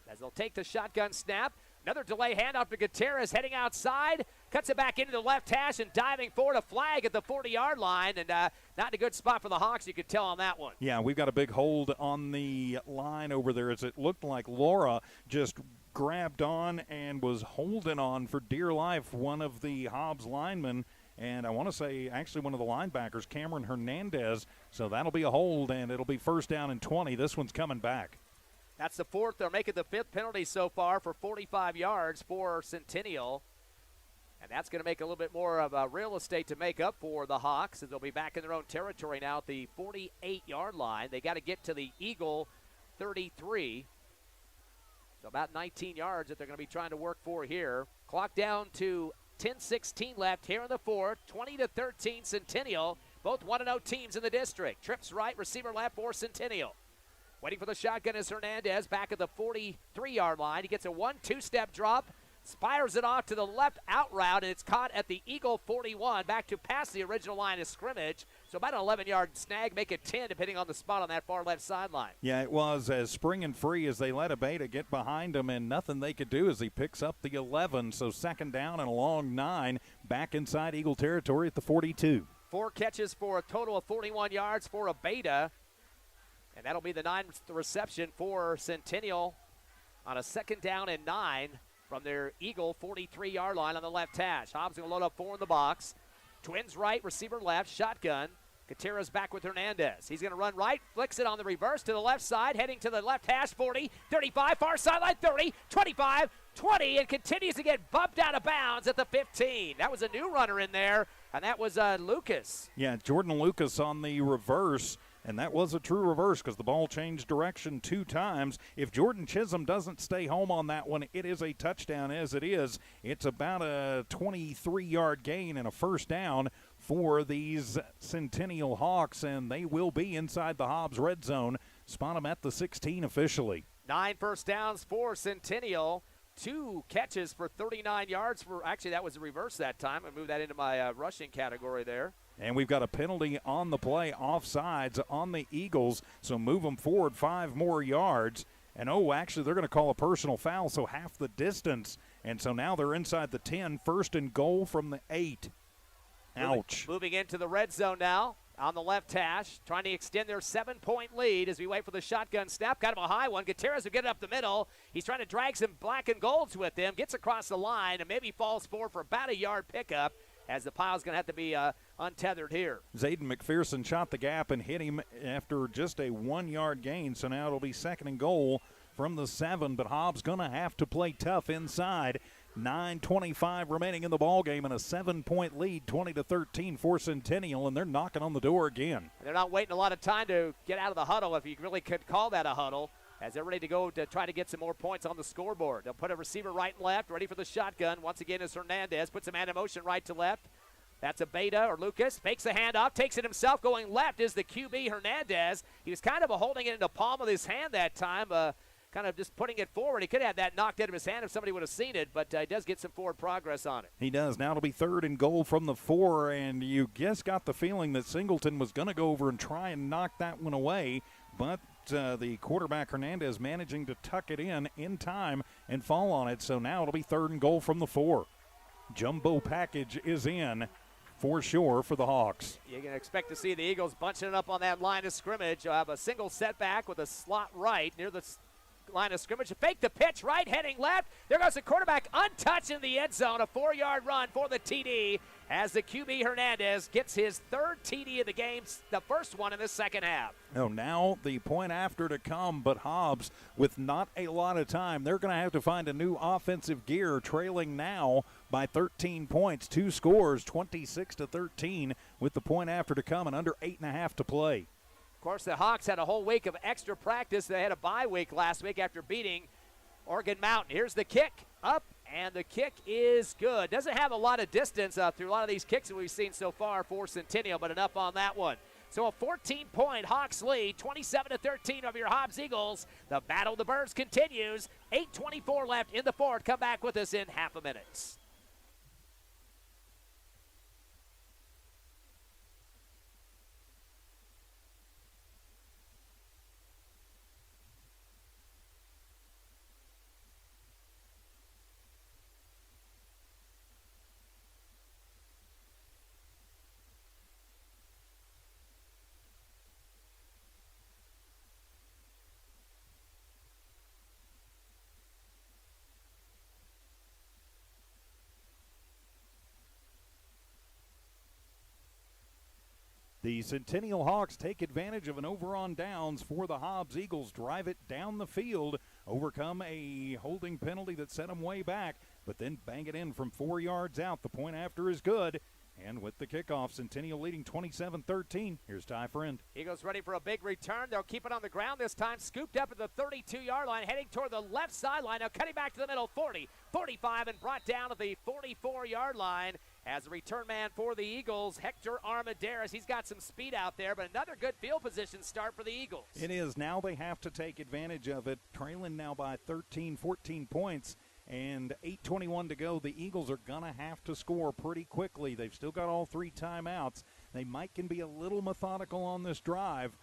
as they'll take the shotgun snap. Another delay handoff to Gutierrez, heading outside, cuts it back into the left hash and diving forward, a flag at the 40-yard line, and not in a good spot for the Hawks, you could tell on that one. Yeah, we've got a big hold on the line over there as it looked like Laura just grabbed on and was holding on for dear life, one of the Hobbs linemen, and I want to say actually one of the linebackers, Cameron Hernandez. So that'll be a hold, and it'll be 1st down and 20. This one's coming back. That's the 4th. They're making the 5th penalty so far for 45 yards for Centennial. And that's going to make a little bit more of real estate to make up for the Hawks, and they'll be back in their own territory now at the 48-yard line. They got to get to the Eagle 33. So about 19 yards that they're going to be trying to work for here. Clock down to 10:16 left here in the 4th. 20-13 Centennial. Both 1-0 teams in the district. Trips right, receiver left for Centennial. Waiting for the shotgun is Hernandez back at the 43-yard line. He gets a 1-2-step drop. Spires it off to the left out route, and it's caught at the Eagle 41, back to past the original line of scrimmage. So about an 11-yard snag, make it 10, depending on the spot on that far left sideline. Yeah, it was as spring and free as they let Abeta get behind him, and nothing they could do as he picks up the 11. So 2nd down and a long 9, back inside Eagle territory at the 42. 4 catches for a total of 41 yards for Abeta, and that'll be the 9th reception for Centennial on a 2nd down and 9. From their Eagle 43-yard line on the left hash. Hobbs going to load up 4 in the box. Twins right, receiver left, shotgun. Gutierrez back with Hernandez. He's going to run right, flicks it on the reverse to the left side, heading to the left hash, 40, 35, far sideline, 30, 25, 20, and continues to get bumped out of bounds at the 15. That was a new runner in there, and that was Lucas. Yeah, Jordan Lucas on the reverse And that was a true reverse because the ball changed direction 2 times. If Jordan Chisholm doesn't stay home on that one, it is a touchdown as it is. It's about a 23-yard gain and a first down for these Centennial Hawks, and they will be inside the Hobbs red zone. Spot them at the 16 officially. 9 first downs for Centennial. 2 catches for 39 yards. Actually, that was a reverse that time. I moved that into my rushing category there. And we've got a penalty on the play, offsides on the Eagles, so move them forward 5 more yards. And, actually, they're going to call a personal foul, so half the distance. And so now they're inside the 10, first and goal from the 8. Ouch. Moving into the red zone now on the left hash, trying to extend their 7-point lead as we wait for the shotgun snap. Got him a high one. Gutierrez will get it up the middle. He's trying to drag some black and golds with him, gets across the line, and maybe falls forward for about a yard pickup, as the pile's going to have to be untethered here. Zayden McPherson shot the gap and hit him after just a 1-yard gain, so now it'll be second and goal from the 7, but Hobbs going to have to play tough inside. 9:25 remaining in the ball game and a 7-point lead, 20-13 for Centennial, and they're knocking on the door again. They're not waiting a lot of time to get out of the huddle, if you really could call that a huddle, as they're ready to go to try to get some more points on the scoreboard. They'll put a receiver right and left, ready for the shotgun. Once again is Hernandez, puts a man in motion right to left. That's a Beta or Lucas, fakes the handoff, takes it himself. Going left is the QB, Hernandez. He was kind of holding it in the palm of his hand that time, kind of just putting it forward. He could have that knocked out of his hand if somebody would have seen it, but he does get some forward progress on it. He does. Now it'll be third and goal from the 4, and you just got the feeling that Singleton was going to go over and try and knock that one away, but the quarterback Hernandez managing to tuck it in time and fall on it, so now it'll be third and goal from the 4. Jumbo package is in for sure for the Hawks. You're going to expect to see the Eagles bunching it up on that line of scrimmage. You'll have a single setback with a slot right near the line of scrimmage. Fake the pitch right, heading left. There goes the quarterback untouched in the end zone. A 4-yard run for the TD as the QB Hernandez gets his 3rd TD of the game, the first one in the second half. Now the point after to come, but Hobbs with not a lot of time. They're going to have to find a new offensive gear, trailing now by 13 points. 2 scores, 26-13 with the point after to come and under 8.5 to play. Of course, the Hawks had a whole week of extra practice. They had a bye week last week after beating Oregon Mountain. Here's the kick, up, and the kick is good. Doesn't have a lot of distance through a lot of these kicks that we've seen so far for Centennial, but enough on that one. So a 14-point Hawks lead, 27-13 over your Hobbs Eagles. The battle of the birds continues. 8:24 left in the fourth. Come back with us in half a minute. The Centennial Hawks take advantage of an over on downs for the Hobbs Eagles, drive it down the field, overcome a holding penalty that set them way back, but then bang it in from 4 yards out. The point after is good. And with the kickoff, Centennial leading 27-13. Here's Ty Friend. Eagles ready for a big return. They'll keep it on the ground this time. Scooped up at the 32-yard line, heading toward the left sideline. Now cutting back to the middle, 40, 45, and brought down at the 44-yard line. As a return man for the Eagles, Hector Armendariz. He's got some speed out there, but another good field position start for the Eagles. It is. Now they have to take advantage of it. Trailing now by 13, 14 points. And 8:21 to go. The Eagles are going to have to score pretty quickly. They've still got all 3 timeouts. They can be a little methodical on this drive,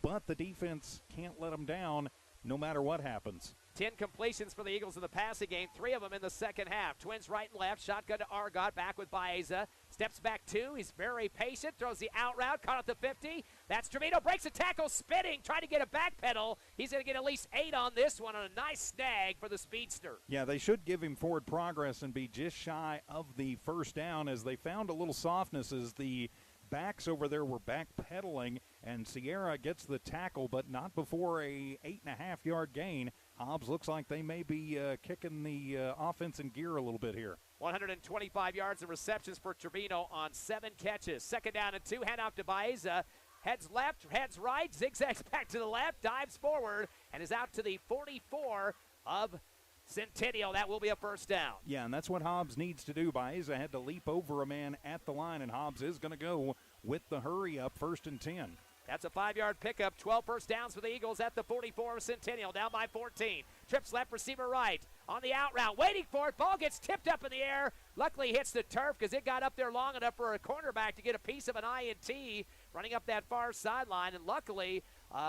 but the defense can't let them down no matter what happens. 10 completions for the Eagles in the passing game, 3 of them in the second half. Twins right and left, shotgun to Argot, back with Baeza. Steps back 2, he's very patient, throws the out route, caught at the 50. That's Trevino, breaks a tackle, spinning, trying to get a back pedal. He's going to get at least 8 on this one, on a nice snag for the speedster. Yeah, they should give him forward progress and be just shy of the first down, as they found a little softness as the backs over there were backpedaling, and Sierra gets the tackle, but not before a 8.5-yard gain. Hobbs looks like they may be kicking the offense in gear a little bit here. 125 yards of receptions for Trevino on 7 catches. Second down and 2, hand off to Baeza. heads left, heads right, zigzags back to the left, dives forward, and is out to the 44 of Centennial. That will be a first down. Yeah, and that's what Hobbs needs to do. Baeza had to leap over a man at the line, and Hobbs is going to go with the hurry up, 1st and 10. That's a 5-yard pickup. 12 first downs for the Eagles at the 44 of Centennial, down by 14. Trips left, receiver right. On the out route, waiting for it. Ball gets tipped up in the air. Luckily hits the turf because it got up there long enough for a cornerback to get a piece of an INT running up that far sideline. And luckily,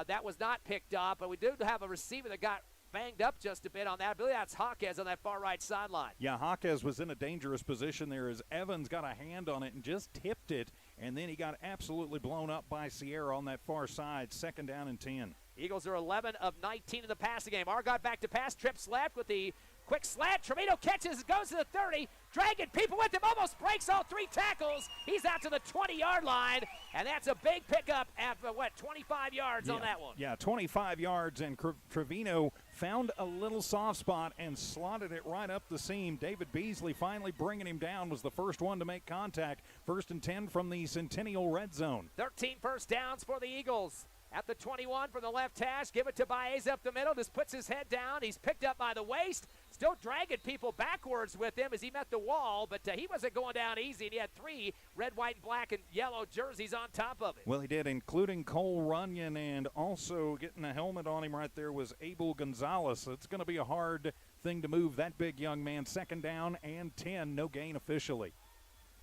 that was not picked up. But we do have a receiver that got banged up just a bit on that. I believe that's Hawkes on that far right sideline. Yeah, Hawkes was in a dangerous position there as Evans got a hand on it and just tipped it, and then he got absolutely blown up by Sierra on that far side. 2nd down and 10. Eagles are 11 of 19 in the passing game. Argot back to pass, trips left with the quick slant. Trevino catches, goes to the 30, dragging people with him, almost breaks all 3 tackles. He's out to the 20-yard line, and that's a big pickup at, 25 yards on that one. Yeah, 25 yards, and Trevino found a little soft spot and slotted it right up the seam. David Beasley finally bringing him down, was the first one to make contact. 1st and 10 from the Centennial red zone. 13 first downs for the Eagles. At the 21 from the left hash, give it to Baez up the middle, just puts his head down. He's picked up by the waist, still dragging people backwards with him as he met the wall, but he wasn't going down easy, and he had 3 red, white, and black, and yellow jerseys on top of it. Well, he did, including Cole Runyon, and also getting a helmet on him right there was Abel Gonzalez. It's going to be a hard thing to move that big young man. 2nd down and 10, no gain officially.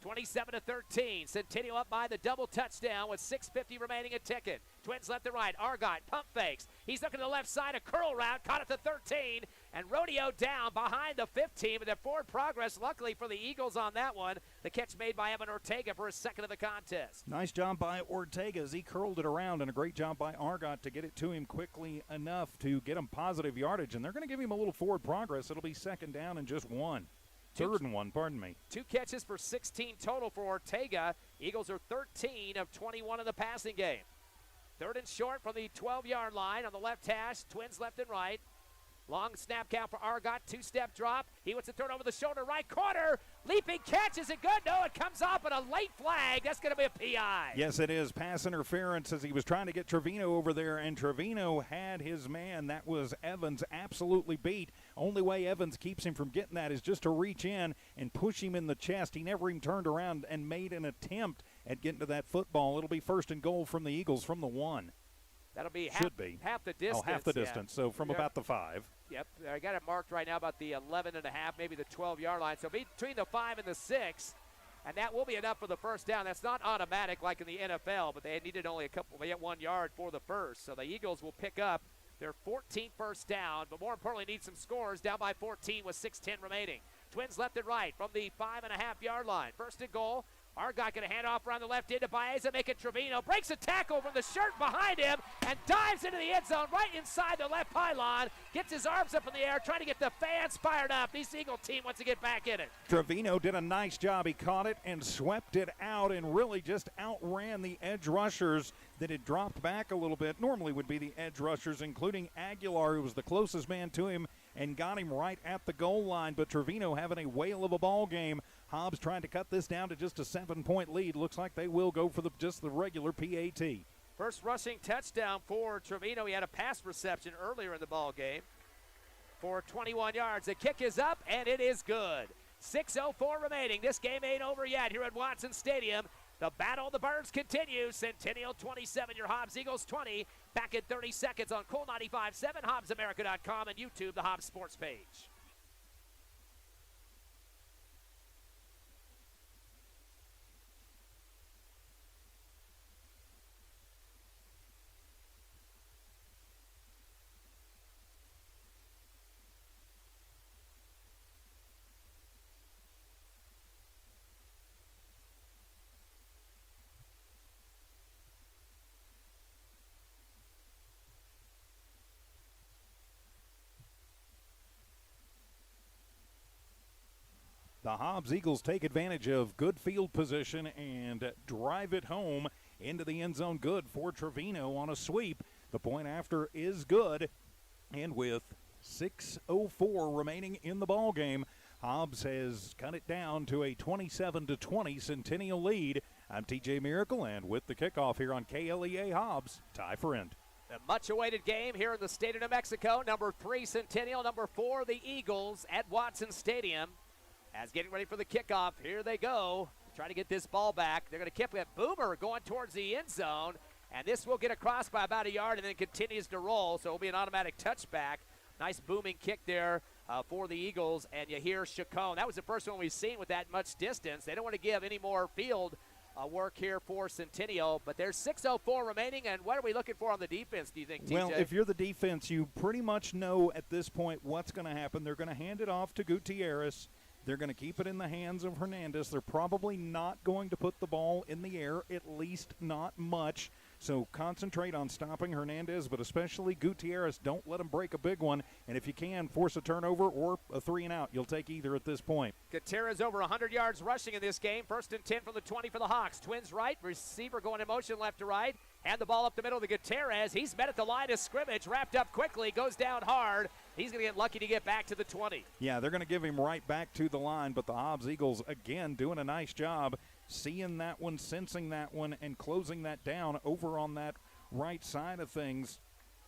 27-13. Centennial up by the double touchdown with 6:50 remaining a ticket. Twins left to right. Argot pump fakes. He's looking to the left side, a curl route, caught at the 13, and rodeo down behind the 15. But the forward progress, luckily for the Eagles on that one. The catch made by Evan Ortega for his 2nd of the contest. Nice job by Ortega as he curled it around, and a great job by Argot to get it to him quickly enough to get him positive yardage. And they're going to give him a little forward progress. It'll be 2nd down and just 1. 3rd and 1, pardon me. 2 catches for 16 total for Ortega. Eagles are 13 of 21 in the passing game. 3rd and short from the 12-yard line on the left hash. Twins left and right. Long snap count for Argot. 2-step drop. He wants to throw it over the shoulder. Right corner. Leaping catch. Is it good? No, it comes off on a late flag. That's going to be a PI. Yes, it is. Pass interference as he was trying to get Trevino over there, and Trevino had his man. That was Evans, absolutely beat. Only way Evans keeps him from getting that is just to reach in and push him in the chest. He never even turned around and made an attempt at getting to that football. It'll be 1st and goal from the Eagles from the 1. That'll be half the distance. Oh, half the distance. So from about the 5. Yep, I got it marked right now about the 11 and a half, maybe the 12-yard line. So between the 5 and the 6, and that will be enough for the first down. That's not automatic like in the NFL, but they needed only they had 1 yard for the first. So the Eagles will pick up their 14th first down, but more importantly need some scores, down by 14 with 6:10 remaining. Twins left and right from the 5.5-yard line. 1st and goal. Argot going to hand off around the left end to Baeza, making Trevino. Breaks a tackle from the shirt behind him and dives into the end zone right inside the left pylon. Gets his arms up in the air, trying to get the fans fired up. This Eagle team wants to get back in it. Trevino did a nice job. He caught it and swept it out and really just outran the edge rushers that had dropped back a little bit. Normally would be the edge rushers, including Aguilar, who was the closest man to him, and got him right at the goal line. But Trevino having a whale of a ball game. Hobbs trying to cut this down to just a 7-point lead. Looks like they will go for just the regular PAT. First rushing touchdown for Trevino. He had a pass reception earlier in the ball game for 21 yards. The kick is up, and it is good. 6:04 remaining. This game ain't over yet here at Watson Stadium. The battle of the birds continues. Centennial 27, your Hobbs Eagles 20. Back in 30 seconds on Cool 95.7, HobbsAmerica.com, and YouTube, the Hobbs Sports page. The Hobbs Eagles take advantage of good field position and drive it home into the end zone. Good for Trevino on a sweep. The point after is good. And with 6:04 remaining in the ball game, Hobbs has cut it down to a 27-20 Centennial lead. I'm TJ Miracle, and with the kickoff here on KLEA Hobbs, Ty Friend. The much-awaited game here in the state of New Mexico. Number 3, Centennial. Number 4, the Eagles at Watson Stadium. As getting ready for the kickoff, here they go. Trying to get this ball back. They're going to kick that Boomer going towards the end zone. And this will get across by about a yard and then continues to roll. So it'll be an automatic touchback. Nice booming kick there for the Eagles. And you hear Chacon. That was the first one we've seen with that much distance. They don't want to give any more field work here for Centennial, but there's 6:04 remaining, and what are we looking for on the defense, do you think, TJ? Well, if you're the defense, you pretty much know at this point what's going to happen. They're going to hand it off to Gutierrez. They're going to keep it in the hands of Hernandez. They're probably not going to put the ball in the air, at least not much. So concentrate on stopping Hernandez, but especially Gutierrez. Don't let him break a big one. And if you can, force a turnover or a 3-and-out. You'll take either at this point. Gutierrez over 100 yards rushing in this game. 1st and 10 from the 20 for the Hawks. Twins right, receiver going in motion left to right. Hand the ball up the middle to Gutierrez. He's met at the line of scrimmage, wrapped up quickly, goes down hard. He's going to get lucky to get back to the 20. Yeah, they're going to give him right back to the line, but the Hobbs Eagles, again, doing a nice job seeing that one, sensing that one, and closing that down over on that right side of things.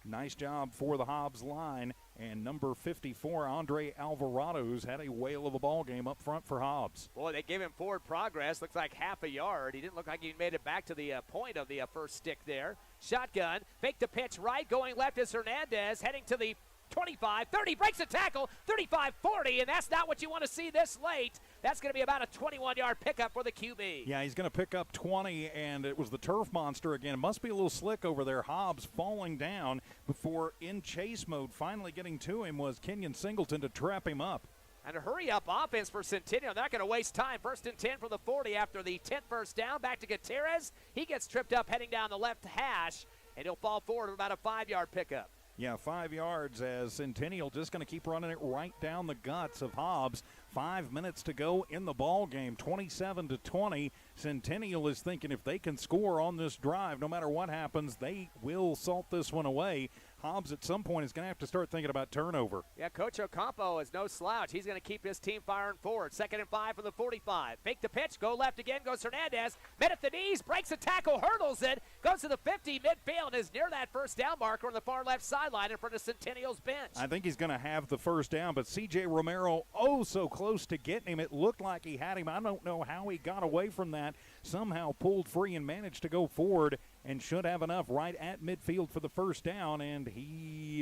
Nice job for the Hobbs line. And number 54, Andre Alvarado's had a whale of a ball game up front for Hobbs. Boy, they gave him forward progress. Looks like half a yard. He didn't look like he made it back to the point of the first stick there. Shotgun, fake the pitch right, going left is Hernandez, heading to the 25, 30, breaks the tackle, 35, 40, and that's not what you want to see this late. That's going to be about a 21-yard pickup for the QB. Yeah, he's going to pick up 20, and it was the turf monster again. It must be a little slick over there. Hobbs falling down before in chase mode. Finally getting to him was Kenyon Singleton to trap him up. And a hurry-up offense for Centennial. They're not going to waste time. 1st and 10 from the 40 after the 10th first down. Back to Gutierrez. He gets tripped up heading down the left hash, and he'll fall forward with about a 5-yard pickup. Yeah, 5 yards as Centennial just going to keep running it right down the guts of Hobbs. 5 minutes to go in the ball game, 27-20. Centennial is thinking if they can score on this drive, no matter what happens, they will salt this one away. Hobbs at some point is going to have to start thinking about turnover. Yeah, Coach Ocampo is no slouch. He's going to keep his team firing forward. 2nd and 5 from the 45. Fake the pitch, go left again, goes Hernandez. Met at the knees, breaks a tackle, hurdles it, goes to the 50 midfield, and is near that first down marker on the far left sideline in front of Centennial's bench. I think he's going to have the first down, but C.J. Romero, oh so close to getting him. It looked like he had him. I don't know how he got away from that. Somehow pulled free and managed to go forward and should have enough right at midfield for the first down. And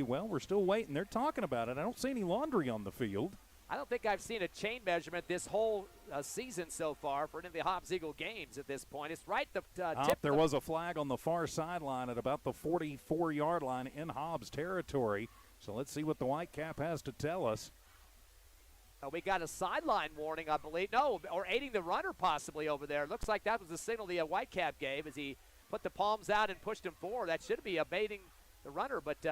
we're still waiting. They're talking about it. I don't see any laundry on the field. I don't think I've seen a chain measurement this whole season so far for any of the Hobbs Eagle games at this point. It's right the tip. There was a flag on the far sideline at about the 44-yard line in Hobbs territory. So let's see what the Whitecap has to tell us. We got a sideline warning, I believe. No, or aiding the runner possibly over there. Looks like that was the signal the Whitecap gave as he put the palms out and pushed him forward. That should be abating the runner, but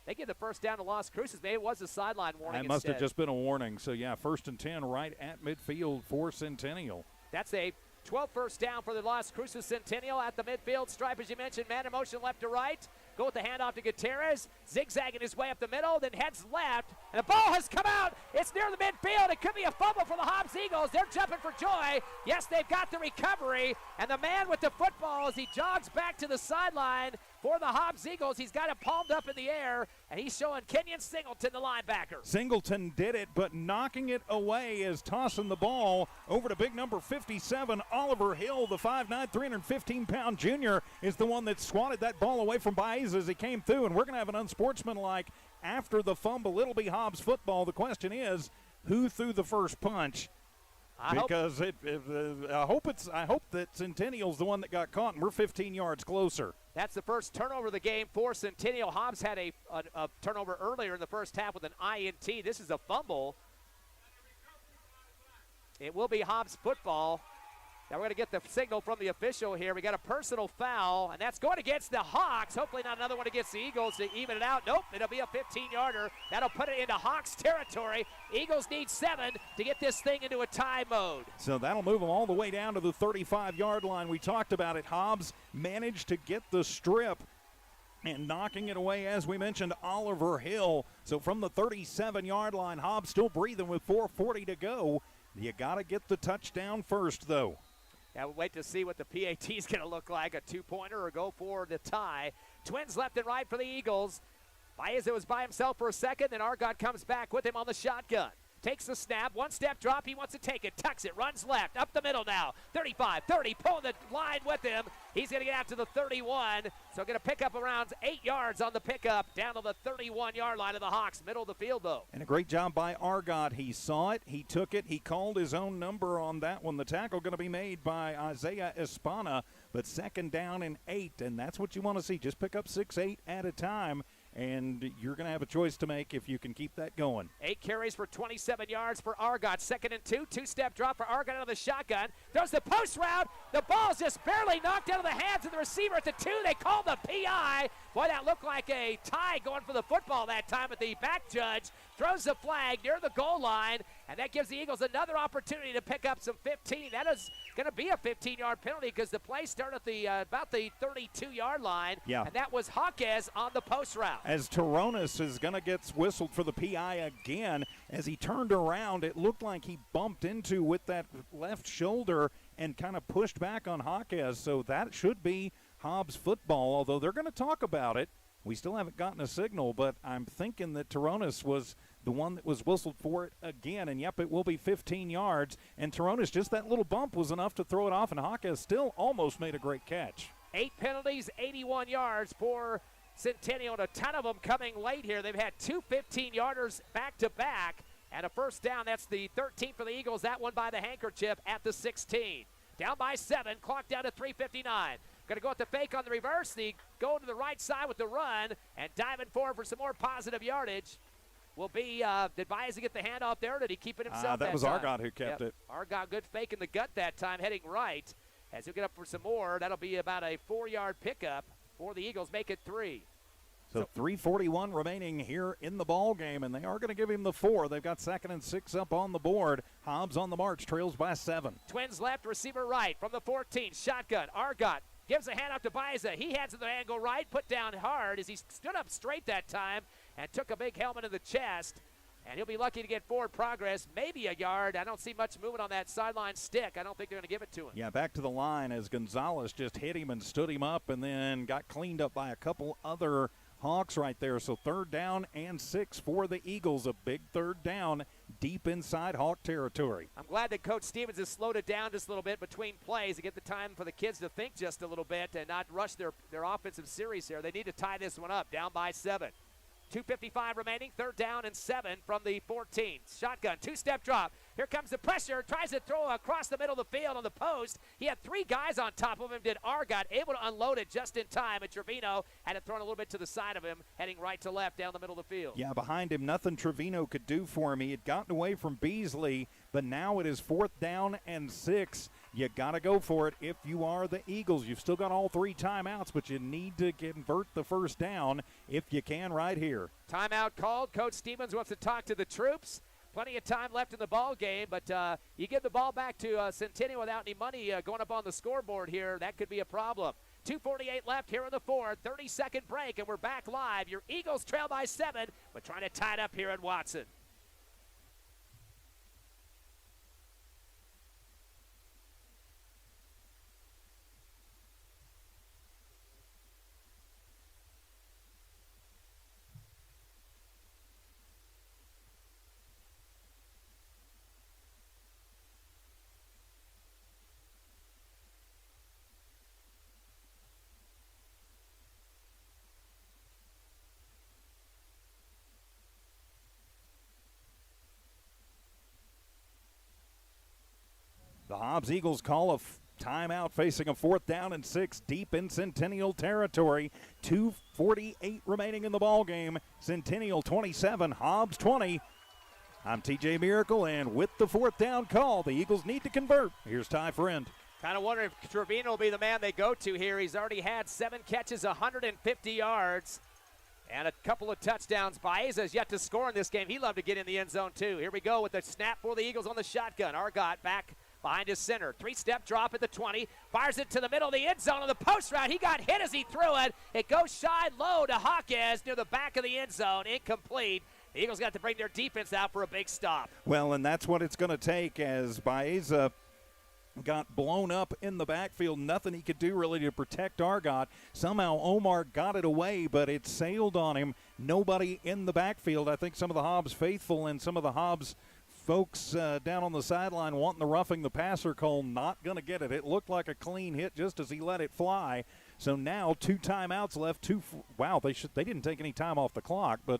they give the first down to Las Cruces. Maybe it was a sideline warning. It must have just been a warning. So, yeah, 1st and 10 right at midfield for Centennial. That's a 12th first down for the Las Cruces Centennial at the midfield stripe, as you mentioned. Man in motion left to right. Go with the handoff to Gutierrez, zigzagging his way up the middle, then heads left, and the ball has come out. It's near the midfield. It could be a fumble for the Hobbs Eagles. They're jumping for joy. Yes, they've got the recovery, and the man with the football as he jogs back to the sideline for the Hobbs Eagles. He's got it palmed up in the air, and he's showing Kenyon Singleton, the linebacker. Singleton did it, but knocking it away is tossing the ball over to big number 57, Oliver Hill, the 5'9", 315-pound junior, is the one that swatted that ball away from Baez as he came through, and we're going to have an unsportsmanlike after the fumble. It'll be Hobbs football. The question is, who threw the first punch? I hope that Centennial's the one that got caught, and we're 15 yards closer. That's the first turnover of the game for Centennial. Hobbs had a turnover earlier in the first half with an INT. This is a fumble. It will be Hobbs football. Now we're going to get the signal from the official here. We got a personal foul, and that's going against the Hawks. Hopefully not another one against the Eagles to even it out. Nope, it'll be a 15-yarder. That'll put it into Hawks territory. Eagles need 7 to get this thing into a tie mode. So that'll move them all the way down to the 35-yard line. We talked about it. Hobbs managed to get the strip and knocking it away, as we mentioned, Oliver Hill. So from the 37-yard line, Hobbs still breathing with 4:40 to go. You got to get the touchdown first, though. Yeah, we'll wait to see what the PAT is going to look like, a two-pointer or go for the tie. Twins left and right for the Eagles. Baeza was by himself for a second, then Argot comes back with him on the shotgun. Takes the snap, one-step drop, he wants to take it, tucks it, runs left, up the middle now, 35, 30, pulling the line with him. He's going to get out to the 31, so going to pick up around 8 yards on the pickup, down to the 31-yard line of the Hawks, middle of the field, though. And a great job by Argot. He saw it, he took it, he called his own number on that one. The tackle going to be made by Isaiah Espana, but second down and 8, and that's what you want to see. Just pick up 6-8 at a time, and you're going to have a choice to make if you can keep that going. 8 carries for 27 yards for Argot. Second and 2. Two-step drop for Argot out of the shotgun. Throws the post route. The ball's just barely knocked out of the hands of the receiver at the 2. They call the PI. Boy, that looked like a tie going for the football that time, but the back judge throws the flag near the goal line, and that gives the Eagles another opportunity to pick up some 15. That is going to be a 15-yard penalty because the play started at the about the 32-yard line, and that was Hawkes on the post route. As Taronis is going to get whistled for the PI again, as he turned around, it looked like he bumped into with that left shoulder and kind of pushed back on Hawkes, so that should be Hobbs football, although they're going to talk about it. We still haven't gotten a signal, but I'm thinking that Taronis was the one that was whistled for it again, and yep, it will be 15 yards, and Taronis, just that little bump was enough to throw it off, and Hawkes still almost made a great catch. 8 penalties, 81 yards for Centennial, and a ton of them coming late here. They've had 2 15-yarders back-to-back, and a first down. That's the 13th for the Eagles, that one by the handkerchief at the 16. Down by 7, clock down to 3:59. Going to go with the fake on the reverse. They go to the right side with the run and diving forward for some more positive yardage. Will be, did Baeza get the handoff there, or did he keep it himself that was time? Argot who kept it. Argot, good fake in the gut that time, heading right. As he'll get up for some more, that'll be about a 4-yard pickup for the Eagles, make it 3. So 3:41 remaining here in the ball game, and they are going to give him the 4. They've got 2nd and 6 up on the board. Hobbs on the march, trails by 7. Twins left, receiver right from the 14. Shotgun, Argot gives a hand out to Baeza. He heads to the angle right, put down hard as he stood up straight that time and took a big helmet in the chest. And he'll be lucky to get forward progress, maybe a yard. I don't see much movement on that sideline stick. I don't think they're going to give it to him. Yeah, back to the line as Gonzalez just hit him and stood him up and then got cleaned up by a couple other Hawks right there. So 3rd down and 6 for the Eagles. A big 3rd down deep inside Hawk territory. I'm glad that Coach Stevens has slowed it down just a little bit between plays to get the time for the kids to think just a little bit and not rush their offensive series here. They need to tie this one up, down by 7. 2:55 remaining, 3rd down and 7 from the 14. Shotgun, 2-step drop. Here comes the pressure, tries to throw across the middle of the field on the post. He had 3 guys on top of him. Did Argot, able to unload it just in time, and Trevino had it thrown a little bit to the side of him, heading right to left down the middle of the field. Yeah, behind him, nothing Trevino could do for him. He had gotten away from Beasley, but now it is 4th down and 6. You got to go for it if you are the Eagles. You've still got all 3 timeouts, but you need to convert the first down if you can right here. Timeout called. Coach Stevens wants to talk to the troops. Plenty of time left in the ball game, but you give the ball back to Centennial without any money going up on the scoreboard here. That could be a problem. 2:48 left here in the 4th. 30-second break, and we're back live. Your Eagles trail by 7, but trying to tie it up here at Watson. The Hobbs Eagles call a timeout facing a 4th down and 6 deep in Centennial territory. 2:48 remaining in the ball game. Centennial 27, Hobbs 20. I'm TJ Miracle, and with the 4th down call, the Eagles need to convert. Here's Ty Friend. Kind of wonder if Trevino will be the man they go to here. He's already had 7 catches, 150 yards, and a couple of touchdowns. Baeza has yet to score in this game. He'd love to get in the end zone, too. Here we go with the snap for the Eagles on the shotgun. Argot back behind his center. 3-step drop at the 20. Fires it to the middle of the end zone on the post route. He got hit as he threw it. It goes shy low to Hawkes near the back of the end zone. Incomplete. The Eagles got to bring their defense out for a big stop. Well, and that's what it's going to take as Baeza got blown up in the backfield. Nothing he could do really to protect Argot. Somehow Omar got it away, but it sailed on him. Nobody in the backfield. I think some of the Hobbs faithful and some of the Hobbs folks down on the sideline wanting the roughing the passer call, not going to get it. It looked like a clean hit just as he let it fly. So now 2 timeouts left. They didn't take any time off the clock, but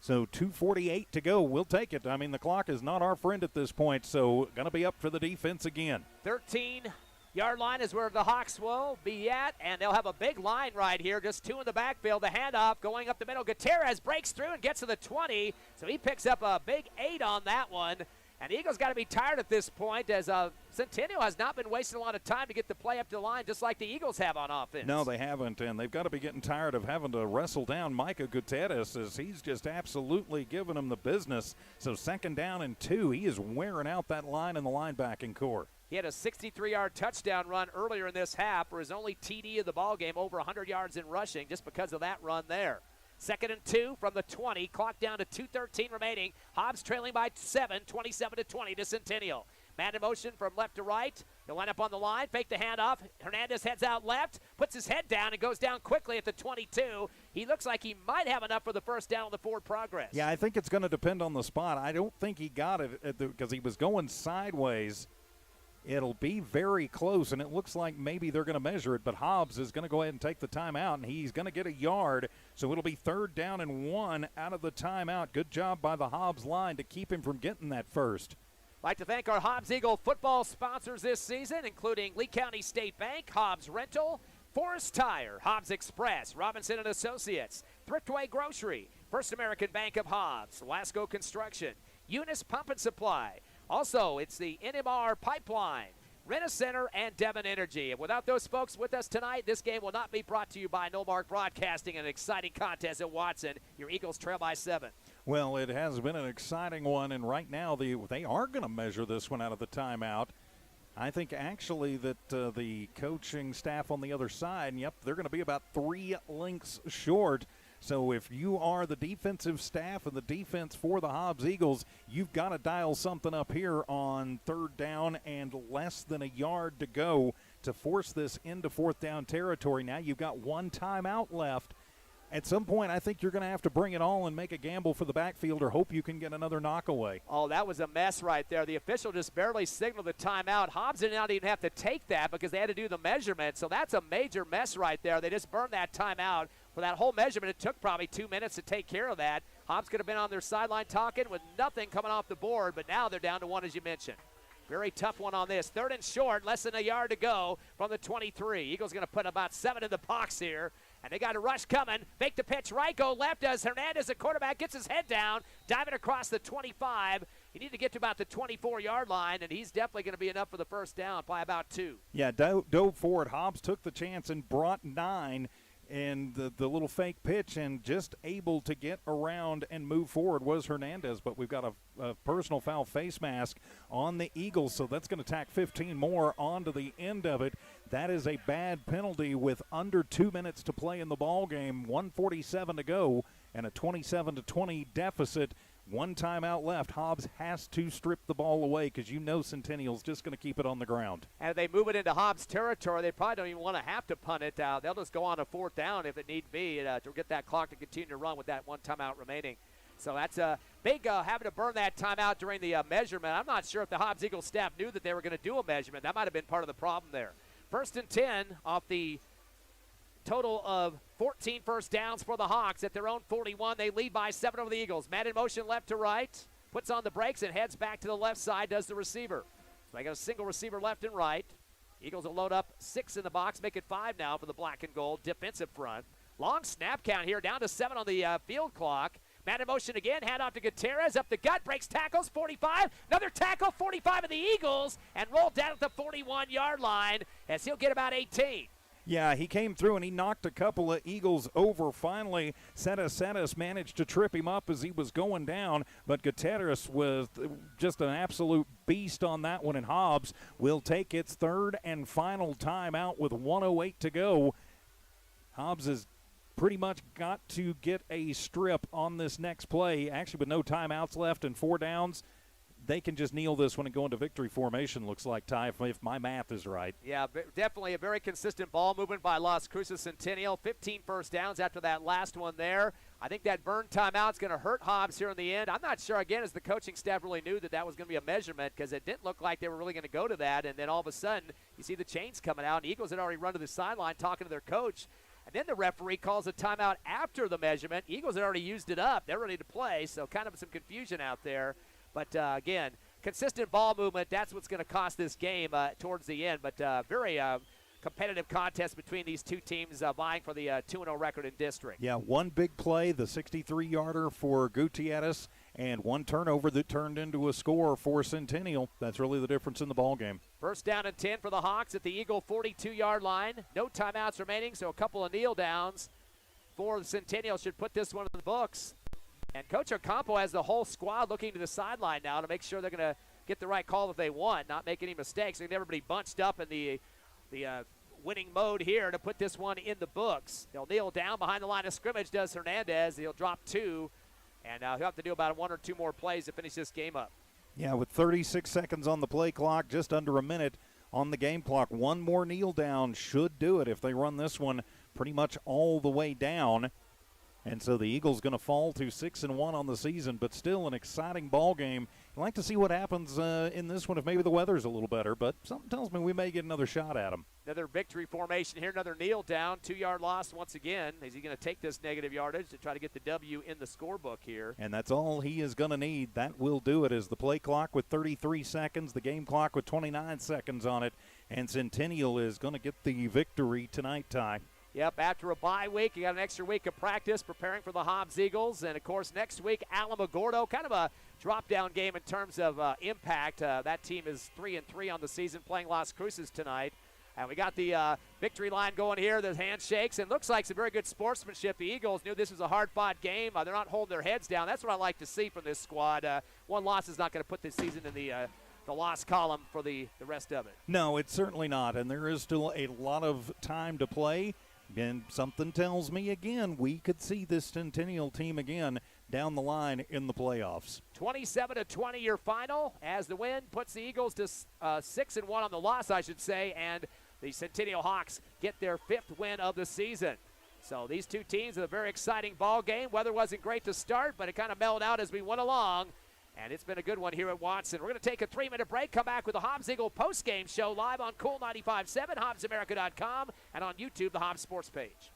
so 2:48 to go. We'll take it. I mean, the clock is not our friend at this point, so going to be up for the defense again. 13-yard line is where the Hawks will be at, and they'll have a big line right here. Just 2 in the backfield. The handoff going up the middle. Gutierrez breaks through and gets to the 20, so he picks up a big 8 on that one. And the Eagles got to be tired at this point, as Centennial has not been wasting a lot of time to get the play up to the line, just like the Eagles have on offense. No, they haven't, and they've got to be getting tired of having to wrestle down Micah Gutierrez, as he's just absolutely giving them the business. So 2nd down and 2, he is wearing out that line in the linebacking core. He had a 63-yard touchdown run earlier in this half, for his only TD of the ballgame, over 100 yards in rushing, just because of that run there. 2nd and 2 from the 20. Clock down to 2:13 remaining. Hobbs trailing by 7, 27-20 to Centennial. Man in motion from left to right. He'll line up on the line, fake the handoff. Hernandez heads out left, puts his head down, and goes down quickly at the 22. He looks like he might have enough for the first down on the forward progress. Yeah, I think it's going to depend on the spot. I don't think he got it because he was going sideways. It'll be very close, and it looks like maybe they're going to measure it, but Hobbs is going to go ahead and take the timeout, and he's going to get a yard, so it'll be 3rd down and 1 out of the timeout. Good job by the Hobbs line to keep him from getting that first. I'd like to thank our Hobbs Eagle football sponsors this season, including Lee County State Bank, Hobbs Rental, Forest Tire, Hobbs Express, Robinson & Associates, Thriftway Grocery, First American Bank of Hobbs, Lasco Construction, Eunice Pump and Supply. Also, it's the NMR Pipeline, Rent-A-Center, and Devon Energy. And without those folks with us tonight, this game will not be brought to you by No Mark Broadcasting, an exciting contest at Watson. Your Eagles trail by 7. Well, it has been an exciting one, and right now they are going to measure this one out of the timeout. I think actually that the coaching staff on the other side, they're going to be about 3 lengths short. So if you are the defensive staff and the defense for the Hobbs Eagles, you've got to dial something up here on 3rd down and less than a yard to go to force this into 4th down territory. Now you've got 1 timeout left. At some point, I think you're going to have to bring it all and make a gamble for the backfield or hope you can get another knockaway. Oh, that was a mess right there. The official just barely signaled the timeout. Hobbs did not even have to take that because they had to do the measurement. So that's a major mess right there. They just burned that timeout. For that whole measurement, it took probably 2 minutes to take care of that. Hobbs could have been on their sideline talking with nothing coming off the board, but now they're down to 1, as you mentioned. Very tough one on this. 3rd and short, less than a yard to go from the 23. Eagles going to put about 7 in the box here. And they got a rush coming. Fake the pitch right, go left as Hernandez, the quarterback, gets his head down, diving across the 25. You need to get to about the 24-yard line, and he's definitely going to be enough for the first down by about 2. Yeah, dove forward. Hobbs took the chance and brought 9. And the little fake pitch, and just able to get around and move forward was Hernandez. But we've got a personal foul face mask on the Eagles, so that's going to tack 15 more onto the end of it. That is a bad penalty with under 2 minutes to play in the ball game, 1:47 to go, and a 27-20 deficit. 1 timeout left. Hobbs has to strip the ball away because Centennial's just going to keep it on the ground. And if they move it into Hobbs territory, they probably don't even want to have to punt it. They'll just go on a 4th down if it need be to get that clock to continue to run with that 1 timeout remaining. So that's a big having to burn that timeout during the measurement. I'm not sure if the Hobbs Eagles staff knew that they were going to do a measurement. That might have been part of the problem there. 1st and 10 off the total of 14 first downs for the Hawks at their own 41. They lead by 7 over the Eagles. Man in motion left to right. Puts on the brakes and heads back to the left side, does the receiver. So they got a single receiver left and right. Eagles will load up 6 in the box, make it 5 now for the black and gold defensive front. Long snap count here, down to 7 on the field clock. Man in motion again, hand off to Gutierrez, up the gut, breaks tackles, 45. Another tackle, 45 of the Eagles, and rolled down at the 41-yard line as he'll get about 18. Yeah, he came through and he knocked a couple of Eagles over. Finally, Centennial managed to trip him up as he was going down, but Gutierrez was just an absolute beast on that one, and Hobbs will take its 3rd and final time out with 1:08 to go. Hobbs has pretty much got to get a strip on this next play, actually with no timeouts left and 4 downs. they can just kneel this one and go into victory formation, looks like, Ty, if my math is right. Yeah, definitely a very consistent ball movement by Las Cruces Centennial. 15 first downs after that last one there. I think that burn timeout is going to hurt Hobbs here in the end. I'm not sure, again, as the coaching staff really knew that was going to be a measurement, because it didn't look like they were really going to go to that. And then all of a sudden, you see the chains coming out. And Eagles had already run to the sideline talking to their coach. And then the referee calls a timeout after the measurement. Eagles had already used it up. They're ready to play, so kind of some confusion out there. But, again, consistent ball movement, that's what's going to cost this game towards the end. But very competitive contest between these two teams vying for the 2-0 record in district. Yeah, one big play, the 63-yarder for Gutierrez, and one turnover that turned into a score for Centennial. That's really the difference in the ball game. First down and 10 for the Hawks at the Eagle 42-yard line. No timeouts remaining, so a couple of kneel downs for the Centennial should put this one in the books. And Coach Ocampo has the whole squad looking to the sideline now to make sure they're going to get the right call if they want, not make any mistakes. They get everybody bunched up in the winning mode here to put this one in the books. They'll kneel down behind the line of scrimmage, does Hernandez. He'll drop 2, and he'll have to do about 1 or 2 more plays to finish this game up. Yeah, with 36 seconds on the play clock, just under a minute on the game clock. One more kneel down should do it if they run this one pretty much all the way down. And so the Eagles going to fall to 6-1 on the season, but still an exciting ball game. I'd like to see what happens in this one if maybe the weather's a little better, but something tells me we may get another shot at them. Another victory formation here, another kneel down, 2-yard loss once again. Is he going to take this negative yardage to try to get the W in the scorebook here? And that's all he is going to need. That will do it, as the play clock with 33 seconds, the game clock with 29 seconds on it, and Centennial is going to get the victory tonight, Ty. Yep, after a bye week, you got an extra week of practice preparing for the Hobbs Eagles. And, of course, next week, Alamogordo, kind of a drop-down game in terms of impact. That team is 3-3 on the season, playing Las Cruces tonight. And we got the victory line going here, the handshakes, and looks like some very good sportsmanship. The Eagles knew this was a hard-fought game. They're not holding their heads down. That's what I like to see from this squad. One loss is not going to put this season in the loss column for the rest of it. No, it's certainly not, and there is still a lot of time to play. And something tells me, again, we could see this Centennial team again down the line in the playoffs. 27-20 your final, as the win puts the Eagles to 6-1 on the loss, I should say, and the Centennial Hawks get their 5th win of the season. So these two teams, a very exciting ball game. Weather wasn't great to start, but it kind of mellowed out as we went along. And it's been a good one here at Watson. We're going to take a 3-minute break, come back with the Hobbs Eagle postgame show live on Cool 95.7, HobbsAmerica.com, and on YouTube, the Hobbs Sports page.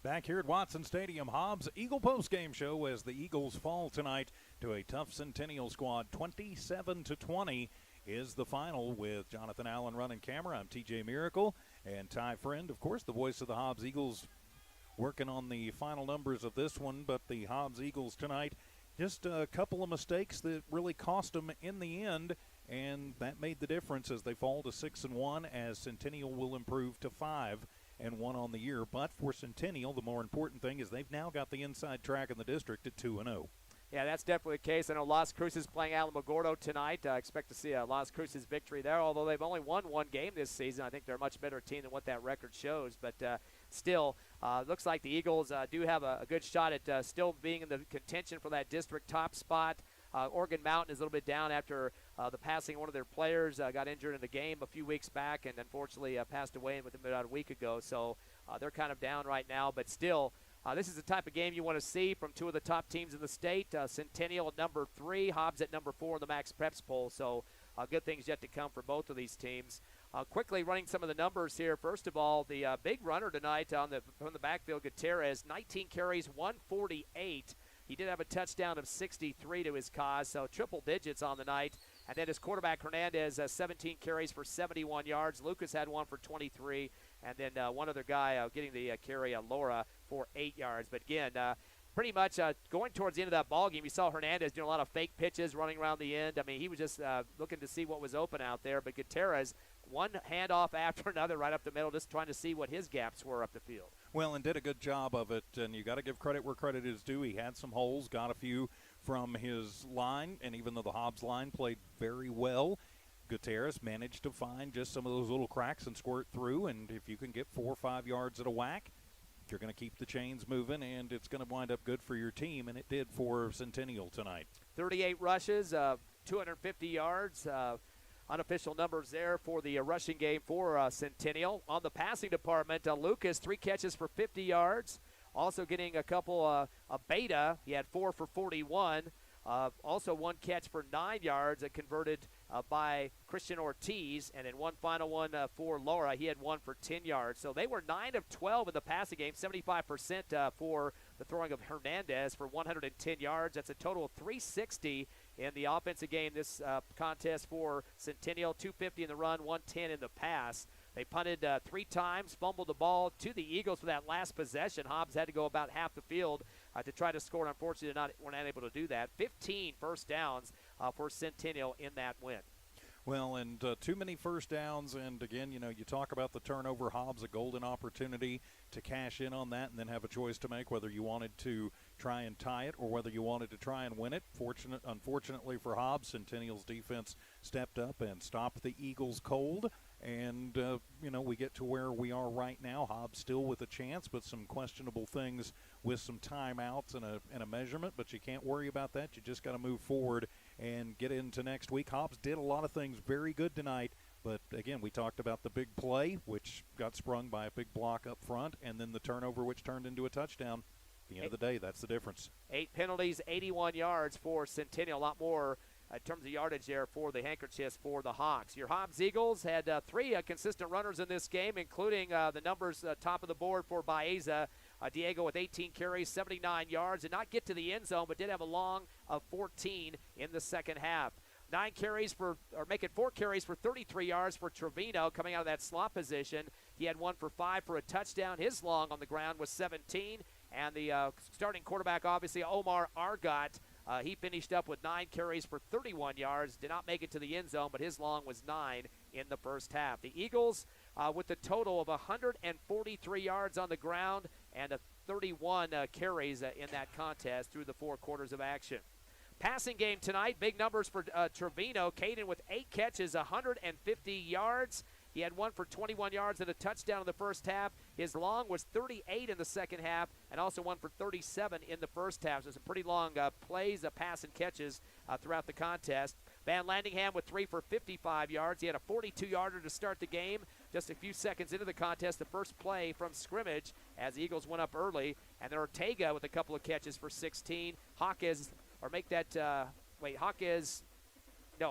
Back here at Watson Stadium, Hobbs Eagle postgame show as the Eagles fall tonight to a tough Centennial squad. 27-20 is the final with Jonathan Allen running camera. I'm TJ Miracle and Ty Friend, of course, the voice of the Hobbs Eagles, working on the final numbers of this one. But the Hobbs Eagles tonight, just a couple of mistakes that really cost them in the end, and that made the difference as they fall to 6-1, as Centennial will improve to 5-1 on the year. But for Centennial, the more important thing is they've now got the inside track in the district at 2-0. Yeah, that's definitely the case. I know Las Cruces playing Alamogordo tonight. I expect to see a Las Cruces victory there, although they've only won one game this season. I think they're a much better team than what that record shows. But still, looks like the Eagles do have a good shot at still being in the contention for that district top spot. Oregon Mountain is a little bit down after the passing of one of their players. Got injured in the game a few weeks back and unfortunately passed away about a week ago. So they're kind of down right now. But still, this is the type of game you want to see from two of the top teams in the state. Centennial at number 3, Hobbs at number 4 in the Max Preps poll. So good things yet to come for both of these teams. Quickly running some of the numbers here. First of all, the big runner tonight from the backfield, Gutierrez, 19 carries, 148. He did have a touchdown of 63 to his cause, so triple digits on the night. And then his quarterback, Hernandez, 17 carries for 71 yards. Lucas had one for 23. And then one other guy getting the carry, Laura, for 8 yards. But again, pretty much going towards the end of that ball game, you saw Hernandez doing a lot of fake pitches, running around the end. I mean, he was just looking to see what was open out there. But Gutierrez, one handoff after another right up the middle, just trying to see what his gaps were up the field. Well, and did a good job of it, and you got to give credit where credit is due. He had some holes, got a few from his line, and even though the Hobbs line played very well, Gutierrez managed to find just some of those little cracks and squirt through. And if you can get 4 or 5 yards at a whack, you're going to keep the chains moving, and it's going to wind up good for your team, and it did for Centennial tonight. 38 rushes, 250 yards. Unofficial numbers there for the rushing game for Centennial. On the passing department, Lucas, 3 catches for 50 yards. Also getting a couple of Beta. He had 4 for 41. Also 1 catch for 9 yards converted by Christian Ortiz. And then one final one for Laura. He had 1 for 10 yards. So they were 9 of 12 in the passing game, 75% for the throwing of Hernandez for 110 yards. That's a total of 360 in the offensive game this contest for Centennial. 250 in the run, 110 in the pass. They punted 3 times, fumbled the ball to the Eagles for that last possession. Hobbs had to go about half the field to try to score, and unfortunately were not able to do that. 15 first downs for Centennial in that win. Well, and too many first downs, and again, you talk about the turnover. Hobbs, a golden opportunity to cash in on that and then have a choice to make whether you wanted to try and tie it or whether you wanted to try and win it. Unfortunately for Hobbs, Centennial's defense stepped up and stopped the Eagles cold. And, we get to where we are right now. Hobbs still with a chance, but some questionable things with some timeouts and a measurement. But you can't worry about that. You just got to move forward and get into next week. Hobbs did a lot of things very good tonight. But, again, we talked about the big play, which got sprung by a big block up front, and then the turnover, which turned into a touchdown. At the end of the day, that's the difference. 8 penalties, 81 yards for Centennial. A lot more in terms of yardage there for the handkerchiefs for the Hawks. Your Hobbs Eagles had 3 consistent runners in this game, including the numbers top of the board for Baeza. Diego with 18 carries, 79 yards. Did not get to the end zone, but did have a long of 14 in the second half. 4 carries for 33 yards for Trevino coming out of that slot position. He had 1 for 5 for a touchdown. His long on the ground was 17. And the starting quarterback, obviously, Omar Argot, he finished up with 9 carries for 31 yards. Did not make it to the end zone, but his long was 9 in the first half. The Eagles with a total of 143 yards on the ground and 31 carries in that contest through the 4 quarters of action. Passing game tonight, big numbers for Trevino. Caden with 8 catches, 150 yards. He had 1 for 21 yards and a touchdown in the first half. His long was 38 in the second half and also 1 for 37 in the first half. So some pretty long plays, pass and catches throughout the contest. Van Landingham with 3 for 55 yards. He had a 42-yarder to start the game. Just a few seconds into the contest, the first play from scrimmage as the Eagles went up early. And then Ortega with a couple of catches for 16. Hawkes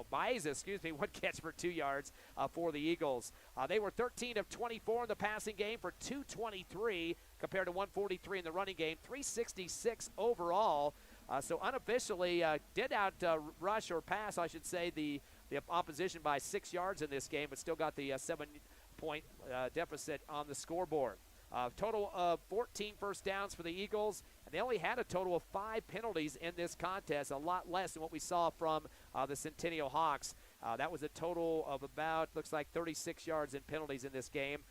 Baez, one catch for 2 yards for the Eagles. They were 13 of 24 in the passing game for 223 compared to 143 in the running game, 366 overall. So unofficially did out rush or pass, I should say, the opposition by 6 yards in this game, but still got the 7-point deficit on the scoreboard. Total of 14 first downs for the Eagles, and they only had a total of 5 penalties in this contest, a lot less than what we saw from the Centennial Hawks. That was a total of about, looks like 36 yards in penalties in this game.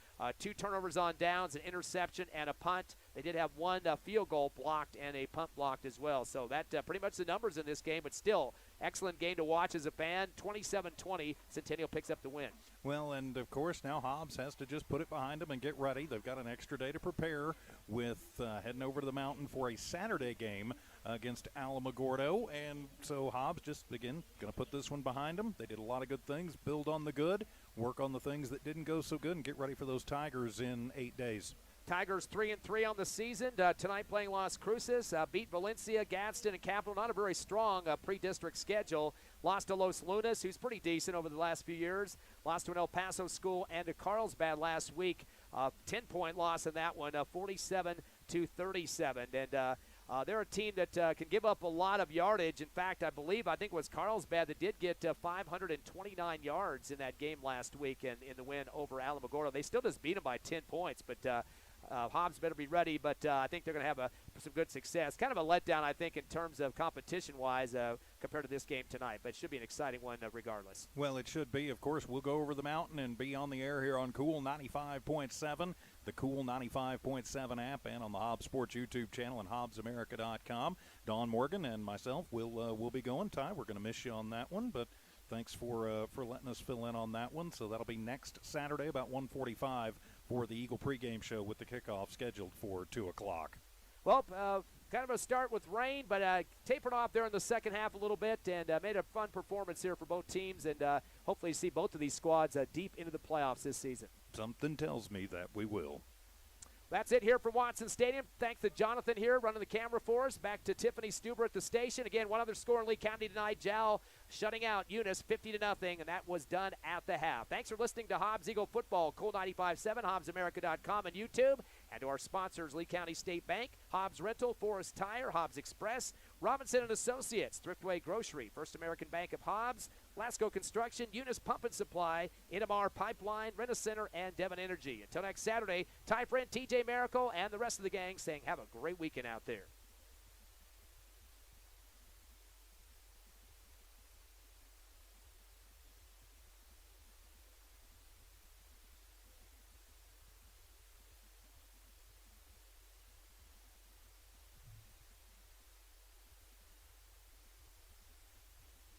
2 turnovers on downs, an interception, and a punt. They did have 1 field goal blocked and a punt blocked as well. So that pretty much the numbers in this game, but still excellent game to watch as a fan. 27-20, Centennial picks up the win. Well, and of course now Hobbs has to just put it behind them and get ready. They've got an extra day to prepare with heading over to the mountain for a Saturday game against Alamogordo. And so Hobbs just, again, going to put this one behind them. They did a lot of good things, build on the good, work on the things that didn't go so good, and get ready for those Tigers in 8 days. Tigers 3-3 on the season. Tonight playing Las Cruces. Beat Valencia, Gadsden, and Capital. Not a very strong pre-district schedule. Lost to Los Lunas, who's pretty decent over the last few years. Lost to an El Paso school and to Carlsbad last week. 10-point loss in that one, 47-37. And they're a team that can give up a lot of yardage. In fact, I think it was Carlsbad that did get 529 yards in that game last week in the win over Alamogordo. They still just beat them by 10 points, but Hobbs better be ready, but I think they're going to have some good success. Kind of a letdown, I think, in terms of competition-wise compared to this game tonight, but it should be an exciting one regardless. Well, it should be. Of course, we'll go over the mountain and be on the air here on Cool 95.7, the Cool 95.7 app, and on the Hobbs Sports YouTube channel and HobbsAmerica.com. Don Morgan and myself will be going. Ty, we're going to miss you on that one, but thanks for letting us fill in on that one. So that'll be next Saturday about 1:45 for the Eagle pregame show with the kickoff scheduled for 2 o'clock. Well, kind of a start with rain, but tapered off there in the second half a little bit and made a fun performance here for both teams, and hopefully see both of these squads deep into the playoffs this season. Something tells me that we will. That's it here from Watson Stadium. Thanks to Jonathan here running the camera for us. Back to Tiffany Stuber at the station. Again, one other score in Lee County tonight. Jal shutting out Eunice 50-0, and that was done at the half. Thanks for listening to Hobbs Eagle Football, Cool 95.7, HobbsAmerica.com, and YouTube. And to our sponsors, Lee County State Bank, Hobbs Rental, Forest Tire, Hobbs Express, Robinson & Associates, Thriftway Grocery, First American Bank of Hobbs, Lasco Construction, Eunice Pump and Supply, Innomar Pipeline, Rent-A-Center, and Devon Energy. Until next Saturday, Ty friend TJ Miracle and the rest of the gang saying have a great weekend out there.